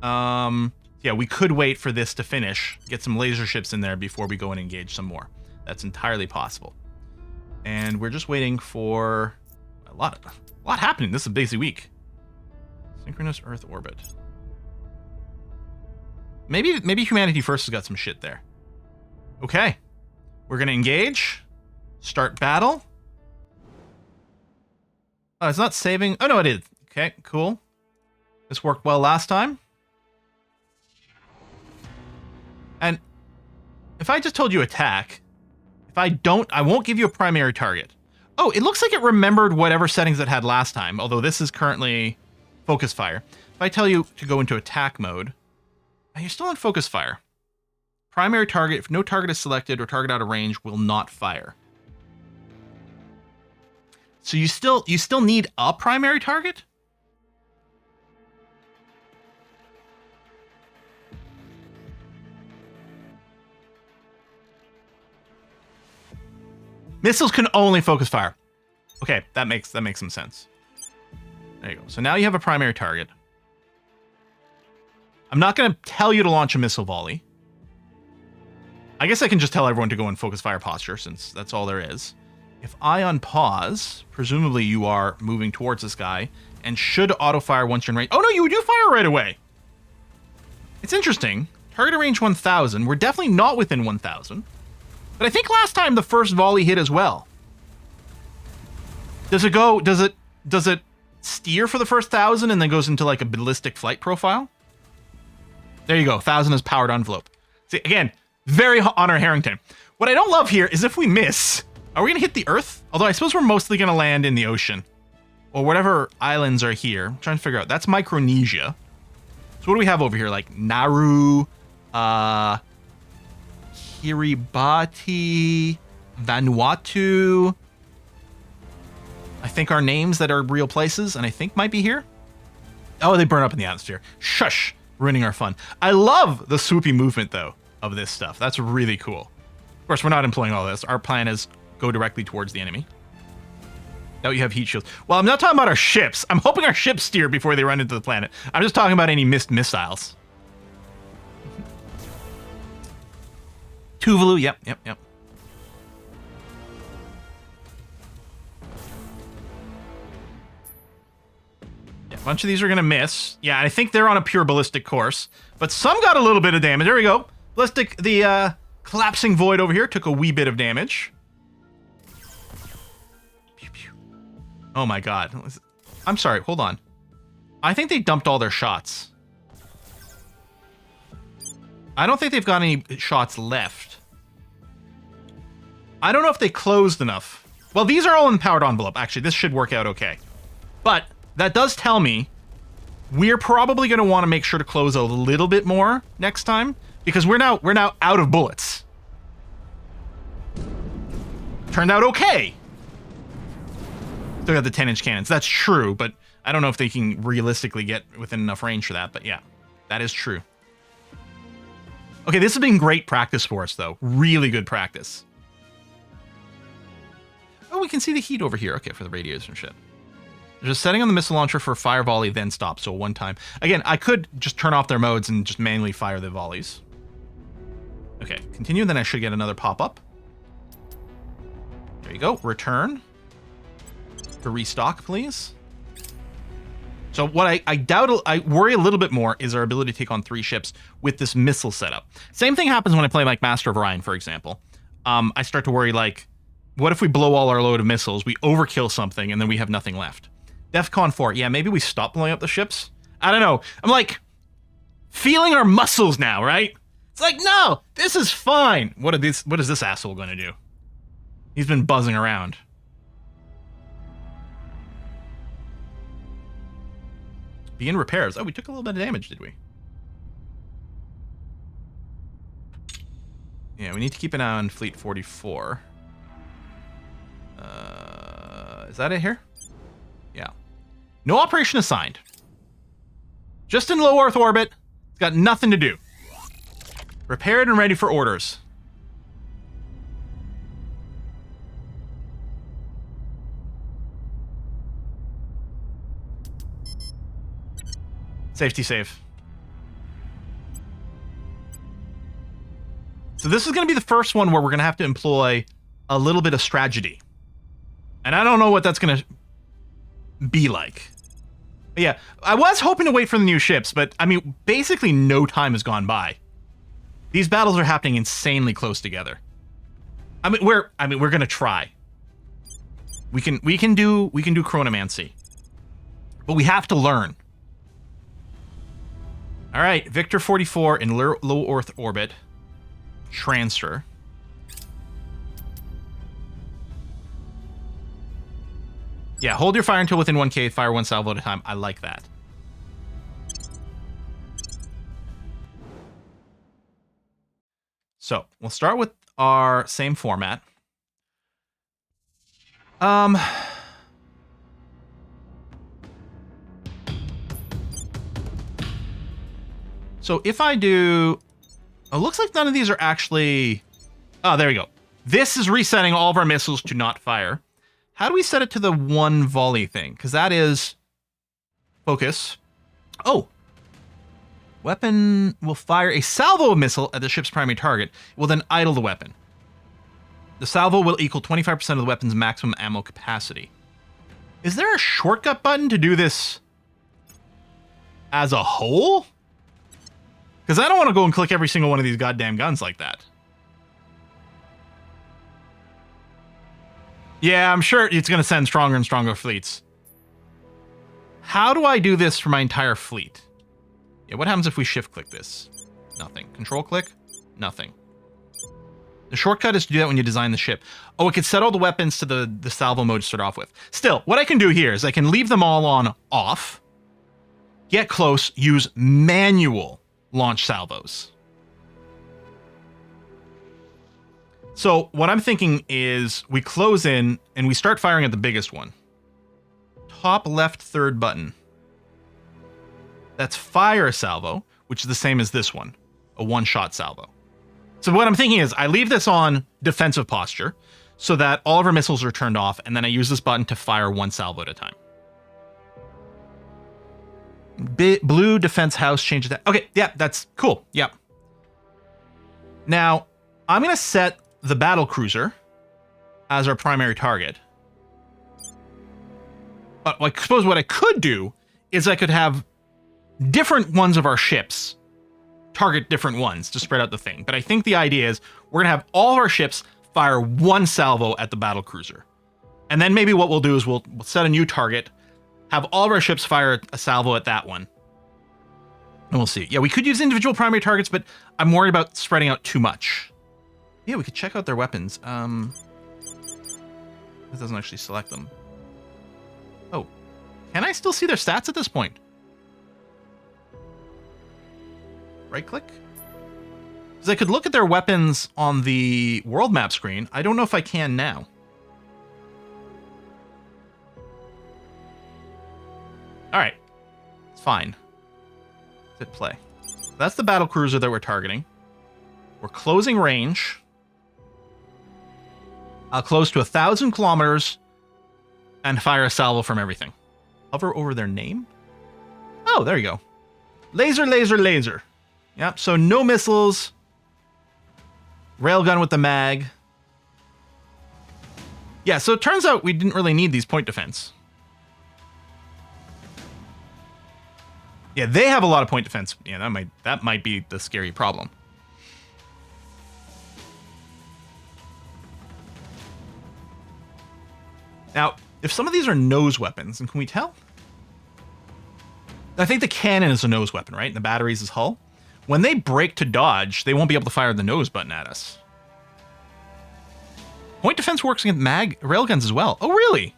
Yeah, we could wait for this to finish, get some laser ships in there before we go and engage some more. That's entirely possible. And we're just waiting for a lot happening. This is a busy week. Synchronous Earth orbit. Maybe Humanity First has got some shit there. Okay. We're going to engage. Start battle. Oh, it's not saving. Oh, no, it is. Okay, cool. This worked well last time. And if I just told you attack, if I don't, I won't give you a primary target. Oh, it looks like it remembered whatever settings it had last time, although this is currently focus fire. If I tell you to go into attack mode, you're still on focus fire. Primary target, if no target is selected or target out of range, will not fire. So you still need a primary target? Missiles can only focus fire. Okay, that makes some sense. There you go. So now you have a primary target. I'm not going to tell you to launch a missile volley. I guess I can just tell everyone to go in focus fire posture, since that's all there is. If I unpause, presumably you are moving towards this guy, and should auto-fire once you're in range. Oh no, you do fire right away! It's interesting. Target range 1,000. We're definitely not within 1,000. But I think last time the first volley hit as well. Does it steer for the first 1,000 and then goes into like a ballistic flight profile? There you go. 1,000 is powered envelope. See, again, Very on our Harrington. What I don't love here is if we miss, are we going to hit the Earth? Although I suppose we're mostly going to land in the ocean. Or whatever islands are here. I'm trying to figure out. That's Micronesia. So what do we have over here? Like Nauru, Kiribati, Vanuatu. I think are names that are real places, and I think might be here. Oh, they burn up in the atmosphere. Shush, ruining our fun. I love the swoopy movement, though, of this stuff. That's really cool. Of course, we're not employing all this. Our plan is go directly towards the enemy. Now you have heat shields. Well, I'm not talking about our ships. I'm hoping our ships steer before they run into the planet. I'm just talking about any missed missiles. Tuvalu, yep. Yeah, a bunch of these are going to miss. Yeah, I think they're on a pure ballistic course. But some got a little bit of damage. There we go. Ballistic, the collapsing void over here took a wee bit of damage. Oh my god. I'm sorry, hold on. I think they dumped all their shots. I don't think they've got any shots left. I don't know if they closed enough. Well, these are all in powered envelope. Actually, this should work out okay. But that does tell me we're probably going to want to make sure to close a little bit more next time because we're now out of bullets. Turned out okay. Still got the 10-inch cannons. That's true, but I don't know if they can realistically get within enough range for that. But yeah, that is true. Okay, this has been great practice for us, though. Really good practice. Oh, we can see the heat over here. Okay, for the radios and shit. There's a setting on the missile launcher for fire volley, then stop. So one time. Again, I could just turn off their modes and just manually fire the volleys. Okay, continue. Then I should get another pop-up. There you go. Return. To restock, please. So what I worry a little bit more is our ability to take on 3 ships with this missile setup. Same thing happens when I play like Master of Orion, for example. I start to worry like, what if we blow all our load of missiles, we overkill something, and then we have nothing left? DEFCON 4, yeah, maybe we stop blowing up the ships? I don't know. I'm like, feeling our muscles now, right? It's like, no, this is fine. What is this asshole going to do? He's been buzzing around. Begin repairs. Oh, we took a little bit of damage, did we? Yeah, we need to keep an eye on Fleet 44. Is that it here? Yeah. No operation assigned. Just in low Earth orbit. It's got nothing to do. Repaired and ready for orders. Safety save. So this is going to be the first one where we're going to have to employ a little bit of strategy. And I don't know what that's going to be like. But yeah, I was hoping to wait for the new ships, but I mean, basically no time has gone by. These battles are happening insanely close together. I mean, we're going to try. We can do chronomancy. But we have to learn. All right, Victor 44 in low Earth orbit. Transfer. Yeah, hold your fire until within 1K, fire 1 salvo at a time. I like that. So, we'll start with our same format. So if I do... Oh, it looks like none of these are actually... Oh, there we go. This is resetting all of our missiles to not fire. How do we set it to the 1 volley thing? Because that is... Focus. Oh! Weapon will fire a salvo missile at the ship's primary target. It will then idle the weapon. The salvo will equal 25% of the weapon's maximum ammo capacity. Is there a shortcut button to do this as a whole? Because I don't want to go and click every single one of these goddamn guns like that. Yeah, I'm sure it's going to send stronger and stronger fleets. How do I do this for my entire fleet? Yeah, what happens if we shift click this? Nothing. Control click? Nothing. The shortcut is to do that when you design the ship. Oh, it could set all the weapons to the salvo mode to start off with. Still, what I can do here is I can leave them all on off, get close, use manual launch salvos. So what I'm thinking is we close in and we start firing at the biggest one. Top left third button. That's fire a salvo, which is the same as this one, a one-shot salvo. So what I'm thinking is I leave this on defensive posture so that all of our missiles are turned off, and then I use this button to fire one salvo at a time. Blue defense house changes that. Okay, yeah, that's cool. Yep. Now, I'm going to set the battle cruiser as our primary target. But I suppose what I could do is I could have different ones of our ships target different ones to spread out the thing. But I think the idea is we're going to have all of our ships fire one salvo at the battle cruiser. And then maybe what we'll do is we'll set a new target, have all of our ships fire a salvo at that one. And we'll see. Yeah, we could use individual primary targets, but I'm worried about spreading out too much. Yeah, we could check out their weapons. This doesn't actually select them. Oh, can I still see their stats at this point? Right click? Because I could look at their weapons on the world map screen. I don't know if I can now. Alright. It's fine. Hit play. That's the battle cruiser that we're targeting. We're closing range. I'll close to 1,000 kilometers and fire a salvo from everything. Hover over their name? Oh, there you go. Laser, laser, laser. Yep, so no missiles. Railgun with the mag. Yeah, so it turns out we didn't really need these point defense. Yeah, they have a lot of point defense. Yeah, that might be the scary problem. Now, if some of these are nose weapons, and can we tell? I think the cannon is a nose weapon, right? And the batteries is hull. When they break to dodge, they won't be able to fire the nose button at us. Point defense works against railguns as well. Oh, really?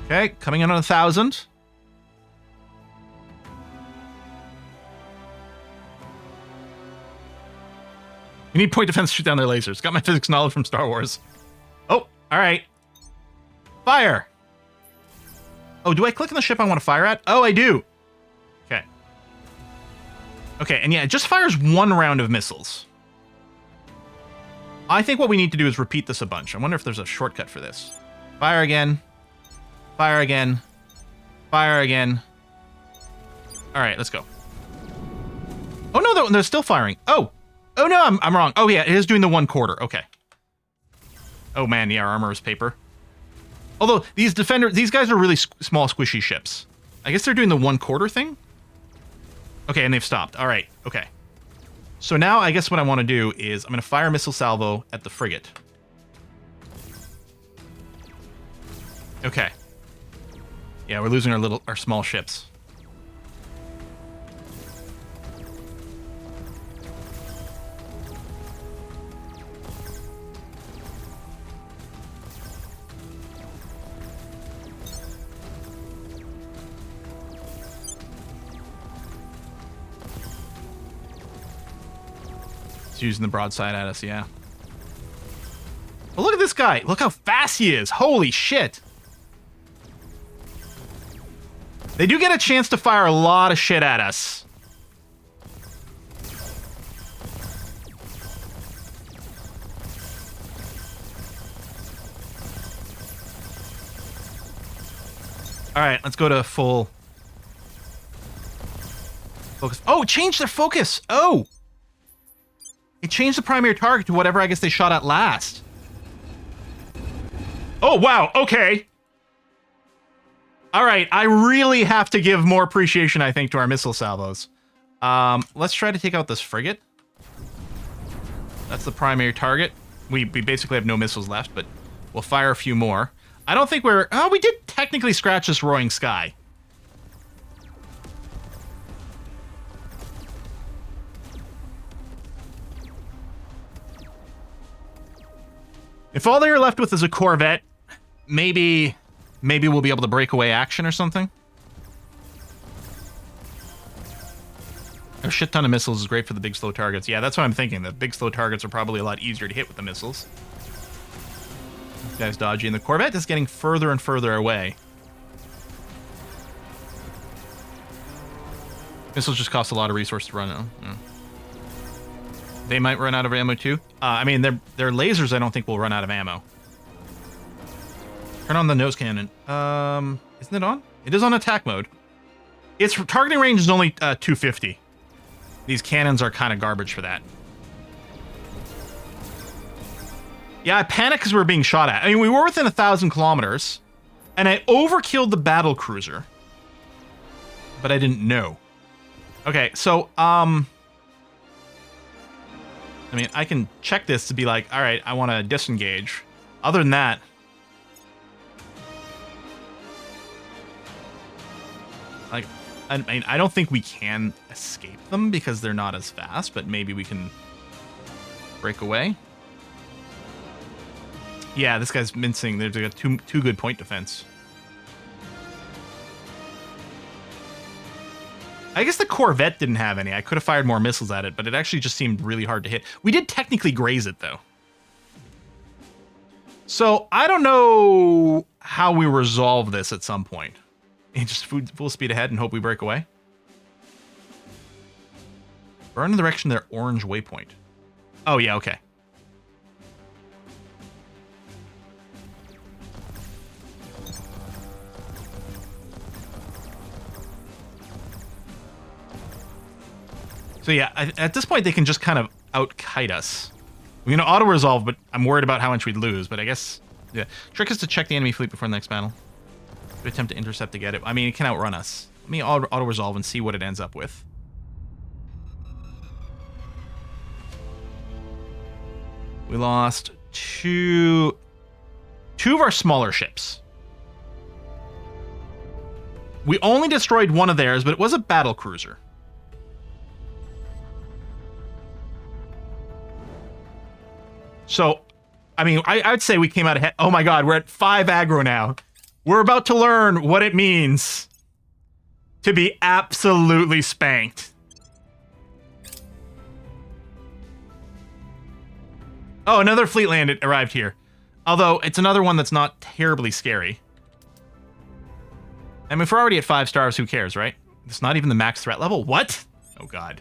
Okay, coming in on 1,000. You need point defense to shoot down their lasers. Got my physics knowledge from Star Wars. Oh, all right. Fire. Oh, do I click on the ship I want to fire at? Oh, I do. Okay. Okay, and yeah, it just fires one round of missiles. I think what we need to do is repeat this a bunch. I wonder if there's a shortcut for this. Fire again. Fire again. Fire again. All right, let's go. Oh, no, they're still firing. Oh. Oh, no, I'm wrong. Oh, yeah, it is doing the 1/4. Okay. Oh, man, yeah, our armor is paper. Although, these guys are really small, squishy ships. I guess they're doing the 1/4 thing? Okay, and they've stopped. All right, okay. So now, I guess what I want to do is I'm going to fire missile salvo at the frigate. Okay. Yeah, we're losing our small ships. Using the broadside at us, yeah. But look at this guy. Look how fast he is. Holy shit. They do get a chance to fire a lot of shit at us. All right, let's go to full focus. Oh, change their focus. Oh. It changed the primary target to whatever I guess they shot at last. Oh, wow. Okay. All right. I really have to give more appreciation, I think, to our missile salvos. Let's try to take out this frigate. That's the primary target. We basically have no missiles left, but we'll fire a few more. I don't think we're... Oh, we did technically scratch this roaring sky. If all they're left with is a Corvette, maybe we'll be able to break away action or something. A shit ton of missiles is great for the big slow targets. Yeah, that's what I'm thinking. The big slow targets are probably a lot easier to hit with the missiles. This guy's dodgy, and the Corvette is getting further and further away. Missiles just cost a lot of resources to run out. Yeah. They might run out of ammo too. I mean, their lasers I don't think will run out of ammo. Turn on the nose cannon. Isn't it on? It is on attack mode. Its targeting range is only 250. These cannons are kind of garbage for that. Yeah, I panicked because we were being shot at. I mean, we were within 1,000 kilometers, and I overkilled the battle cruiser, but I didn't know. Okay, so I mean, I can check this to be like, all right, I want to disengage. Other than that, like, I mean, I don't think we can escape them because they're not as fast, but maybe we can break away. Yeah, this guy's mincing. They've got two good point defense. I guess the Corvette didn't have any. I could have fired more missiles at it, but it actually just seemed really hard to hit. We did technically graze it, though. So I don't know how we resolve this at some point. Just full speed ahead and hope we break away. Burn in the direction of their orange waypoint. Oh, yeah, okay. So yeah, at this point they can just kind of out-kite us. We're going to auto-resolve, but I'm worried about how much we'd lose. But I guess, yeah. Trick is to check the enemy fleet before the next battle. Attempt to intercept to get it. I mean, it can outrun us. Let me auto-resolve and see what it ends up with. We lost two of our smaller ships. We only destroyed one of theirs, but it was a battle cruiser. So, I mean, I'd say we came out ahead. Oh my god, we're at 5 aggro now. We're about to learn what it means to be absolutely spanked. Oh, another fleet arrived here. Although, it's another one that's not terribly scary. I mean, if we're already at 5 stars, who cares, right? It's not even the max threat level? What? Oh god.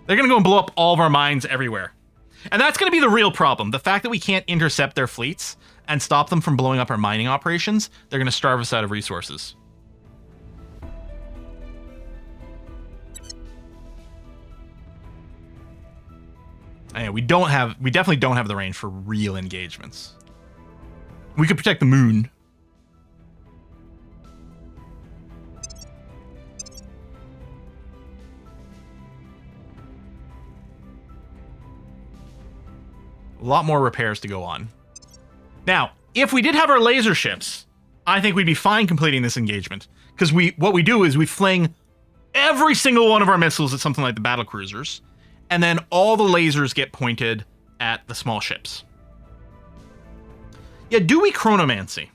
They're going to go and blow up all of our mines everywhere. And that's going to be the real problem. The fact that we can't intercept their fleets and stop them from blowing up our mining operations, they're going to starve us out of resources. Yeah, we definitely don't have the range for real engagements. We could protect the moon. A lot more repairs to go on. Now, if we did have our laser ships, I think we'd be fine completing this engagement. Because what we do is we fling every single one of our missiles at something like the battle cruisers, and then all the lasers get pointed at the small ships. Yeah, do we chronomancy?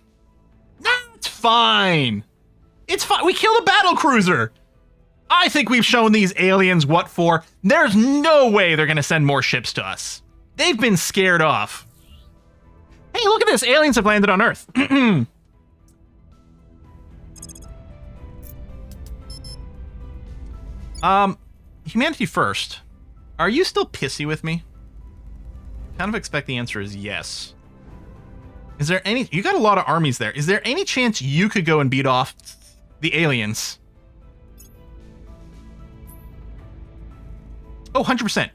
Nah, it's fine. It's fine. We killed a battle cruiser. I think we've shown these aliens what for. There's no way they're going to send more ships to us. They've been scared off. Hey, look at this. Aliens have landed on Earth. Humanity first. Are you still pissy with me? Kind of expect the answer is yes. Is there any... You got a lot of armies there. Is there any chance you could go and beat off the aliens? Oh, 100%.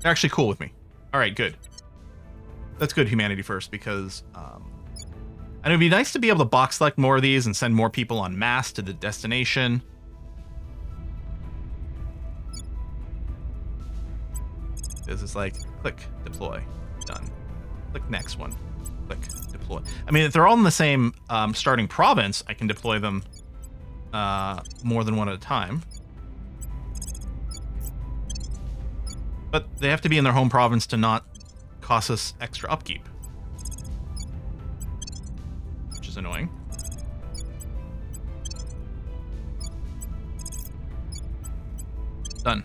They're actually cool with me. All right, good. That's good, humanity first, because and it'd be nice to be able to box select more of these and send more people en masse to the destination. This is like, click, deploy, done. Click next one, click, deploy. I mean, if they're all in the same starting province, I can deploy them more than one at a time. But they have to be in their home province to not cost us extra upkeep. Which is annoying. Done.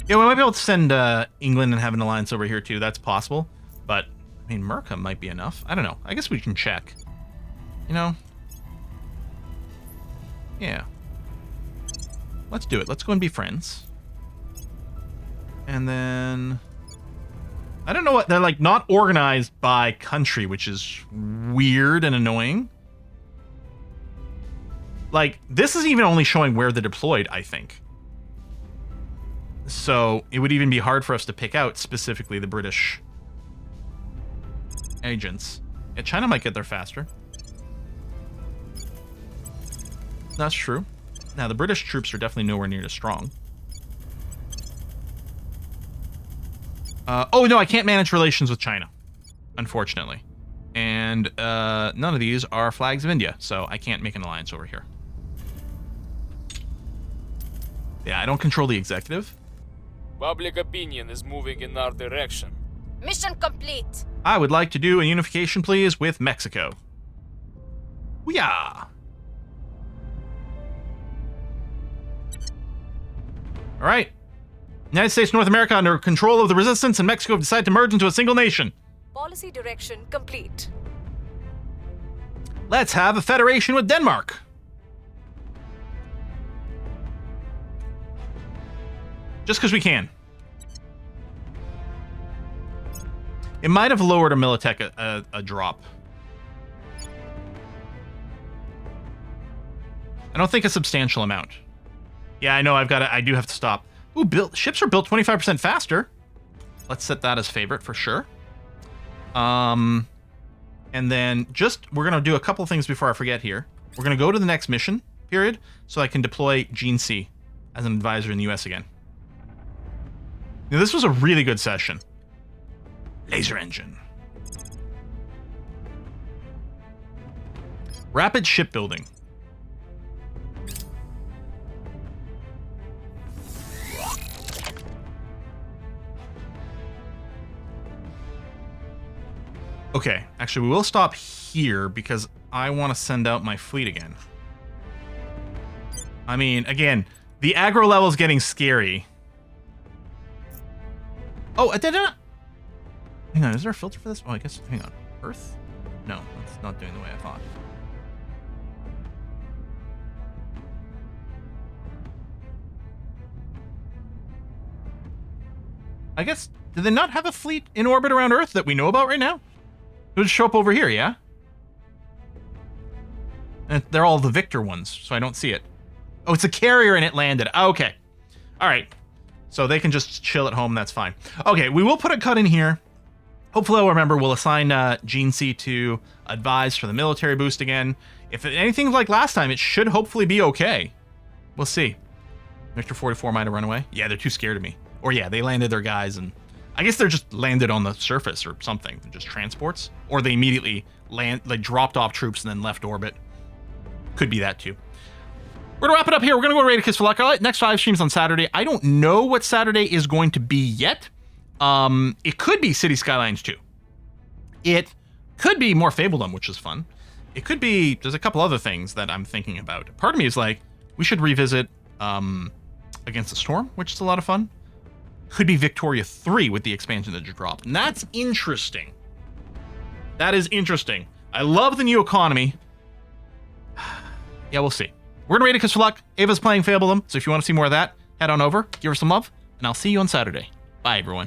Yeah, we might be able to send England and have an alliance over here too. That's possible. But, I mean, Merca might be enough. I don't know. I guess we can check. You know? Yeah. Let's do it. Let's go and be friends. And then... I don't know what... They're, like, not organized by country, which is weird and annoying. Like, this is even only showing where they're deployed, I think. So, it would even be hard for us to pick out specifically the British agents. Yeah, China might get there faster. That's true. Now, the British troops are definitely nowhere near as strong. Oh, no, I can't manage relations with China, unfortunately. And none of these are flags of India, so I can't make an alliance over here. Yeah, I don't control the executive. Public opinion is moving in our direction. Mission complete. I would like to do a unification, please, with Mexico. Yeah. All right. United States, North America under control of the resistance, and Mexico have decided to merge into a single nation. Policy direction complete. Let's have a federation with Denmark. Just because we can. It might have lowered a Militech a drop. I don't think a substantial amount. Yeah, I know. I do have to stop. Ooh, ships are built 25% faster. Let's set that as favorite for sure. And then we're gonna do a couple things before I forget here. We're gonna go to the next mission period so I can deploy Gene C as an advisor in the US again. Now, this was a really good session. Laser engine. Rapid shipbuilding. Okay, actually, we will stop here because I want to send out my fleet again. I mean, again, the aggro level is getting scary. Oh, I did not. Hang on, is there a filter for this? Oh, I guess. Hang on. Earth? No, that's not doing the way I thought. I guess. Do they not have a fleet in orbit around Earth that we know about right now? It would show up over here, yeah? And they're all the Victor ones, so I don't see it. Oh, it's a carrier and it landed. Oh, okay. All right. So they can just chill at home. That's fine. Okay, we will put a cut in here. Hopefully I'll remember. We'll assign Gene C to advise for the military boost again. If anything's like last time, it should hopefully be okay. We'll see. Victor 44 might have run away. Yeah, they're too scared of me. Or yeah, they landed their guys and... I guess they're just landed on the surface or something. Just transports. Or they immediately dropped off troops and then left orbit. Could be that too. We're gonna wrap it up here. We're gonna go to Raid Kiss for Luck. Next 5 streams on Saturday. I don't know what Saturday is going to be yet. It could be City Skylines 2. It could be more Fabledom, which is fun. It could be... There's a couple other things that I'm thinking about. Part of me is like, we should revisit Against the Storm, which is a lot of fun. Could be Victoria 3 with the expansion that just dropped. And that's interesting. That is interesting. I love the new economy. Yeah, we'll see. We're gonna Raid Kiss for Luck. Ava's playing Fabledom, so if you want to see more of that, head on over, give her some love, and I'll see you on Saturday. Bye, everyone.